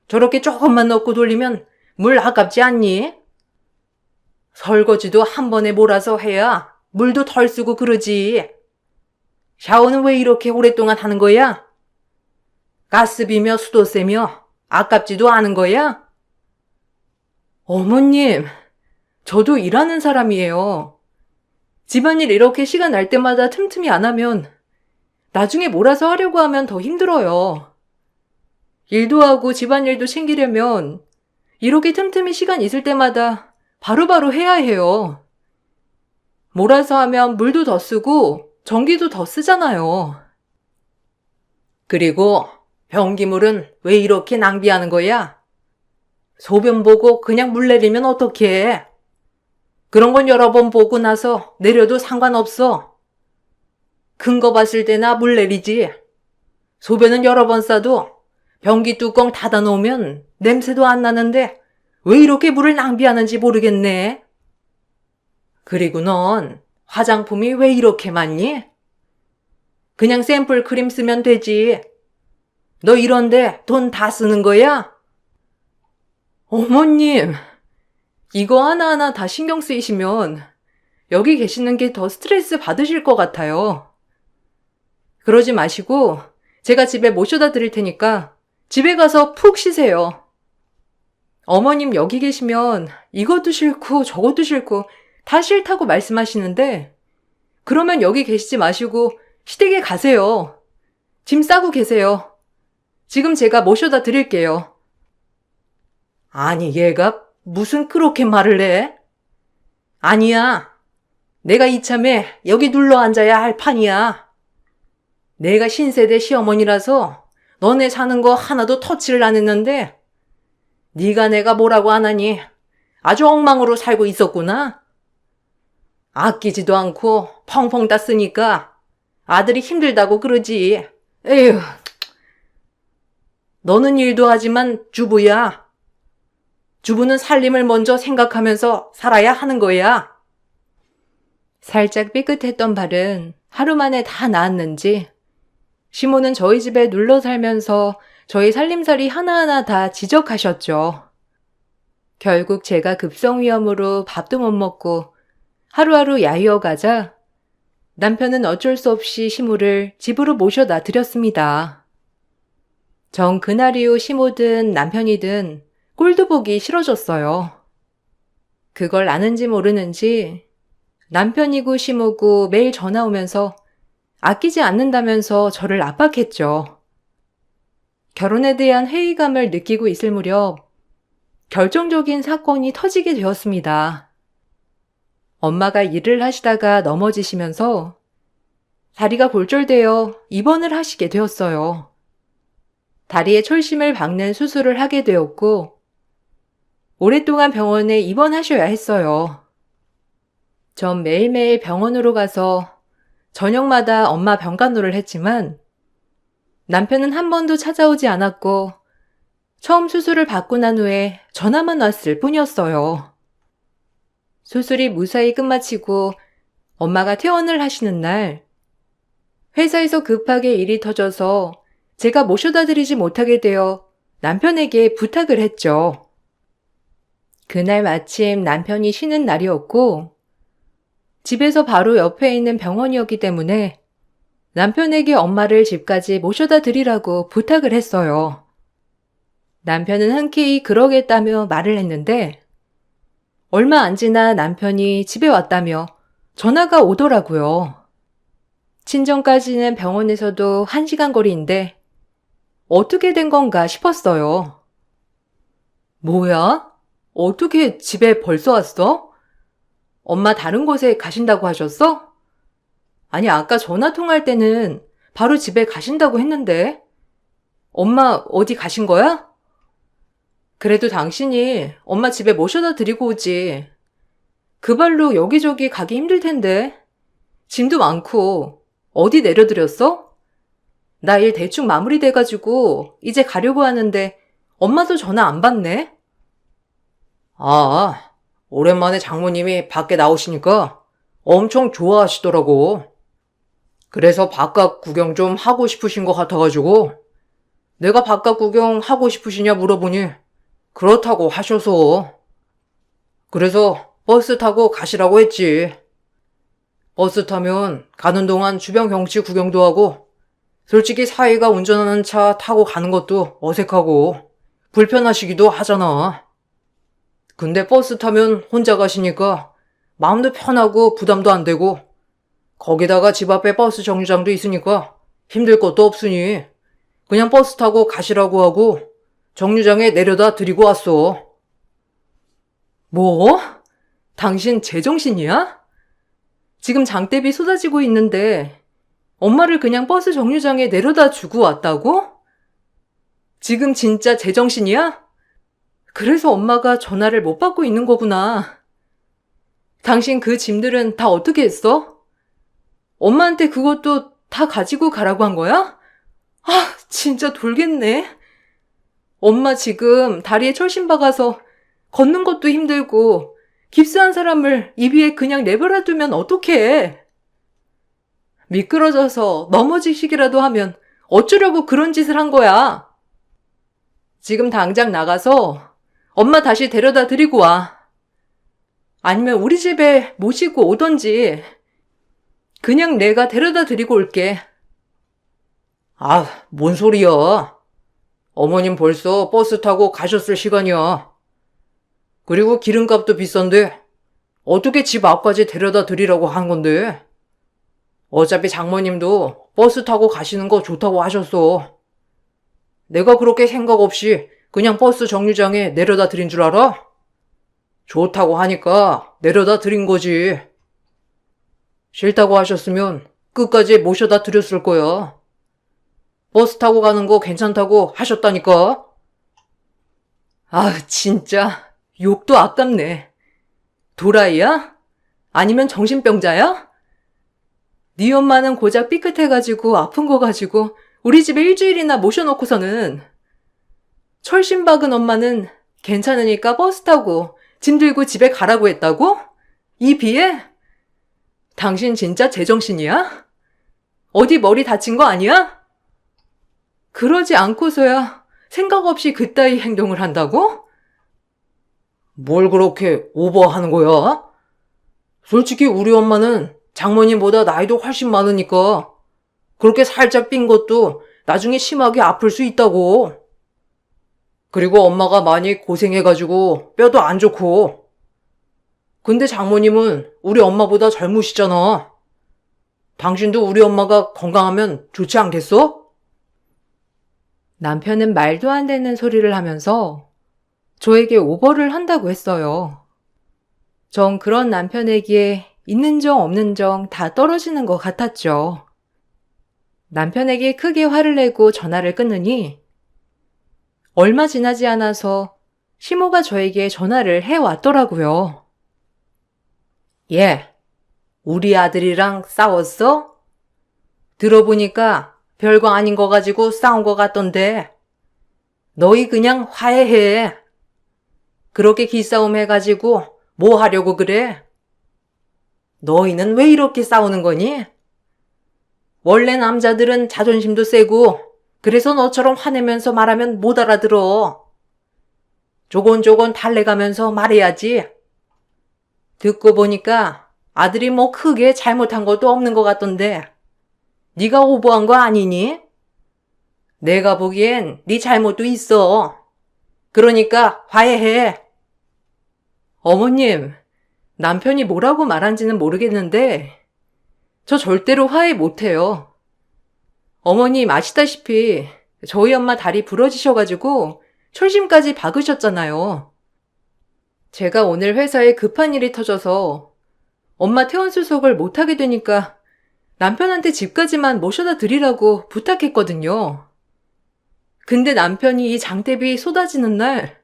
저렇게 조금만 넣고 돌리면 물 아깝지 않니? 설거지도 한 번에 몰아서 해야 물도 덜 쓰고 그러지. 샤워는 왜 이렇게 오랫동안 하는 거야? 가스비며 수도세며 아깝지도 않은 거야? 어머님, 저도 일하는 사람이에요. 집안일 이렇게 시간 날 때마다 틈틈이 안 하면 나중에 몰아서 하려고 하면 더 힘들어요. 일도 하고 집안일도 챙기려면 이렇게 틈틈이 시간 있을 때마다 바로바로 해야 해요. 몰아서 하면 물도 더 쓰고 전기도 더 쓰잖아요. 그리고 변기물은 왜 이렇게 낭비하는 거야? 소변 보고 그냥 물 내리면 어떡해? 그런 건 여러 번 보고 나서 내려도 상관없어. 큰 거 봤을 때나 물 내리지. 소변은 여러 번 싸도 변기 뚜껑 닫아 놓으면 냄새도 안 나는데 왜 이렇게 물을 낭비하는지 모르겠네. 그리고 넌 화장품이 왜 이렇게 많니? 그냥 샘플 크림 쓰면 되지. 너 이런데 돈 다 쓰는 거야? 어머님, 이거 하나하나 다 신경 쓰이시면 여기 계시는 게 더 스트레스 받으실 것 같아요. 그러지 마시고 제가 집에 모셔다 드릴 테니까 집에 가서 푹 쉬세요. 어머님 여기 계시면 이것도 싫고 저것도 싫고 다 싫다고 말씀하시는데 그러면 여기 계시지 마시고 시댁에 가세요. 짐 싸고 계세요. 지금 제가 모셔다 드릴게요. 아니 얘가 무슨 그렇게 말을 해? 아니야. 내가 이참에 여기 눌러 앉아야 할 판이야. 내가 신세대 시어머니라서 너네 사는 거 하나도 터치를 안 했는데 네가 내가 뭐라고 안 하니 아주 엉망으로 살고 있었구나. 아끼지도 않고 펑펑 다 쓰니까 아들이 힘들다고 그러지. 에휴. 너는 일도 하지만 주부야. 주부는 살림을 먼저 생각하면서 살아야 하는 거야. 살짝 삐끗했던 발은 하루 만에 다 나았는지 시모는 저희 집에 눌러 살면서 저희 살림살이 하나하나 다 지적하셨죠. 결국 제가 급성위험으로 밥도 못 먹고 하루하루 야위어 가자 남편은 어쩔 수 없이 시모를 집으로 모셔다 드렸습니다. 전 그날 이후 시모든 남편이든 꼴도 보기 싫어졌어요. 그걸 아는지 모르는지 남편이고 시모고 매일 전화 오면서 아끼지 않는다면서 저를 압박했죠. 결혼에 대한 회의감을 느끼고 있을 무렵 결정적인 사건이 터지게 되었습니다. 엄마가 일을 하시다가 넘어지시면서 다리가 골절되어 입원을 하시게 되었어요. 다리에 철심을 박는 수술을 하게 되었고 오랫동안 병원에 입원하셔야 했어요. 전 매일매일 병원으로 가서 저녁마다 엄마 병간호를 했지만 남편은 한 번도 찾아오지 않았고 처음 수술을 받고 난 후에 전화만 왔을 뿐이었어요. 수술이 무사히 끝마치고 엄마가 퇴원을 하시는 날 회사에서 급하게 일이 터져서 제가 모셔다 드리지 못하게 되어 남편에게 부탁을 했죠. 그날 마침 남편이 쉬는 날이었고 집에서 바로 옆에 있는 병원이었기 때문에 남편에게 엄마를 집까지 모셔다 드리라고 부탁을 했어요. 남편은 흔쾌히 그러겠다며 말을 했는데 얼마 안 지나 남편이 집에 왔다며 전화가 오더라고요. 친정까지는 병원에서도 1시간 거리인데 어떻게 된 건가 싶었어요. 뭐야? 어떻게 집에 벌써 왔어? 엄마 다른 곳에 가신다고 하셨어? 아니, 아까 전화 통화할 때는 바로 집에 가신다고 했는데. 엄마 어디 가신 거야? 그래도 당신이 엄마 집에 모셔다 드리고 오지. 그 발로 여기저기 가기 힘들 텐데. 짐도 많고 어디 내려드렸어? 나 일 대충 마무리돼가지고 이제 가려고 하는데 엄마도 전화 안 받네? 아, 오랜만에 장모님이 밖에 나오시니까 엄청 좋아하시더라고. 그래서 바깥 구경 좀 하고 싶으신 것 같아가지고 내가 바깥 구경 하고 싶으시냐 물어보니 그렇다고 하셔서 그래서 버스 타고 가시라고 했지. 버스 타면 가는 동안 주변 경치 구경도 하고 솔직히 사이가 운전하는 차 타고 가는 것도 어색하고 불편하시기도 하잖아. 근데 버스 타면 혼자 가시니까 마음도 편하고 부담도 안 되고 거기다가 집 앞에 버스 정류장도 있으니까 힘들 것도 없으니 그냥 버스 타고 가시라고 하고 정류장에 내려다 드리고 왔어. 뭐? 당신 제정신이야? 지금 장대비 쏟아지고 있는데 엄마를 그냥 버스 정류장에 내려다 주고 왔다고? 지금 진짜 제정신이야? 그래서 엄마가 전화를 못 받고 있는 거구나. 당신 그 짐들은 다 어떻게 했어? 엄마한테 그것도 다 가지고 가라고 한 거야? 아, 진짜 돌겠네. 엄마 지금 다리에 철심 박아서 걷는 것도 힘들고 깁스한 사람을 이 위에 그냥 내버려 두면 어떡해. 미끄러져서 넘어지시기라도 하면 어쩌려고 그런 짓을 한 거야. 지금 당장 나가서 엄마 다시 데려다 드리고 와. 아니면 우리 집에 모시고 오던지 그냥 내가 데려다 드리고 올게. 아, 뭔 소리야. 어머님 벌써 버스 타고 가셨을 시간이야. 그리고 기름값도 비싼데 어떻게 집 앞까지 데려다 드리라고 한 건데. 어차피 장모님도 버스 타고 가시는 거 좋다고 하셨어. 내가 그렇게 생각 없이 그냥 버스 정류장에 내려다 드린 줄 알아? 좋다고 하니까 내려다 드린 거지. 싫다고 하셨으면 끝까지 모셔다 드렸을 거야. 버스 타고 가는 거 괜찮다고 하셨다니까. 아, 진짜 욕도 아깝네. 도라이야? 아니면 정신병자야? 네 엄마는 고작 삐끗해가지고 아픈 거 가지고 우리 집에 일주일이나 모셔놓고서는 철심 박은 엄마는 괜찮으니까 버스 타고 짐 들고 집에 가라고 했다고? 이 비에? 당신 진짜 제정신이야? 어디 머리 다친 거 아니야? 그러지 않고서야 생각 없이 그따위 행동을 한다고? 뭘 그렇게 오버하는 거야? 솔직히 우리 엄마는 장모님보다 나이도 훨씬 많으니까 그렇게 살짝 삔 것도 나중에 심하게 아플 수 있다고. 그리고 엄마가 많이 고생해가지고 뼈도 안 좋고. 근데 장모님은 우리 엄마보다 젊으시잖아. 당신도 우리 엄마가 건강하면 좋지 않겠어? 남편은 말도 안 되는 소리를 하면서 저에게 오버를 한다고 했어요. 전 그런 남편에게 있는 정 없는 정 다 떨어지는 것 같았죠. 남편에게 크게 화를 내고 전화를 끊으니 얼마 지나지 않아서 시모가 저에게 전화를 해왔더라고요. 예, 우리 아들이랑 싸웠어? 들어보니까 별거 아닌 거 가지고 싸운 거 같던데. 너희 그냥 화해해. 그렇게 기싸움 해가지고 뭐 하려고 그래? 너희는 왜 이렇게 싸우는 거니? 원래 남자들은 자존심도 세고 그래서 너처럼 화내면서 말하면 못 알아들어. 조곤조곤 달래가면서 말해야지. 듣고 보니까 아들이 뭐 크게 잘못한 것도 없는 것 같던데 네가 오버한 거 아니니? 내가 보기엔 네 잘못도 있어. 그러니까 화해해. 어머님, 남편이 뭐라고 말한지는 모르겠는데 저 절대로 화해 못해요. 어머님 아시다시피 저희 엄마 다리 부러지셔가지고 철심까지 박으셨잖아요. 제가 오늘 회사에 급한 일이 터져서 엄마 퇴원 수속을 못하게 되니까 남편한테 집까지만 모셔다 드리라고 부탁했거든요. 근데 남편이 이 장대비 쏟아지는 날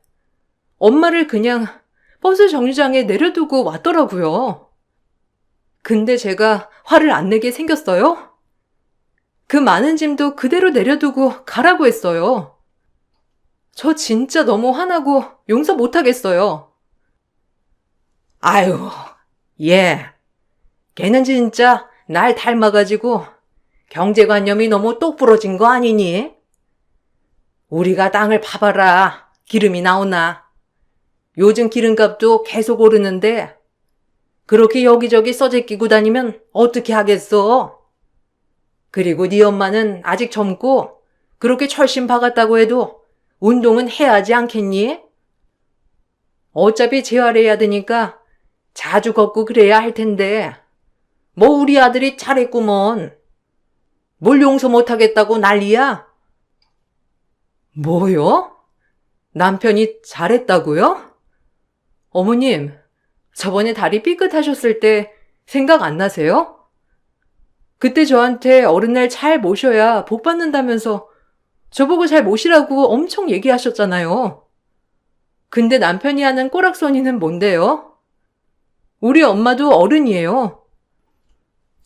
엄마를 그냥 버스 정류장에 내려두고 왔더라고요. 근데 제가 화를 안 내게 생겼어요? 그 많은 짐도 그대로 내려두고 가라고 했어요. 저 진짜 너무 화나고 용서 못하겠어요. 아유, 얘. 걔는 진짜 날 닮아가지고 경제관념이 너무 똑부러진 거 아니니? 우리가 땅을 파봐라. 기름이 나오나. 요즘 기름값도 계속 오르는데 그렇게 여기저기 써재 끼고 다니면 어떻게 하겠어? 그리고 네 엄마는 아직 젊고 그렇게 철심 박았다고 해도 운동은 해야 하지 않겠니? 어차피 재활해야 되니까 자주 걷고 그래야 할 텐데 뭐 우리 아들이 잘했구먼. 뭘 용서 못하겠다고 난리야? 뭐요? 남편이 잘했다고요? 어머님, 저번에 다리 삐끗하셨을 때 생각 안 나세요? 그때 저한테 어른날 잘 모셔야 복 받는다면서 저보고 잘 모시라고 엄청 얘기하셨잖아요. 근데 남편이 하는 꼬락서니는 뭔데요? 우리 엄마도 어른이에요.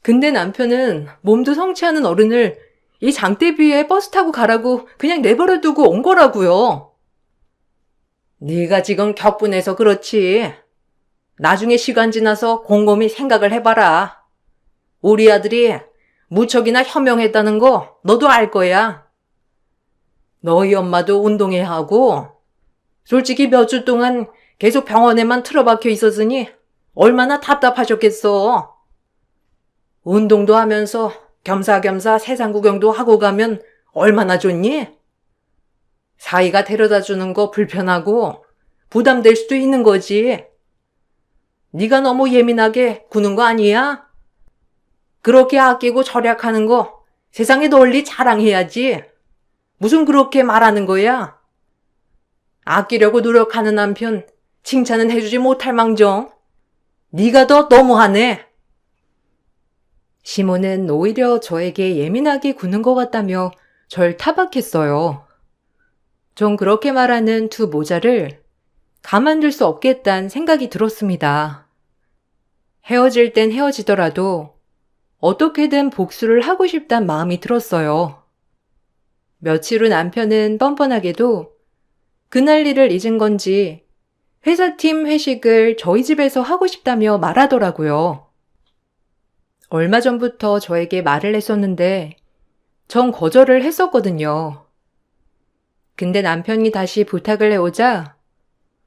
근데 남편은 몸도 성취하는 어른을 이 장대비에 버스 타고 가라고 그냥 내버려 두고 온 거라고요. 네가 지금 격분해서 그렇지. 나중에 시간 지나서 곰곰이 생각을 해봐라. 우리 아들이 무척이나 현명했다는 거 너도 알 거야. 너희 엄마도 운동해야 하고 솔직히 몇 주 동안 계속 병원에만 틀어박혀 있었으니 얼마나 답답하셨겠어. 운동도 하면서 겸사겸사 세상 구경도 하고 가면 얼마나 좋니? 사이가 데려다 주는 거 불편하고 부담될 수도 있는 거지. 네가 너무 예민하게 구는 거 아니야? 그렇게 아끼고 절약하는 거 세상에 널리 자랑해야지. 무슨 그렇게 말하는 거야? 아끼려고 노력하는 남편 칭찬은 해주지 못할 망정. 네가 더 너무하네. 시모는 오히려 저에게 예민하게 구는 것 같다며 절 타박했어요. 전 그렇게 말하는 두 모자를 가만둘 수 없겠다는 생각이 들었습니다. 헤어질 땐 헤어지더라도 어떻게든 복수를 하고 싶단 마음이 들었어요. 며칠 후 남편은 뻔뻔하게도 그날 일을 잊은 건지 회사팀 회식을 저희 집에서 하고 싶다며 말하더라고요. 얼마 전부터 저에게 말을 했었는데 전 거절을 했었거든요. 근데 남편이 다시 부탁을 해오자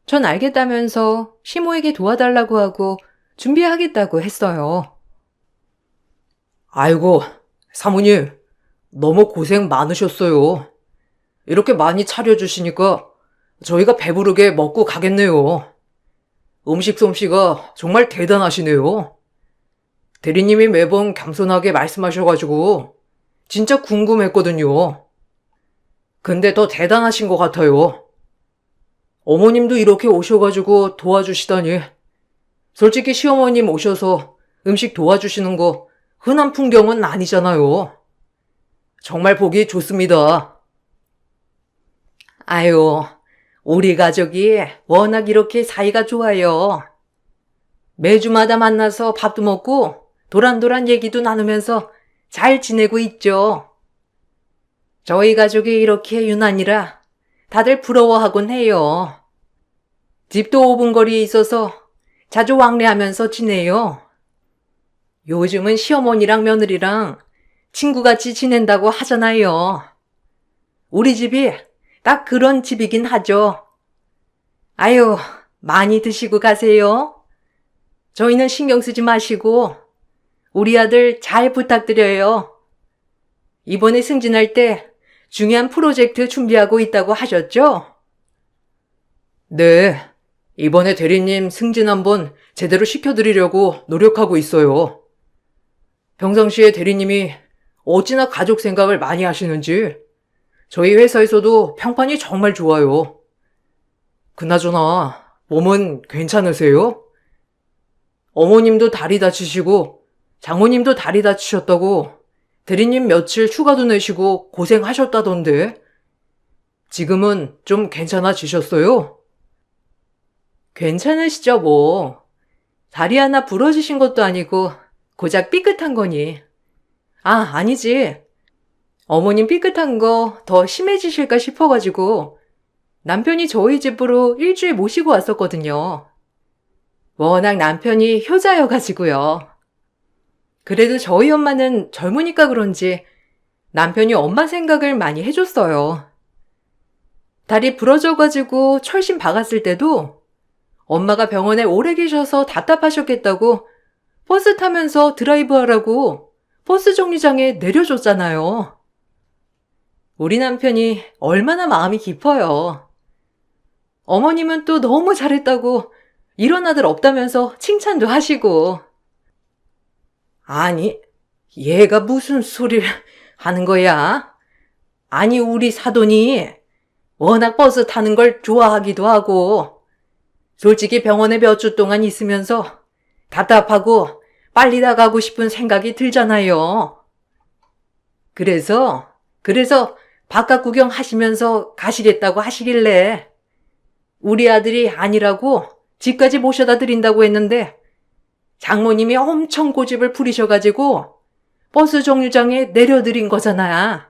전 알겠다면서 시모에게 도와달라고 하고 준비하겠다고 했어요. 아이고, 사모님, 너무 고생 많으셨어요. 이렇게 많이 차려주시니까 저희가 배부르게 먹고 가겠네요. 음식 솜씨가 정말 대단하시네요. 대리님이 매번 겸손하게 말씀하셔가지고 진짜 궁금했거든요. 근데 더 대단하신 것 같아요. 어머님도 이렇게 오셔가지고 도와주시다니. 솔직히 시어머님 오셔서 음식 도와주시는 거 흔한 풍경은 아니잖아요. 정말 보기 좋습니다. 아유, 우리 가족이 워낙 이렇게 사이가 좋아요. 매주마다 만나서 밥도 먹고 도란도란 얘기도 나누면서 잘 지내고 있죠. 저희 가족이 이렇게 유난이라 다들 부러워하곤 해요. 집도 5분 거리에 있어서 자주 왕래하면서 지내요. 요즘은 시어머니랑 며느리랑 친구같이 지낸다고 하잖아요. 우리 집이 딱 그런 집이긴 하죠. 아유, 많이 드시고 가세요. 저희는 신경 쓰지 마시고 우리 아들 잘 부탁드려요. 이번에 승진할 때 중요한 프로젝트 준비하고 있다고 하셨죠? 네, 이번에 대리님 승진 한번 제대로 시켜드리려고 노력하고 있어요. 평상시에 대리님이 어찌나 가족 생각을 많이 하시는지 저희 회사에서도 평판이 정말 좋아요. 그나저나 몸은 괜찮으세요? 어머님도 다리 다치시고 장모님도 다리 다치셨다고 대리님 며칠 휴가도 내시고 고생하셨다던데 지금은 좀 괜찮아지셨어요? 괜찮으시죠 뭐. 다리 하나 부러지신 것도 아니고 고작 삐끗한 거니. 아, 아니지. 어머님 삐끗한 거 더 심해지실까 싶어가지고 남편이 저희 집으로 일주일 모시고 왔었거든요. 워낙 남편이 효자여가지고요. 그래도 저희 엄마는 젊으니까 그런지 남편이 엄마 생각을 많이 해줬어요. 다리 부러져가지고 철심 박았을 때도 엄마가 병원에 오래 계셔서 답답하셨겠다고 버스 타면서 드라이브 하라고 버스 정류장에 내려줬잖아요. 우리 남편이 얼마나 마음이 깊어요. 어머님은 또 너무 잘했다고 이런 아들 없다면서 칭찬도 하시고. 아니, 얘가 무슨 소리를 하는 거야? 아니, 우리 사돈이 워낙 버스 타는 걸 좋아하기도 하고, 솔직히 병원에 몇 주 동안 있으면서 답답하고 빨리 나가고 싶은 생각이 들잖아요. 그래서 바깥 구경 하시면서 가시겠다고 하시길래 우리 아들이 아니라고 집까지 모셔다 드린다고 했는데 장모님이 엄청 고집을 부리셔가지고 버스 정류장에 내려드린 거잖아.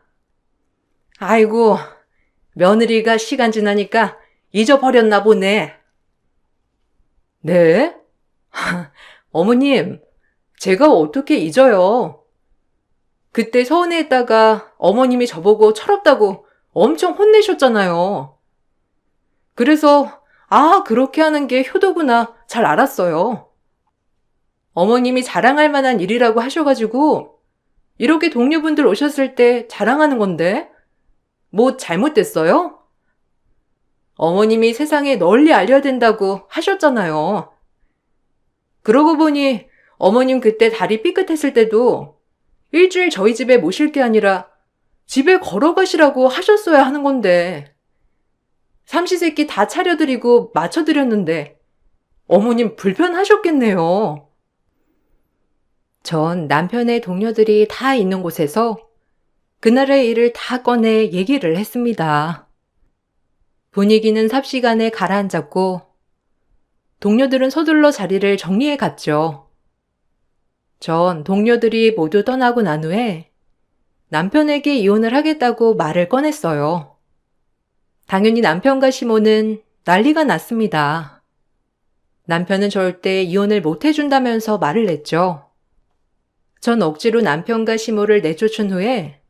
아이고, 며느리가 시간 지나니까 잊어버렸나 보네. 네? 어머님, 제가 어떻게 잊어요? 그때 서운해했다가 어머님이 저보고 철없다고 엄청 혼내셨잖아요. 그래서 그렇게 하는 게 효도구나 잘 알았어요. 어머님이 자랑할 만한 일이라고 하셔가지고 이렇게 동료분들 오셨을 때 자랑하는 건데 뭐 잘못됐어요? 어머님이 세상에 널리 알려야 된다고 하셨잖아요. 그러고 보니 어머님 그때 다리 삐끗했을 때도 일주일 저희 집에 모실 게 아니라 집에 걸어가시라고 하셨어야 하는 건데 삼시세끼 다 차려드리고 맞춰드렸는데 어머님 불편하셨겠네요. 전 남편의 동료들이 다 있는 곳에서 그날의 일을 다 꺼내 얘기를 했습니다. 분위기는 삽시간에 가라앉았고 동료들은 서둘러 자리를 정리해 갔죠. 전 동료들이 모두 떠나고 난 후에 남편에게 이혼을 하겠다고 말을 꺼냈어요. 당연히 남편과 시모는 난리가 났습니다. 남편은 절대 이혼을 못 해준다면서 말을 냈죠. 전 억지로 남편과 시모를 내쫓은 후에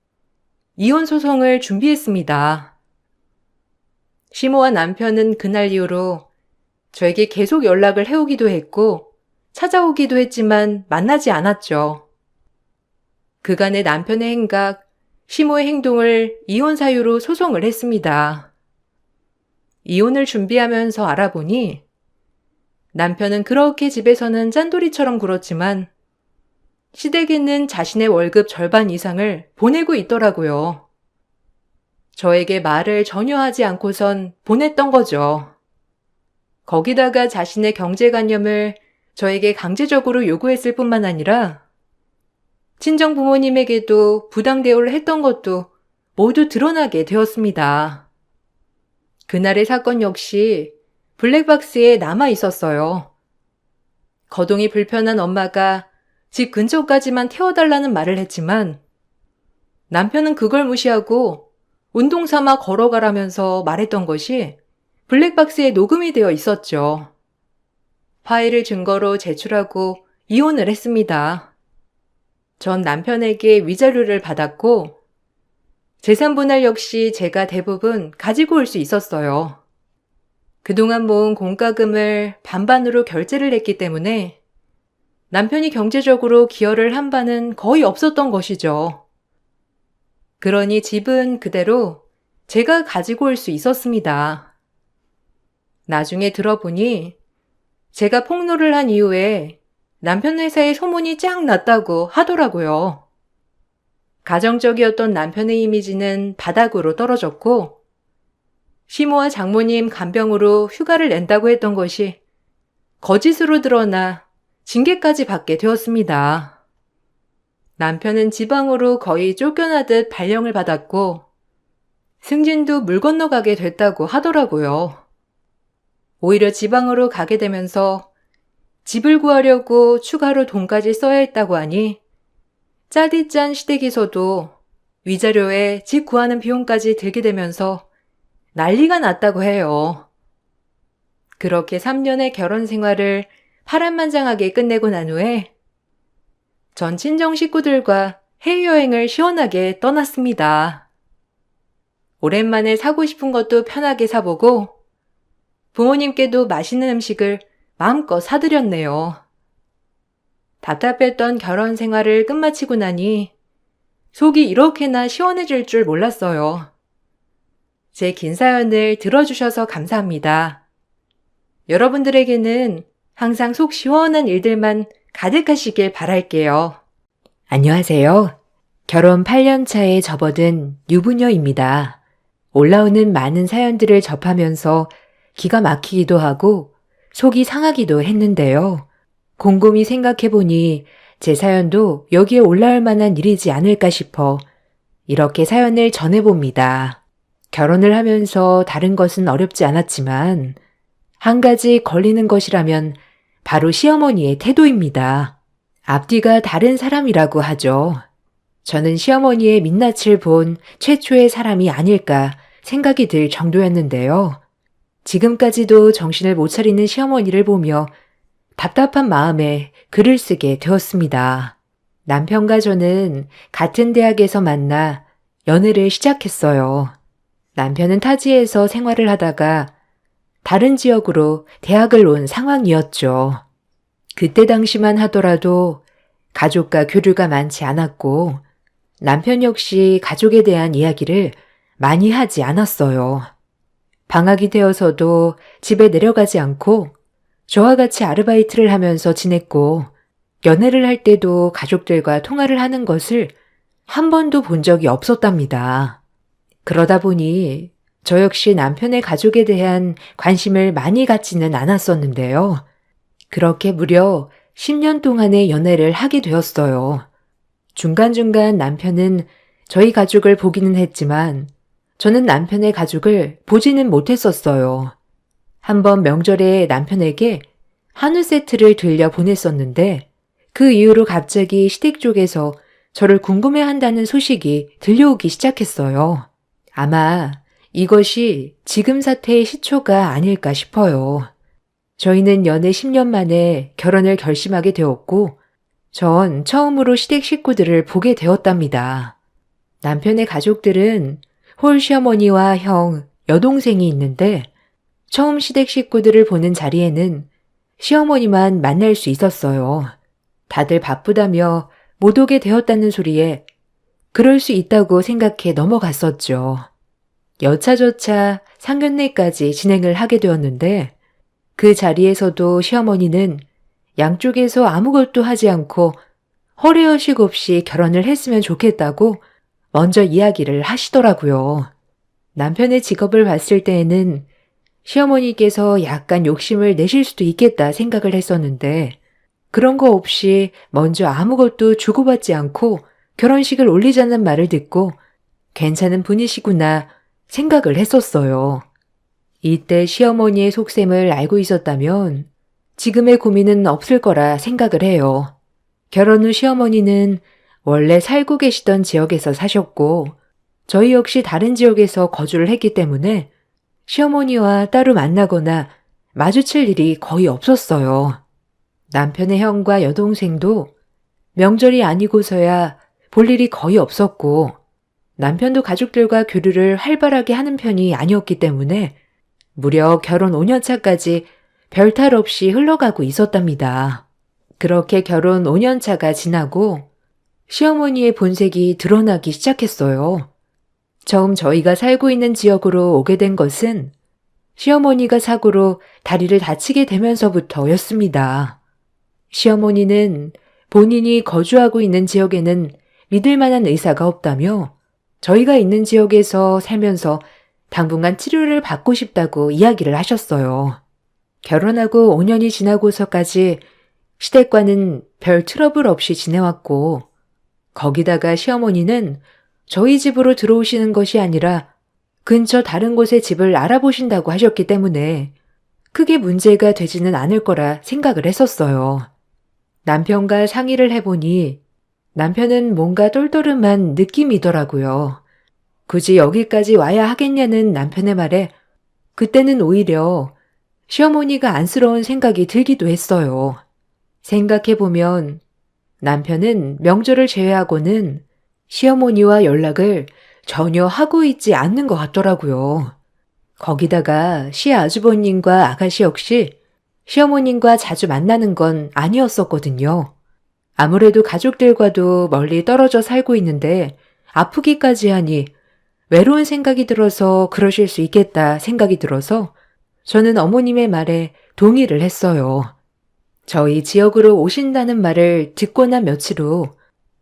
이혼 소송을 준비했습니다. 시모와 남편은 그날 이후로 저에게 계속 연락을 해오기도 했고 찾아오기도 했지만 만나지 않았죠. 그간의 남편의 행각, 시모의 행동을 이혼 사유로 소송을 했습니다. 이혼을 준비하면서 알아보니 남편은 그렇게 집에서는 짠돌이처럼 굴었지만 시댁에는 자신의 월급 절반 이상을 보내고 있더라고요. 저에게 말을 전혀 하지 않고선 보냈던 거죠. 거기다가 자신의 경제관념을 저에게 강제적으로 요구했을 뿐만 아니라 친정 부모님에게도 부당 대우를 했던 것도 모두 드러나게 되었습니다. 그날의 사건 역시 블랙박스에 남아 있었어요. 거동이 불편한 엄마가 집 근처까지만 태워달라는 말을 했지만 남편은 그걸 무시하고 운동 삼아 걸어가라면서 말했던 것이 블랙박스에 녹음이 되어 있었죠. 파일을 증거로 제출하고 이혼을 했습니다. 전 남편에게 위자료를 받았고 재산 분할 역시 제가 대부분 가지고 올 수 있었어요. 그동안 모은 공과금을 반반으로 결제를 했기 때문에 남편이 경제적으로 기여를 한 바는 거의 없었던 것이죠. 그러니 집은 그대로 제가 가지고 올 수 있었습니다. 나중에 들어보니 제가 폭로를 한 이후에 남편 회사에 소문이 쫙 났다고 하더라고요. 가정적이었던 남편의 이미지는 바닥으로 떨어졌고 시모와 장모님 간병으로 휴가를 낸다고 했던 것이 거짓으로 드러나 징계까지 받게 되었습니다. 남편은 지방으로 거의 쫓겨나듯 발령을 받았고 승진도 물 건너가게 됐다고 하더라고요. 오히려 지방으로 가게 되면서 집을 구하려고 추가로 돈까지 써야 했다고 하니 짜디 짠 시댁에서도 위자료에 집 구하는 비용까지 들게 되면서 난리가 났다고 해요. 그렇게 3년의 결혼 생활을 파란만장하게 끝내고 난 후에 전 친정 식구들과 해외여행을 시원하게 떠났습니다. 오랜만에 사고 싶은 것도 편하게 사보고 부모님께도 맛있는 음식을 마음껏 사드렸네요. 답답했던 결혼 생활을 끝마치고 나니 속이 이렇게나 시원해질 줄 몰랐어요. 제 긴 사연을 들어주셔서 감사합니다. 여러분들에게는 항상 속 시원한 일들만 가득하시길 바랄게요. 안녕하세요. 결혼 8년 차에 접어든 유부녀입니다. 올라오는 많은 사연들을 접하면서 기가 막히기도 하고 속이 상하기도 했는데요. 곰곰이 생각해보니 제 사연도 여기에 올라올 만한 일이지 않을까 싶어 이렇게 사연을 전해봅니다. 결혼을 하면서 다른 것은 어렵지 않았지만 한 가지 걸리는 것이라면 바로 시어머니의 태도입니다. 앞뒤가 다른 사람이라고 하죠. 저는 시어머니의 민낯을 본 최초의 사람이 아닐까 생각이 들 정도였는데요. 지금까지도 정신을 못 차리는 시어머니를 보며 답답한 마음에 글을 쓰게 되었습니다. 남편과 저는 같은 대학에서 만나 연애를 시작했어요. 남편은 타지에서 생활을 하다가 다른 지역으로 대학을 온 상황이었죠. 그때 당시만 하더라도 가족과 교류가 많지 않았고 남편 역시 가족에 대한 이야기를 많이 하지 않았어요. 방학이 되어서도 집에 내려가지 않고 저와 같이 아르바이트를 하면서 지냈고 연애를 할 때도 가족들과 통화를 하는 것을 한 번도 본 적이 없었답니다. 그러다 보니 저 역시 남편의 가족에 대한 관심을 많이 갖지는 않았었는데요. 그렇게 무려 10년 동안의 연애를 하게 되었어요. 중간중간 남편은 저희 가족을 보기는 했지만 저는 남편의 가족을 보지는 못했었어요. 한번 명절에 남편에게 한우 세트를 들려 보냈었는데 그 이후로 갑자기 시댁 쪽에서 저를 궁금해한다는 소식이 들려오기 시작했어요. 아마 이것이 지금 사태의 시초가 아닐까 싶어요. 저희는 연애 10년 만에 결혼을 결심하게 되었고 전 처음으로 시댁 식구들을 보게 되었답니다. 남편의 가족들은 홀 시어머니와 형, 여동생이 있는데 처음 시댁 식구들을 보는 자리에는 시어머니만 만날 수 있었어요. 다들 바쁘다며 못 오게 되었다는 소리에 그럴 수 있다고 생각해 넘어갔었죠. 여차저차 상견례까지 진행을 하게 되었는데 그 자리에서도 시어머니는 양쪽에서 아무것도 하지 않고 허례허식 없이 결혼을 했으면 좋겠다고 먼저 이야기를 하시더라고요. 남편의 직업을 봤을 때에는 시어머니께서 약간 욕심을 내실 수도 있겠다 생각을 했었는데 그런 거 없이 먼저 아무것도 주고받지 않고 결혼식을 올리자는 말을 듣고 괜찮은 분이시구나 생각을 했었어요. 이때 시어머니의 속셈을 알고 있었다면 지금의 고민은 없을 거라 생각을 해요. 결혼 후 시어머니는 원래 살고 계시던 지역에서 사셨고 저희 역시 다른 지역에서 거주를 했기 때문에 시어머니와 따로 만나거나 마주칠 일이 거의 없었어요. 남편의 형과 여동생도 명절이 아니고서야 볼 일이 거의 없었고 남편도 가족들과 교류를 활발하게 하는 편이 아니었기 때문에 무려 결혼 5년 차까지 별탈 없이 흘러가고 있었답니다. 그렇게 결혼 5년 차가 지나고 시어머니의 본색이 드러나기 시작했어요. 처음 저희가 살고 있는 지역으로 오게 된 것은 시어머니가 사고로 다리를 다치게 되면서부터였습니다. 시어머니는 본인이 거주하고 있는 지역에는 믿을 만한 의사가 없다며 저희가 있는 지역에서 살면서 당분간 치료를 받고 싶다고 이야기를 하셨어요. 결혼하고 5년이 지나고서까지 시댁과는 별 트러블 없이 지내왔고 거기다가 시어머니는 저희 집으로 들어오시는 것이 아니라 근처 다른 곳에 집을 알아보신다고 하셨기 때문에 크게 문제가 되지는 않을 거라 생각을 했었어요. 남편과 상의를 해보니 남편은 뭔가 똘똘한 느낌이더라고요. 굳이 여기까지 와야 하겠냐는 남편의 말에 그때는 오히려 시어머니가 안쓰러운 생각이 들기도 했어요. 생각해보면 남편은 명절을 제외하고는 시어머니와 연락을 전혀 하고 있지 않는 것 같더라고요. 거기다가 시아주버님과 아가씨 역시 시어머님과 자주 만나는 건 아니었었거든요. 아무래도 가족들과도 멀리 떨어져 살고 있는데 아프기까지 하니 외로운 생각이 들어서 그러실 수 있겠다 생각이 들어서 저는 어머님의 말에 동의를 했어요. 저희 지역으로 오신다는 말을 듣고 난 며칠 후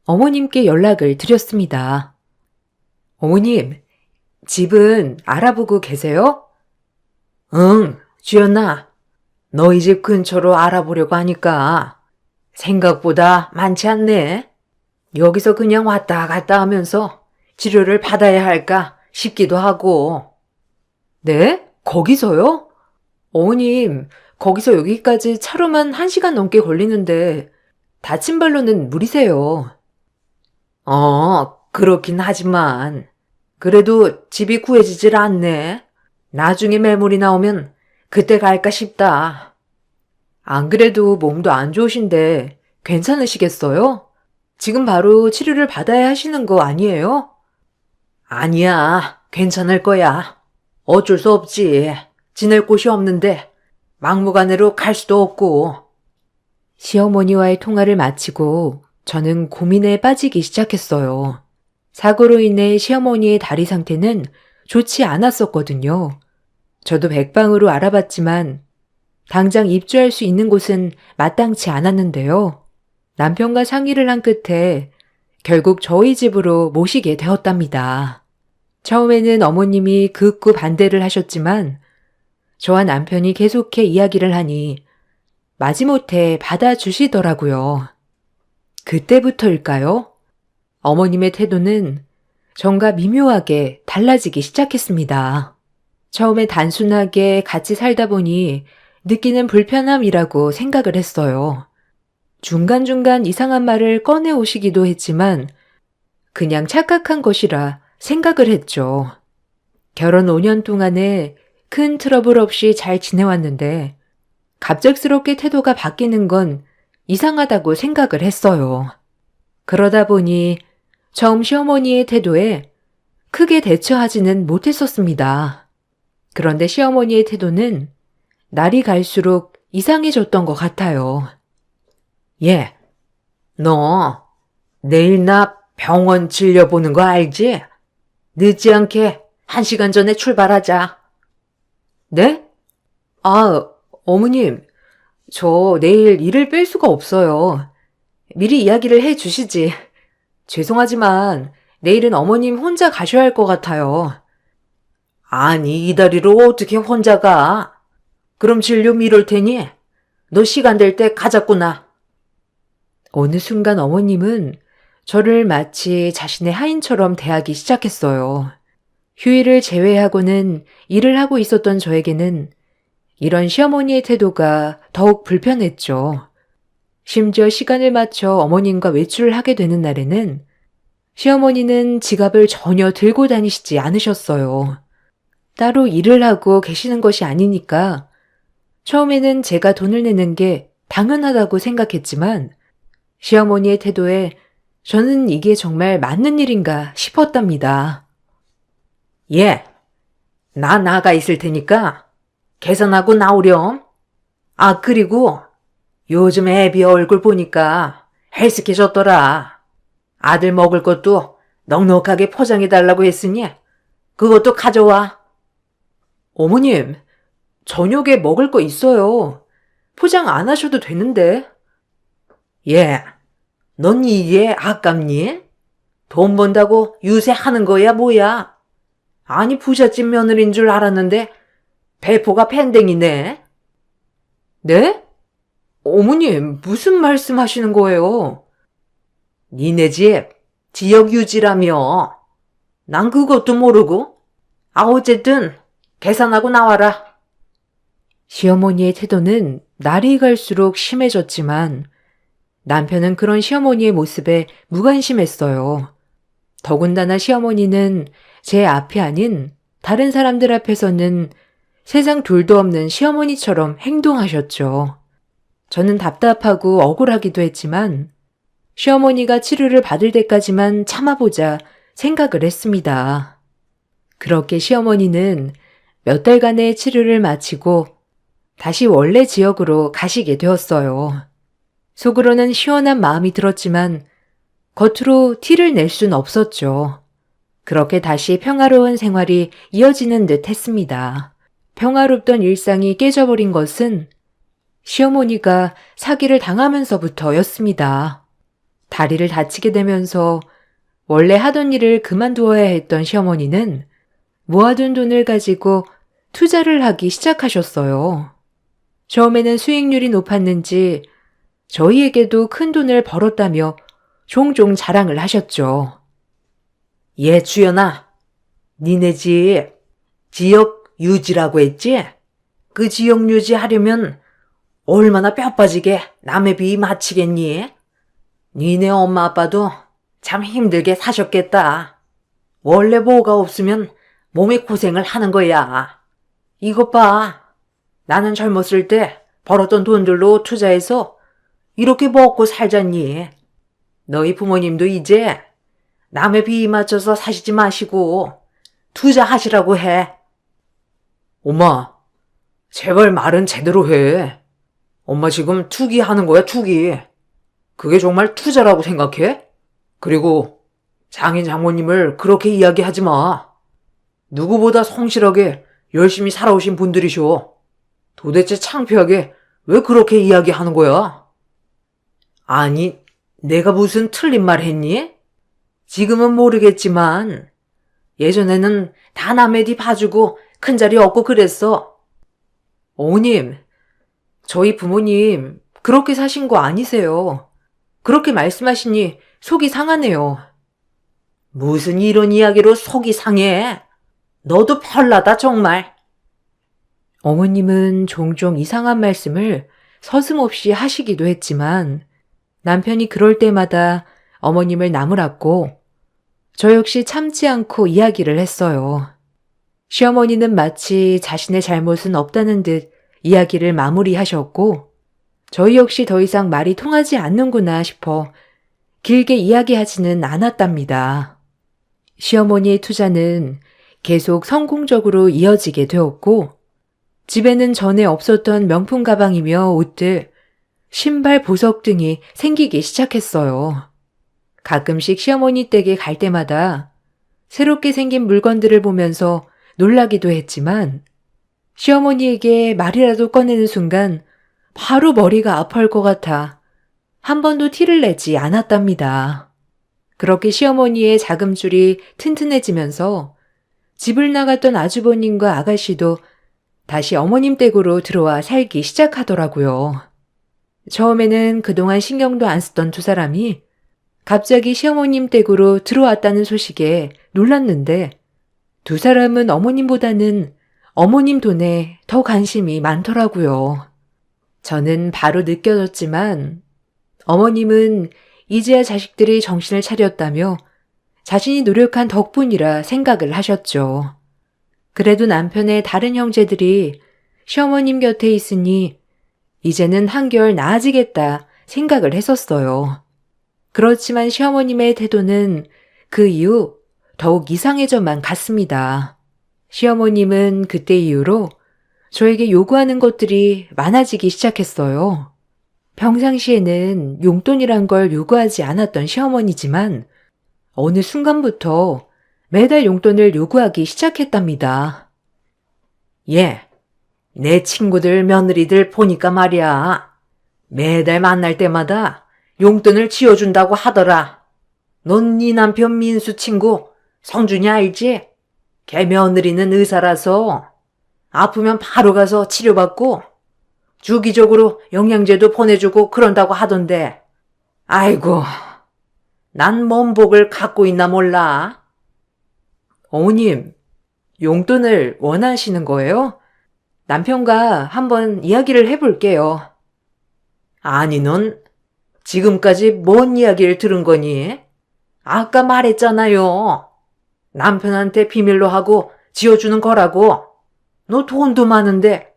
어머님께 연락을 드렸습니다. 어머님, 집은 알아보고 계세요? 응, 주연아. 너희 집 근처로 알아보려고 하니까 생각보다 많지 않네. 여기서 그냥 왔다 갔다 하면서 치료를 받아야 할까 싶기도 하고. 네? 거기서요? 어머님, 거기서 여기까지 차로만 1시간 넘게 걸리는데 다친 발로는 무리세요. 그렇긴 하지만 그래도 집이 구해지질 않네. 나중에 매물이 나오면 그때 갈까 싶다. 안 그래도 몸도 안 좋으신데 괜찮으시겠어요? 지금 바로 치료를 받아야 하시는 거 아니에요? 아니야, 괜찮을 거야. 어쩔 수 없지. 지낼 곳이 없는데 막무가내로 갈 수도 없고. 시어머니와의 통화를 마치고 저는 고민에 빠지기 시작했어요. 사고로 인해 시어머니의 다리 상태는 좋지 않았었거든요. 저도 백방으로 알아봤지만 당장 입주할 수 있는 곳은 마땅치 않았는데요. 남편과 상의를 한 끝에 결국 저희 집으로 모시게 되었답니다. 처음에는 어머님이 극구 반대를 하셨지만 저와 남편이 계속해 이야기를 하니 마지못해 받아주시더라고요. 그때부터일까요? 어머님의 태도는 전과 미묘하게 달라지기 시작했습니다. 처음에 단순하게 같이 살다 보니 느끼는 불편함이라고 생각을 했어요. 중간중간 이상한 말을 꺼내 오시기도 했지만 그냥 착각한 것이라 생각을 했죠. 결혼 5년 동안에 큰 트러블 없이 잘 지내왔는데 갑작스럽게 태도가 바뀌는 건 이상하다고 생각을 했어요. 그러다 보니 처음 시어머니의 태도에 크게 대처하지는 못했었습니다. 그런데 시어머니의 태도는 날이 갈수록 이상해졌던 것 같아요. 예, 너 내일 나 병원 진료보는 거 알지? 늦지 않게 1시간 전에 출발하자. 네? 아, 어머님, 저 내일 일을 뺄 수가 없어요. 미리 이야기를 해 주시지. 죄송하지만 내일은 어머님 혼자 가셔야 할 것 같아요. 아니, 이 다리로 어떻게 혼자 가? 그럼 진료 미룰 테니 너 시간 될 때 가자꾸나. 어느 순간 어머님은 저를 마치 자신의 하인처럼 대하기 시작했어요. 휴일을 제외하고는 일을 하고 있었던 저에게는 이런 시어머니의 태도가 더욱 불편했죠. 심지어 시간을 맞춰 어머님과 외출을 하게 되는 날에는 시어머니는 지갑을 전혀 들고 다니시지 않으셨어요. 따로 일을 하고 계시는 것이 아니니까 처음에는 제가 돈을 내는 게 당연하다고 생각했지만 시어머니의 태도에 저는 이게 정말 맞는 일인가 싶었답니다. 예, 나 나가 있을 테니까 계산하고 나오렴. 아, 그리고 요즘 애비 얼굴 보니까 헬스케졌더라. 아들 먹을 것도 넉넉하게 포장해달라고 했으니 그것도 가져와. 어머님, 저녁에 먹을 거 있어요. 포장 안 하셔도 되는데. 예, 넌 이게 아깝니? 돈 번다고 유세하는 거야 뭐야? 아니 부잣집 며느리인 줄 알았는데 배포가 pen댕이네. 네? 어머님, 무슨 말씀 하시는 거예요? 니네 집 지역 유지라며. 난 그것도 모르고. 아, 어쨌든 계산하고 나와라. 시어머니의 태도는 날이 갈수록 심해졌지만 남편은 그런 시어머니의 모습에 무관심했어요. 더군다나 시어머니는 제 앞이 아닌 다른 사람들 앞에서는 세상 둘도 없는 시어머니처럼 행동하셨죠. 저는 답답하고 억울하기도 했지만 시어머니가 치료를 받을 때까지만 참아보자 생각을 했습니다. 그렇게 시어머니는 몇 달간의 치료를 마치고 다시 원래 지역으로 가시게 되었어요. 속으로는 시원한 마음이 들었지만 겉으로 티를 낼 순 없었죠. 그렇게 다시 평화로운 생활이 이어지는 듯 했습니다. 평화롭던 일상이 깨져버린 것은 시어머니가 사기를 당하면서부터였습니다. 다리를 다치게 되면서 원래 하던 일을 그만두어야 했던 시어머니는 모아둔 돈을 가지고 투자를 하기 시작하셨어요. 처음에는 수익률이 높았는지 저희에게도 큰 돈을 벌었다며 종종 자랑을 하셨죠. 예, 주연아. 니네 집 지역 유지라고 했지? 그 지역 유지하려면 얼마나 뼈 빠지게 남의 비 맞히겠니? 니네 엄마 아빠도 참 힘들게 사셨겠다. 원래 뭐가 없으면 몸에 고생을 하는 거야. 이것 봐. 나는 젊었을 때 벌었던 돈들로 투자해서 이렇게 먹고 살잖니. 너희 부모님도 이제 남의 비 맞춰서 사시지 마시고 투자하시라고 해. 엄마, 제발 말은 제대로 해. 엄마 지금 투기하는 거야, 투기. 그게 정말 투자라고 생각해? 그리고 장인 장모님을 그렇게 이야기하지 마. 누구보다 성실하게 열심히 살아오신 분들이셔. 도대체 창피하게 왜 그렇게 이야기하는 거야? 아니, 내가 무슨 틀린 말 했니? 지금은 모르겠지만 예전에는 다 남의 뒤 봐주고 큰 자리 얻고 그랬어. 어머님, 저희 부모님 그렇게 사신 거 아니세요. 그렇게 말씀하시니 속이 상하네요. 무슨 이런 이야기로 속이 상해? 너도 별나다 정말. 어머님은 종종 이상한 말씀을 서슴없이 하시기도 했지만 남편이 그럴 때마다 어머님을 나무랐고 저 역시 참지 않고 이야기를 했어요. 시어머니는 마치 자신의 잘못은 없다는 듯 이야기를 마무리하셨고 저희 역시 더 이상 말이 통하지 않는구나 싶어 길게 이야기하지는 않았답니다. 시어머니의 투자는 계속 성공적으로 이어지게 되었고 집에는 전에 없었던 명품 가방이며 옷들, 신발, 보석 등이 생기기 시작했어요. 가끔씩 시어머니 댁에 갈 때마다 새롭게 생긴 물건들을 보면서 놀라기도 했지만 시어머니에게 말이라도 꺼내는 순간 바로 머리가 아파할 것 같아 한 번도 티를 내지 않았답니다. 그렇게 시어머니의 자금줄이 튼튼해지면서 집을 나갔던 아주버님과 아가씨도 다시 어머님 댁으로 들어와 살기 시작하더라고요. 처음에는 그동안 신경도 안 쓰던 두 사람이 갑자기 시어머님 댁으로 들어왔다는 소식에 놀랐는데 두 사람은 어머님보다는 어머님 돈에 더 관심이 많더라고요. 저는 바로 느껴졌지만 어머님은 이제야 자식들이 정신을 차렸다며 자신이 노력한 덕분이라 생각을 하셨죠. 그래도 남편의 다른 형제들이 시어머님 곁에 있으니 이제는 한결 나아지겠다 생각을 했었어요. 그렇지만 시어머님의 태도는 그 이후 더욱 이상해져만 갔습니다. 시어머님은 그때 이후로 저에게 요구하는 것들이 많아지기 시작했어요. 평상시에는 용돈이란 걸 요구하지 않았던 시어머니지만 어느 순간부터 매달 용돈을 요구하기 시작했답니다. 예, 내 친구들 며느리들 보니까 말이야. 매달 만날 때마다 용돈을 지어준다고 하더라. 넌 네 남편 민수 친구 성준이 알지? 걔 며느리는 의사라서 아프면 바로 가서 치료받고 주기적으로 영양제도 보내주고 그런다고 하던데. 아이고, 난 뭔 복을 갖고 있나 몰라. 어머님, 용돈을 원하시는 거예요? 남편과 한번 이야기를 해볼게요. 아니, 넌 지금까지 뭔 이야기를 들은 거니? 아까 말했잖아요. 남편한테 비밀로 하고 지어주는 거라고. 너 돈도 많은데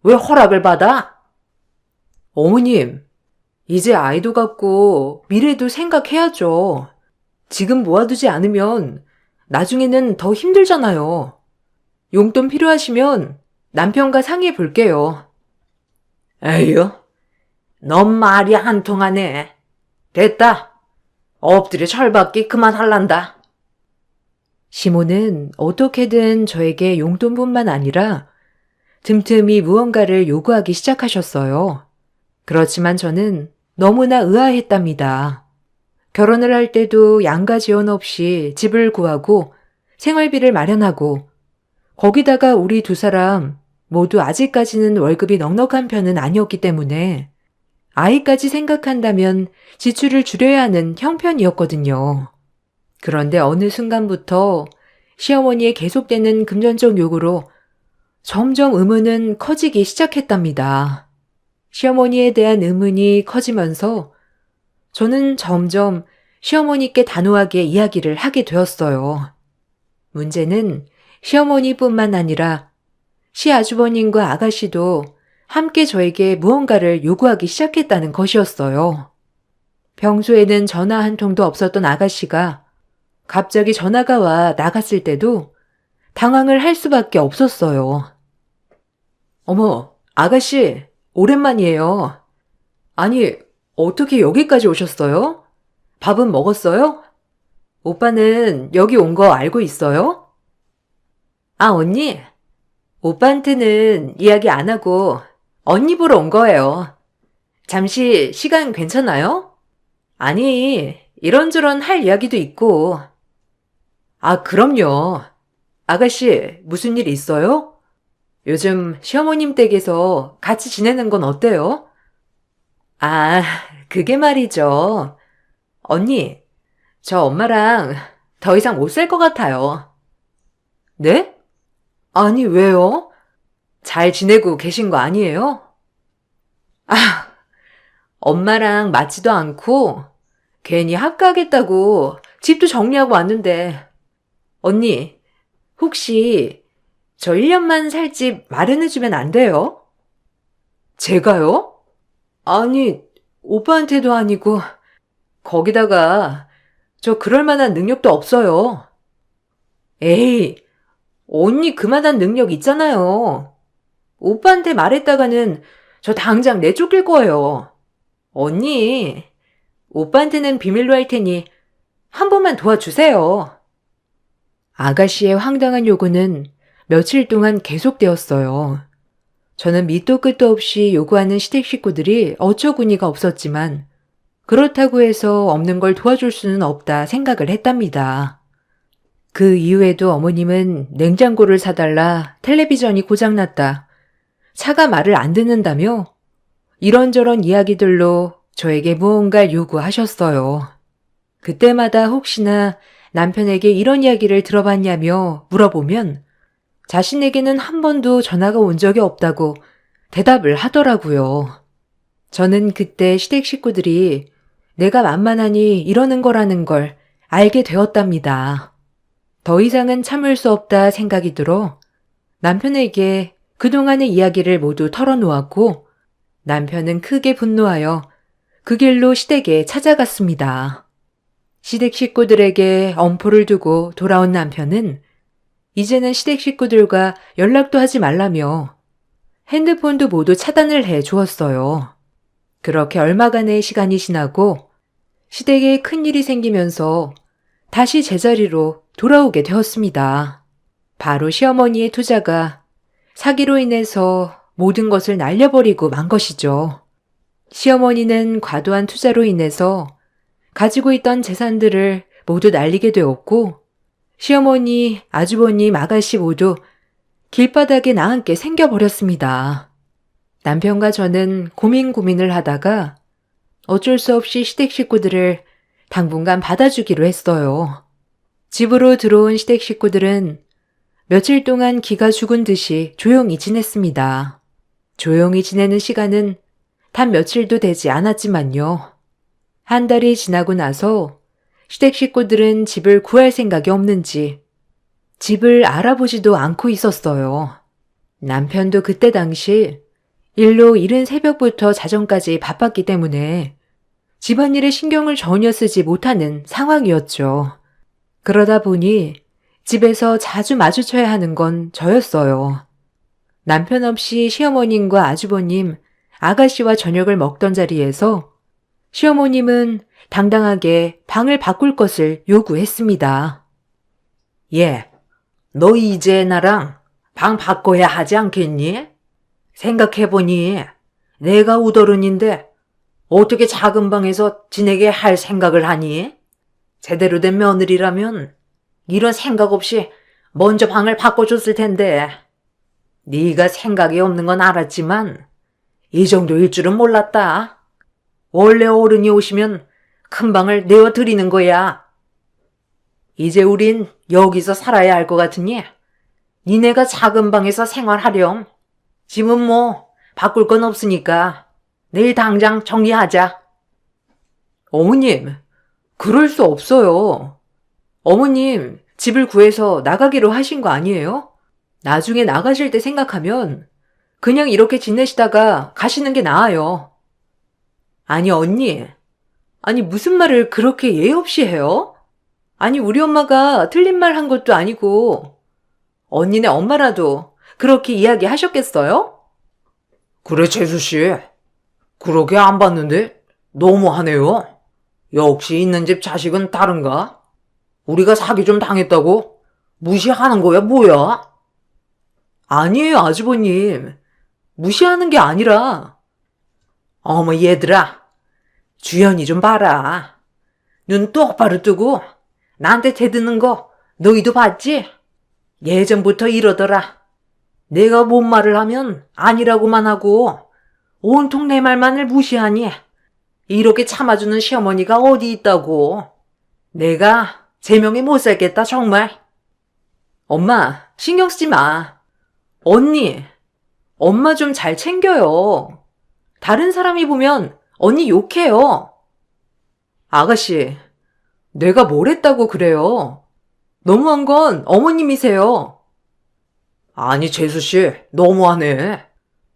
왜 허락을 받아? 어머님, 이제 아이도 갖고 미래도 생각해야죠. 지금 모아두지 않으면 나중에는 더 힘들잖아요. 용돈 필요하시면 남편과 상의해 볼게요. 에휴, 넌 말이 한 통하네. 됐다. 엎드려 절받기 그만할란다. 시모는 어떻게든 저에게 용돈뿐만 아니라 틈틈이 무언가를 요구하기 시작하셨어요. 그렇지만 저는 너무나 의아했답니다. 결혼을 할 때도 양가 지원 없이 집을 구하고 생활비를 마련하고 거기다가 우리 두 사람 모두 아직까지는 월급이 넉넉한 편은 아니었기 때문에 아이까지 생각한다면 지출을 줄여야 하는 형편이었거든요. 그런데 어느 순간부터 시어머니의 계속되는 금전적 요구로 점점 의문은 커지기 시작했답니다. 시어머니에 대한 의문이 커지면서 저는 점점 시어머니께 단호하게 이야기를 하게 되었어요. 문제는 시어머니뿐만 아니라 시아주버님과 아가씨도 함께 저에게 무언가를 요구하기 시작했다는 것이었어요. 평소에는 전화 한 통도 없었던 아가씨가 갑자기 전화가 와 나갔을 때도 당황을 할 수밖에 없었어요. 어머, 아가씨, 오랜만이에요. 아니, 어떻게 여기까지 오셨어요? 밥은 먹었어요? 오빠는 여기 온 거 알고 있어요? 아, 언니? 오빠한테는 이야기 안 하고 언니 보러 온 거예요. 잠시 시간 괜찮아요? 아니, 이런저런 할 이야기도 있고. 아, 그럼요. 아가씨, 무슨 일 있어요? 요즘 시어머님 댁에서 같이 지내는 건 어때요? 아, 그게 말이죠. 언니, 저 엄마랑 더 이상 못 살 것 같아요. 네? 아니, 왜요? 잘 지내고 계신 거 아니에요? 아, 엄마랑 맞지도 않고 괜히 합가하겠다고 집도 정리하고 왔는데. 언니, 혹시 저 1년만 살 집 마련해주면 안 돼요? 제가요? 아니, 오빠한테도 아니고 거기다가 저 그럴 만한 능력도 없어요. 에이, 언니 그만한 능력 있잖아요. 오빠한테 말했다가는 저 당장 내쫓길 거예요. 언니, 오빠한테는 비밀로 할 테니 한 번만 도와주세요. 아가씨의 황당한 요구는 며칠 동안 계속되었어요. 저는 밑도 끝도 없이 요구하는 시댁 식구들이 어처구니가 없었지만 그렇다고 해서 없는 걸 도와줄 수는 없다 생각을 했답니다. 그 이후에도 어머님은 냉장고를 사달라, 텔레비전이 고장났다, 차가 말을 안 듣는다며 이런저런 이야기들로 저에게 무언가를 요구하셨어요. 그때마다 혹시나 남편에게 이런 이야기를 들어봤냐며 물어보면 자신에게는 한 번도 전화가 온 적이 없다고 대답을 하더라고요. 저는 그때 시댁 식구들이 내가 만만하니 이러는 거라는 걸 알게 되었답니다. 더 이상은 참을 수 없다 생각이 들어 남편에게 그동안의 이야기를 모두 털어놓았고 남편은 크게 분노하여 그 길로 시댁에 찾아갔습니다. 시댁 식구들에게 엄포를 두고 돌아온 남편은 이제는 시댁 식구들과 연락도 하지 말라며 핸드폰도 모두 차단을 해 주었어요. 그렇게 얼마간의 시간이 지나고 시댁에 큰일이 생기면서 다시 제자리로 돌아오게 되었습니다. 바로 시어머니의 투자가 사기로 인해서 모든 것을 날려버리고 만 것이죠. 시어머니는 과도한 투자로 인해서 가지고 있던 재산들을 모두 날리게 되었고 시어머니, 아주버님, 아가씨 모두 길바닥에 나앉게 생겨버렸습니다. 남편과 저는 고민을 하다가 어쩔 수 없이 시댁 식구들을 당분간 받아주기로 했어요. 집으로 들어온 시댁 식구들은 며칠 동안 기가 죽은 듯이 조용히 지냈습니다. 조용히 지내는 시간은 단 며칠도 되지 않았지만요. 한 달이 지나고 나서 시댁 식구들은 집을 구할 생각이 없는지 집을 알아보지도 않고 있었어요. 남편도 그때 당시 일로 이른 새벽부터 자정까지 바빴기 때문에 집안일에 신경을 전혀 쓰지 못하는 상황이었죠. 그러다 보니 집에서 자주 마주쳐야 하는 건 저였어요. 남편 없이 시어머님과 아주버님, 아가씨와 저녁을 먹던 자리에서 시어머님은 당당하게 방을 바꿀 것을 요구했습니다. 예, 너 이제 나랑 방 바꿔야 하지 않겠니? 생각해보니 내가 우더른인데 어떻게 작은 방에서 지내게 할 생각을 하니? 제대로 된 며느리라면 이런 생각 없이 먼저 방을 바꿔줬을 텐데. 네가 생각이 없는 건 알았지만 이 정도일 줄은 몰랐다. 원래 어른이 오시면 큰 방을 내어드리는 거야. 이제 우린 여기서 살아야 할 것 같으니 니네가 작은 방에서 생활하렴. 짐은 뭐 바꿀 건 없으니까 내일 당장 정리하자. 어머님, 그럴 수 없어요. 어머님, 집을 구해서 나가기로 하신 거 아니에요? 나중에 나가실 때 생각하면 그냥 이렇게 지내시다가 가시는 게 나아요. 아니, 언니. 아니, 무슨 말을 그렇게 예의 없이 해요? 아니, 우리 엄마가 틀린 말 한 것도 아니고 언니네 엄마라도 그렇게 이야기하셨겠어요? 그래, 재수씨. 그러게 안 봤는데 너무하네요. 역시 있는 집 자식은 다른가? 우리가 사기 좀 당했다고 무시하는 거야, 뭐야? 아니에요, 아주버님. 무시하는 게 아니라. 어머, 얘들아. 주연이 좀 봐라. 눈 똑바로 뜨고 나한테 대드는 거 너희도 봤지? 예전부터 이러더라. 내가 뭔 말을 하면 아니라고만 하고 온통 내 말만을 무시하니 이렇게 참아주는 시어머니가 어디 있다고. 내가 제명에 못 살겠다, 정말. 엄마, 신경 쓰지 마. 언니, 엄마 좀 잘 챙겨요. 다른 사람이 보면 언니 욕해요. 아가씨, 내가 뭘 했다고 그래요? 너무한 건 어머님이세요. 아니, 재수씨, 너무하네.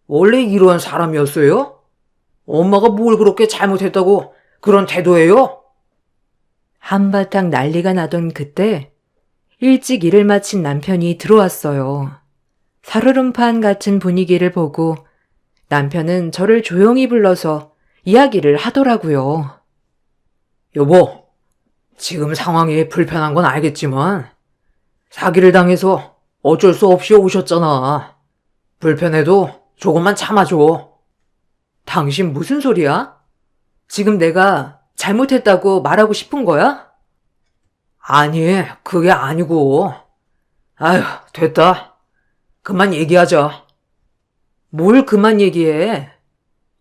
원래 이런 사람이었어요? 엄마가 뭘 그렇게 잘못했다고 그런 태도예요? 한바탕 난리가 나던 그때 일찍 일을 마친 남편이 들어왔어요. 살얼음판 같은 분위기를 보고 남편은 저를 조용히 불러서 이야기를 하더라고요. 여보, 지금 상황이 불편한 건 알겠지만 사기를 당해서 어쩔 수 없이 오셨잖아. 불편해도 조금만 참아줘. 당신 무슨 소리야? 지금 내가 잘못했다고 말하고 싶은 거야? 아니, 그게 아니고. 아휴, 됐다. 그만 얘기하자. 뭘 그만 얘기해.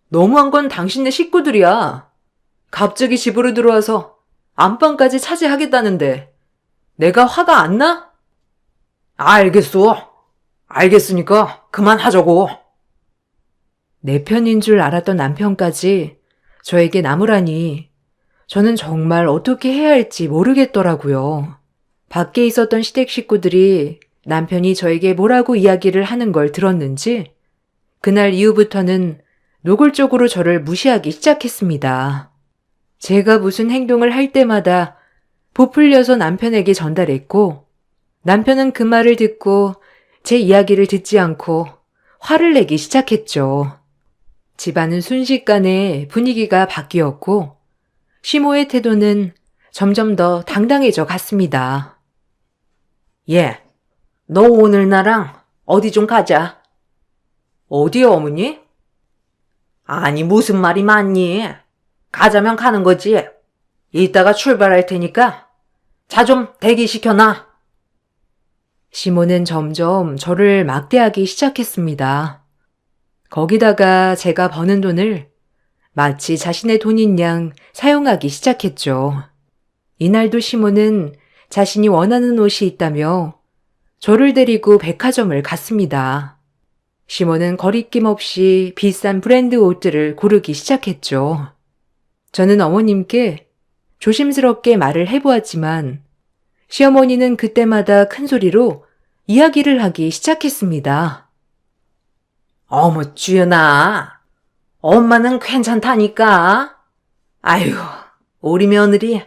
너무한 건 당신네 식구들이야. 갑자기 집으로 들어와서 안방까지 차지하겠다는데 내가 화가 안 나? 알겠어. 알겠으니까 그만하자고. 내 편인 줄 알았던 남편까지 저에게 나무라니 저는 정말 어떻게 해야 할지 모르겠더라고요. 밖에 있었던 시댁 식구들이 남편이 저에게 뭐라고 이야기를 하는 걸 들었는지 그날 이후부터는 노골적으로 저를 무시하기 시작했습니다. 제가 무슨 행동을 할 때마다 부풀려서 남편에게 전달했고 남편은 그 말을 듣고 제 이야기를 듣지 않고 화를 내기 시작했죠. 집안은 순식간에 분위기가 바뀌었고 시모의 태도는 점점 더 당당해져 갔습니다. 예, 너 오늘 나랑 어디 좀 가자. 어디요, 어머니? 아니, 무슨 말이 많니? 가자면 가는 거지. 이따가 출발할 테니까 차 좀 대기시켜놔. 시모는 점점 저를 막대하기 시작했습니다. 거기다가 제가 버는 돈을 마치 자신의 돈인 양 사용하기 시작했죠. 이날도 시모는 자신이 원하는 옷이 있다며 저를 데리고 백화점을 갔습니다. 시모는 거리낌 없이 비싼 브랜드 옷들을 고르기 시작했죠. 저는 어머님께 조심스럽게 말을 해보았지만 시어머니는 그때마다 큰 소리로 이야기를 하기 시작했습니다. 어머, 주연아. 엄마는 괜찮다니까. 아유, 우리 며느리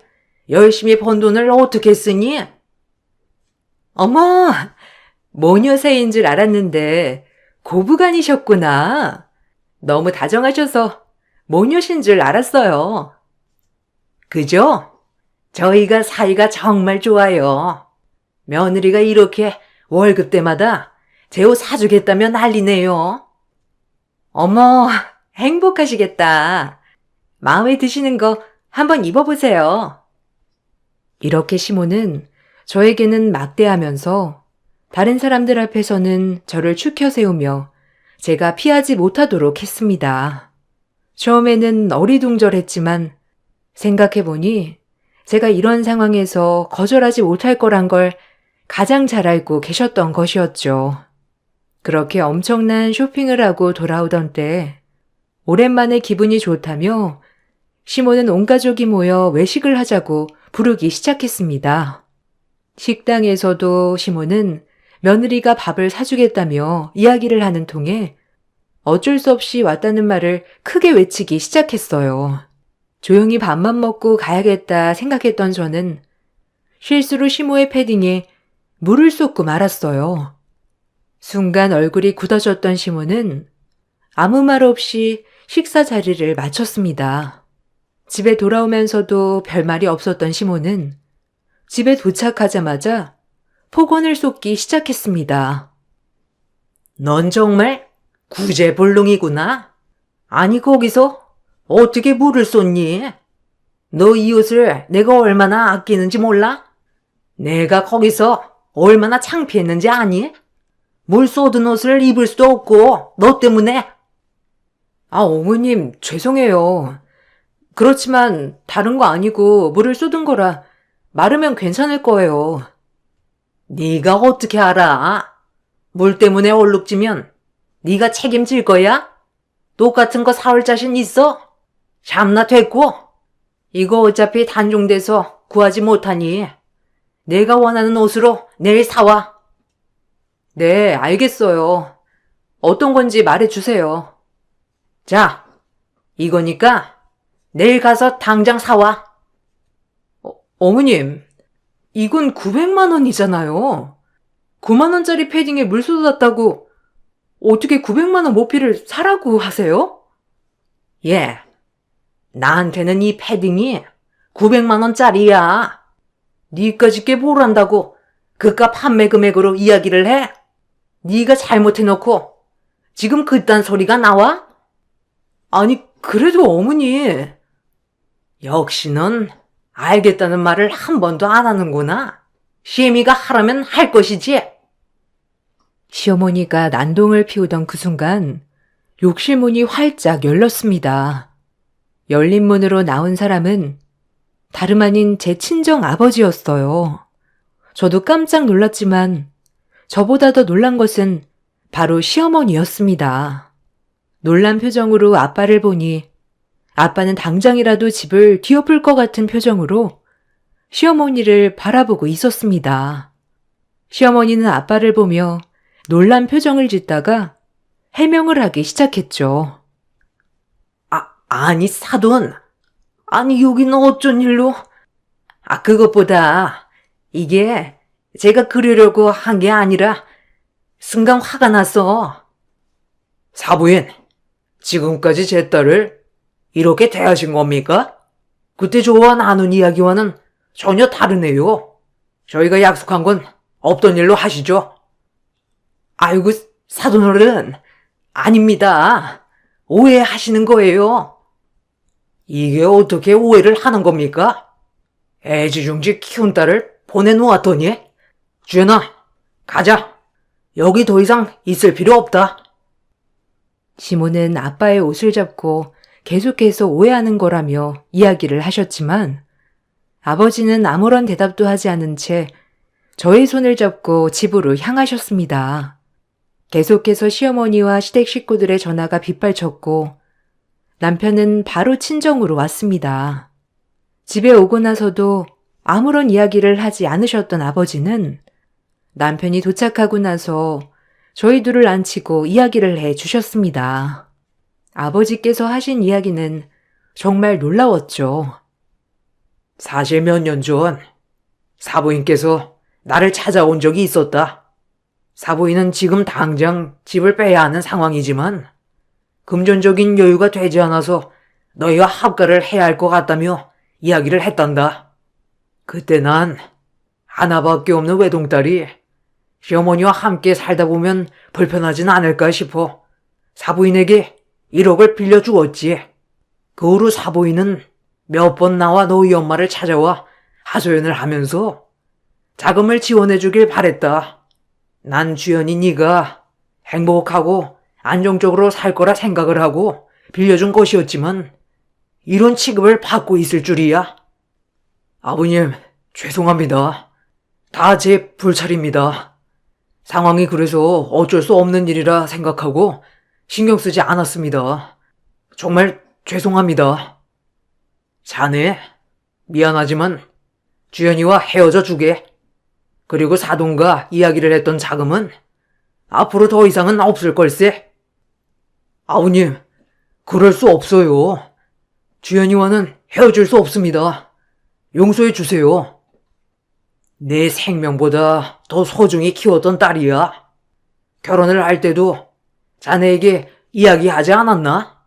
열심히 번 돈을 어떻게 쓰니? 어머, 모녀새인 줄 알았는데 고부간이셨구나. 너무 다정하셔서 모녀신 줄 알았어요. 그죠? 저희가 사이가 정말 좋아요. 며느리가 이렇게 월급 때마다 제 옷 사주겠다며 난리네요. 어머, 행복하시겠다. 마음에 드시는 거 한번 입어보세요. 이렇게 시몬은 저에게는 막대하면서 다른 사람들 앞에서는 저를 추켜 세우며 제가 피하지 못하도록 했습니다. 처음에는 어리둥절했지만 생각해보니 제가 이런 상황에서 거절하지 못할 거란 걸 가장 잘 알고 계셨던 것이었죠. 그렇게 엄청난 쇼핑을 하고 돌아오던 때 오랜만에 기분이 좋다며 시몬은 온 가족이 모여 외식을 하자고 부르기 시작했습니다. 식당에서도 시몬은 며느리가 밥을 사주겠다며 이야기를 하는 통에 어쩔 수 없이 왔다는 말을 크게 외치기 시작했어요. 조용히 밥만 먹고 가야겠다 생각했던 저는 실수로 시모의 패딩에 물을 쏟고 말았어요. 순간 얼굴이 굳어졌던 시모는 아무 말 없이 식사 자리를 마쳤습니다. 집에 돌아오면서도 별말이 없었던 시모는 집에 도착하자마자 폭언을 쏟기 시작했습니다. 넌 정말 구제불능이구나. 아니, 거기서 어떻게 물을 쏟니? 너 이 옷을 내가 얼마나 아끼는지 몰라? 내가 거기서 얼마나 창피했는지 아니? 물 쏟은 옷을 입을 수도 없고 너 때문에. 어머님, 죄송해요. 그렇지만 다른 거 아니고 물을 쏟은 거라 마르면 괜찮을 거예요. 네가 어떻게 알아? 물 때문에 얼룩지면 네가 책임질 거야? 똑같은 거 사올 자신 있어? 참나 됐고. 이거 어차피 단종돼서 구하지 못하니 내가 원하는 옷으로 내일 사와. 네, 알겠어요. 어떤 건지 말해주세요. 자, 이거니까 내일 가서 당장 사와. 어머님, 이건 900만 원이잖아요. 9만 원짜리 패딩에 물 쏟았다고 어떻게 900만 원 모피를 사라고 하세요? 예, 나한테는 이 패딩이 900만 원짜리야. 니까짓 게 뭘 안다고 그깟 판매 금액으로 이야기를 해? 네가 잘못해놓고 지금 그딴 소리가 나와? 아니, 그래도 어머니. 역시 넌 알겠다는 말을 한 번도 안 하는구나. 시애미가 하라면 할 것이지. 시어머니가 난동을 피우던 그 순간 욕실 문이 활짝 열렸습니다. 열린 문으로 나온 사람은 다름 아닌 제 친정 아버지였어요. 저도 깜짝 놀랐지만 저보다 더 놀란 것은 바로 시어머니였습니다. 놀란 표정으로 아빠를 보니 아빠는 당장이라도 집을 뒤엎을 것 같은 표정으로 시어머니를 바라보고 있었습니다. 시어머니는 아빠를 보며 놀란 표정을 짓다가 해명을 하기 시작했죠. 아니, 사돈. 아니, 여기는 어쩐 일로? 그것보다 이게 제가 그러려고 한 게 아니라 순간 화가 났어. 사부인, 지금까지 제 딸을 이렇게 대하신 겁니까? 그때 저와 나눈 이야기와는 전혀 다르네요. 저희가 약속한 건 없던 일로 하시죠. 아이고, 사돈어른, 아닙니다. 오해하시는 거예요. 이게 어떻게 오해를 하는 겁니까? 애지중지 키운 딸을 보내놓았더니. 주연아, 가자. 여기 더 이상 있을 필요 없다. 시모는 아빠의 옷을 잡고 계속해서 오해하는 거라며 이야기를 하셨지만 아버지는 아무런 대답도 하지 않은 채 저의 손을 잡고 집으로 향하셨습니다. 계속해서 시어머니와 시댁 식구들의 전화가 빗발쳤고 남편은 바로 친정으로 왔습니다. 집에 오고 나서도 아무런 이야기를 하지 않으셨던 아버지는 남편이 도착하고 나서 저희 둘을 앉히고 이야기를 해 주셨습니다. 아버지께서 하신 이야기는 정말 놀라웠죠. 사실 몇 년 전 사부인께서 나를 찾아온 적이 있었다. 사부인은 지금 당장 집을 빼야 하는 상황이지만 금전적인 여유가 되지 않아서 너희와 합가를 해야 할 것 같다며 이야기를 했단다. 그때 난 하나밖에 없는 외동딸이 시어머니와 함께 살다 보면 불편하진 않을까 싶어 사부인에게 1억을 빌려주었지. 그 후로 사부인은 몇 번 나와 너희 엄마를 찾아와 하소연을 하면서 자금을 지원해주길 바랬다. 난 주연이 네가 행복하고 안정적으로 살 거라 생각을 하고 빌려준 것이었지만 이런 취급을 받고 있을 줄이야. 아버님, 죄송합니다. 다 제 불찰입니다. 상황이 그래서 어쩔 수 없는 일이라 생각하고 신경 쓰지 않았습니다. 정말 죄송합니다. 자네, 미안하지만 주연이와 헤어져 주게. 그리고 사돈과 이야기를 했던 자금은 앞으로 더 이상은 없을 걸세. 아버님, 그럴 수 없어요. 주연이와는 헤어질 수 없습니다. 용서해 주세요. 내 생명보다 더 소중히 키웠던 딸이야. 결혼을 할 때도 자네에게 이야기하지 않았나?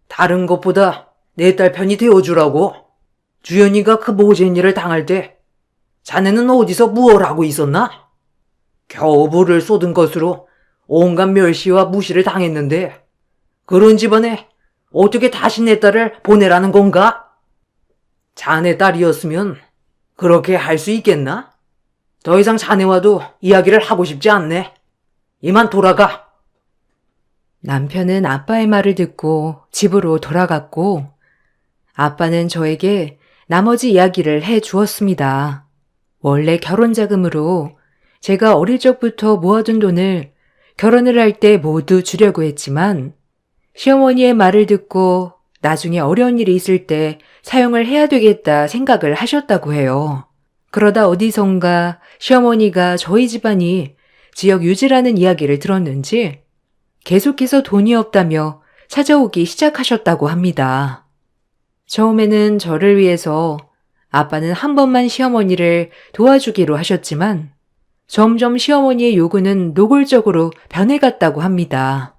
다른 것보다 내 딸 편이 되어주라고. 주연이가 그 모진 일을 당할 때 자네는 어디서 무얼 하고 있었나? 겨우 불을 쏟은 것으로 온갖 멸시와 무시를 당했는데 그런 집안에 어떻게 다시 내 딸을 보내라는 건가? 자네 딸이었으면 그렇게 할 수 있겠나? 더 이상 자네와도 이야기를 하고 싶지 않네. 이만 돌아가. 남편은 아빠의 말을 듣고 집으로 돌아갔고, 아빠는 저에게 나머지 이야기를 해 주었습니다. 원래 결혼 자금으로 제가 어릴 적부터 모아둔 돈을 결혼을 할 때 모두 주려고 했지만, 시어머니의 말을 듣고 나중에 어려운 일이 있을 때 사용을 해야 되겠다 생각을 하셨다고 해요. 그러다 어디선가 시어머니가 저희 집안이 지역 유지라는 이야기를 들었는지 계속해서 돈이 없다며 찾아오기 시작하셨다고 합니다. 처음에는 저를 위해서 아빠는 한 번만 시어머니를 도와주기로 하셨지만 점점 시어머니의 요구는 노골적으로 변해갔다고 합니다.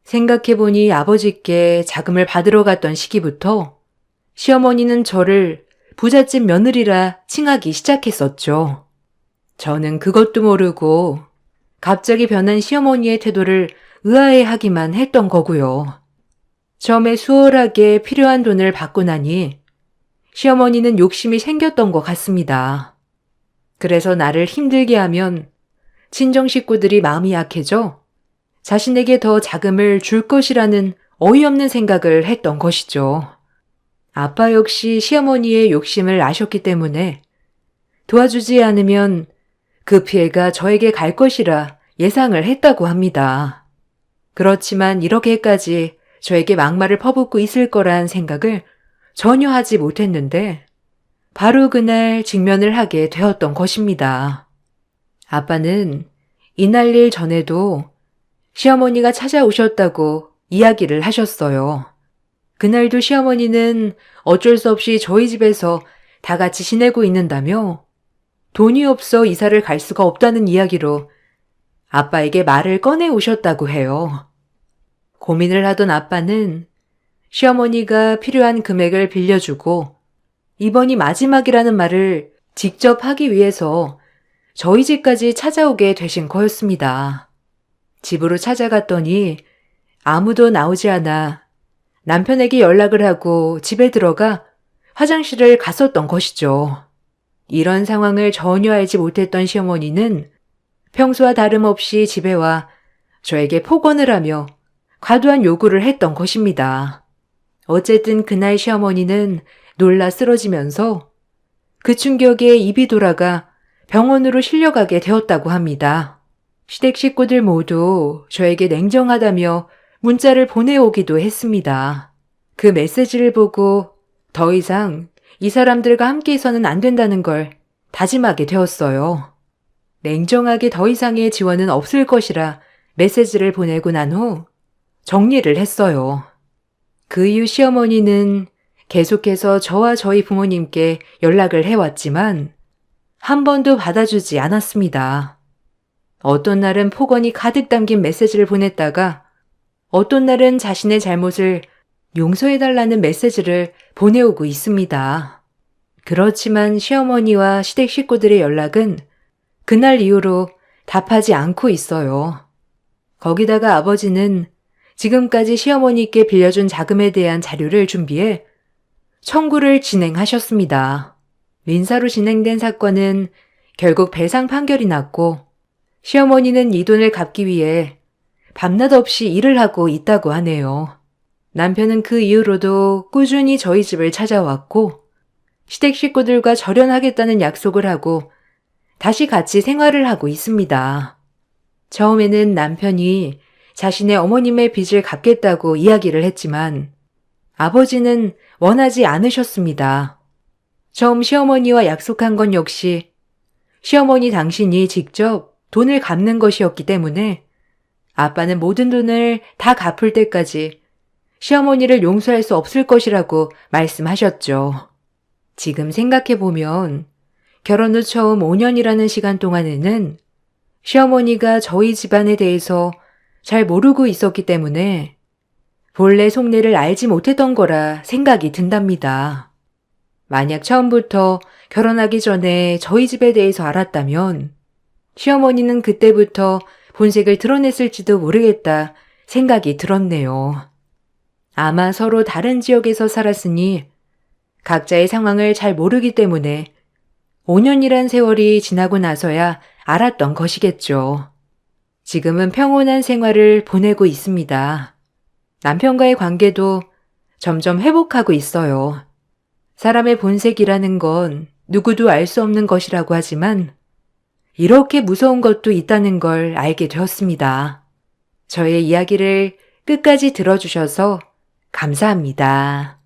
생각해보니 아버지께 자금을 받으러 갔던 시기부터 시어머니는 저를 부잣집 며느리라 칭하기 시작했었죠. 저는 그것도 모르고 갑자기 변한 시어머니의 태도를 의아해하기만 했던 거고요. 처음에 수월하게 필요한 돈을 받고 나니 시어머니는 욕심이 생겼던 것 같습니다. 그래서 나를 힘들게 하면 친정 식구들이 마음이 약해져 자신에게 더 자금을 줄 것이라는 어이없는 생각을 했던 것이죠. 아빠 역시 시어머니의 욕심을 아셨기 때문에 도와주지 않으면 그 피해가 저에게 갈 것이라 예상을 했다고 합니다. 그렇지만 이렇게까지 저에게 막말을 퍼붓고 있을 거란 생각을 전혀 하지 못했는데 바로 그날 직면을 하게 되었던 것입니다. 아빠는 이날 일 전에도 시어머니가 찾아오셨다고 이야기를 하셨어요. 그날도 시어머니는 어쩔 수 없이 저희 집에서 다 같이 지내고 있는다며 돈이 없어 이사를 갈 수가 없다는 이야기로 아빠에게 말을 꺼내 오셨다고 해요. 고민을 하던 아빠는 시어머니가 필요한 금액을 빌려주고 이번이 마지막이라는 말을 직접 하기 위해서 저희 집까지 찾아오게 되신 거였습니다. 집으로 찾아갔더니 아무도 나오지 않아 남편에게 연락을 하고 집에 들어가 화장실을 갔었던 것이죠. 이런 상황을 전혀 알지 못했던 시어머니는 평소와 다름없이 집에 와 저에게 폭언을 하며 과도한 요구를 했던 것입니다. 어쨌든 그날 시어머니는 놀라 쓰러지면서 그 충격에 입이 돌아가 병원으로 실려가게 되었다고 합니다. 시댁 식구들 모두 저에게 냉정하다며 문자를 보내오기도 했습니다. 그 메시지를 보고 더 이상 이 사람들과 함께해서는 안 된다는 걸 다짐하게 되었어요. 냉정하게 더 이상의 지원은 없을 것이라 메시지를 보내고 난 후 정리를 했어요. 그 이후 시어머니는 계속해서 저와 저희 부모님께 연락을 해왔지만 한 번도 받아주지 않았습니다. 어떤 날은 폭언이 가득 담긴 메시지를 보냈다가 어떤 날은 자신의 잘못을 용서해달라는 메시지를 보내오고 있습니다. 그렇지만 시어머니와 시댁 식구들의 연락은 그날 이후로 답하지 않고 있어요. 거기다가 아버지는 지금까지 시어머니께 빌려준 자금에 대한 자료를 준비해 청구를 진행하셨습니다. 민사로 진행된 사건은 결국 배상 판결이 났고 시어머니는 이 돈을 갚기 위해 밤낮 없이 일을 하고 있다고 하네요. 남편은 그 이후로도 꾸준히 저희 집을 찾아왔고 시댁 식구들과 절연하겠다는 약속을 하고 다시 같이 생활을 하고 있습니다. 처음에는 남편이 자신의 어머님의 빚을 갚겠다고 이야기를 했지만 아버지는 원하지 않으셨습니다. 처음 시어머니와 약속한 건 역시 시어머니 당신이 직접 돈을 갚는 것이었기 때문에 아빠는 모든 돈을 다 갚을 때까지 시어머니를 용서할 수 없을 것이라고 말씀하셨죠. 지금 생각해보면 결혼 후 처음 5년이라는 시간 동안에는 시어머니가 저희 집안에 대해서 잘 모르고 있었기 때문에 본래 속내를 알지 못했던 거라 생각이 든답니다. 만약 처음부터 결혼하기 전에 저희 집에 대해서 알았다면 시어머니는 그때부터 본색을 드러냈을지도 모르겠다 생각이 들었네요. 아마 서로 다른 지역에서 살았으니 각자의 상황을 잘 모르기 때문에 5년이란 세월이 지나고 나서야 알았던 것이겠죠. 지금은 평온한 생활을 보내고 있습니다. 남편과의 관계도 점점 회복하고 있어요. 사람의 본색이라는 건 누구도 알 수 없는 것이라고 하지만 이렇게 무서운 것도 있다는 걸 알게 되었습니다. 저의 이야기를 끝까지 들어주셔서 감사합니다.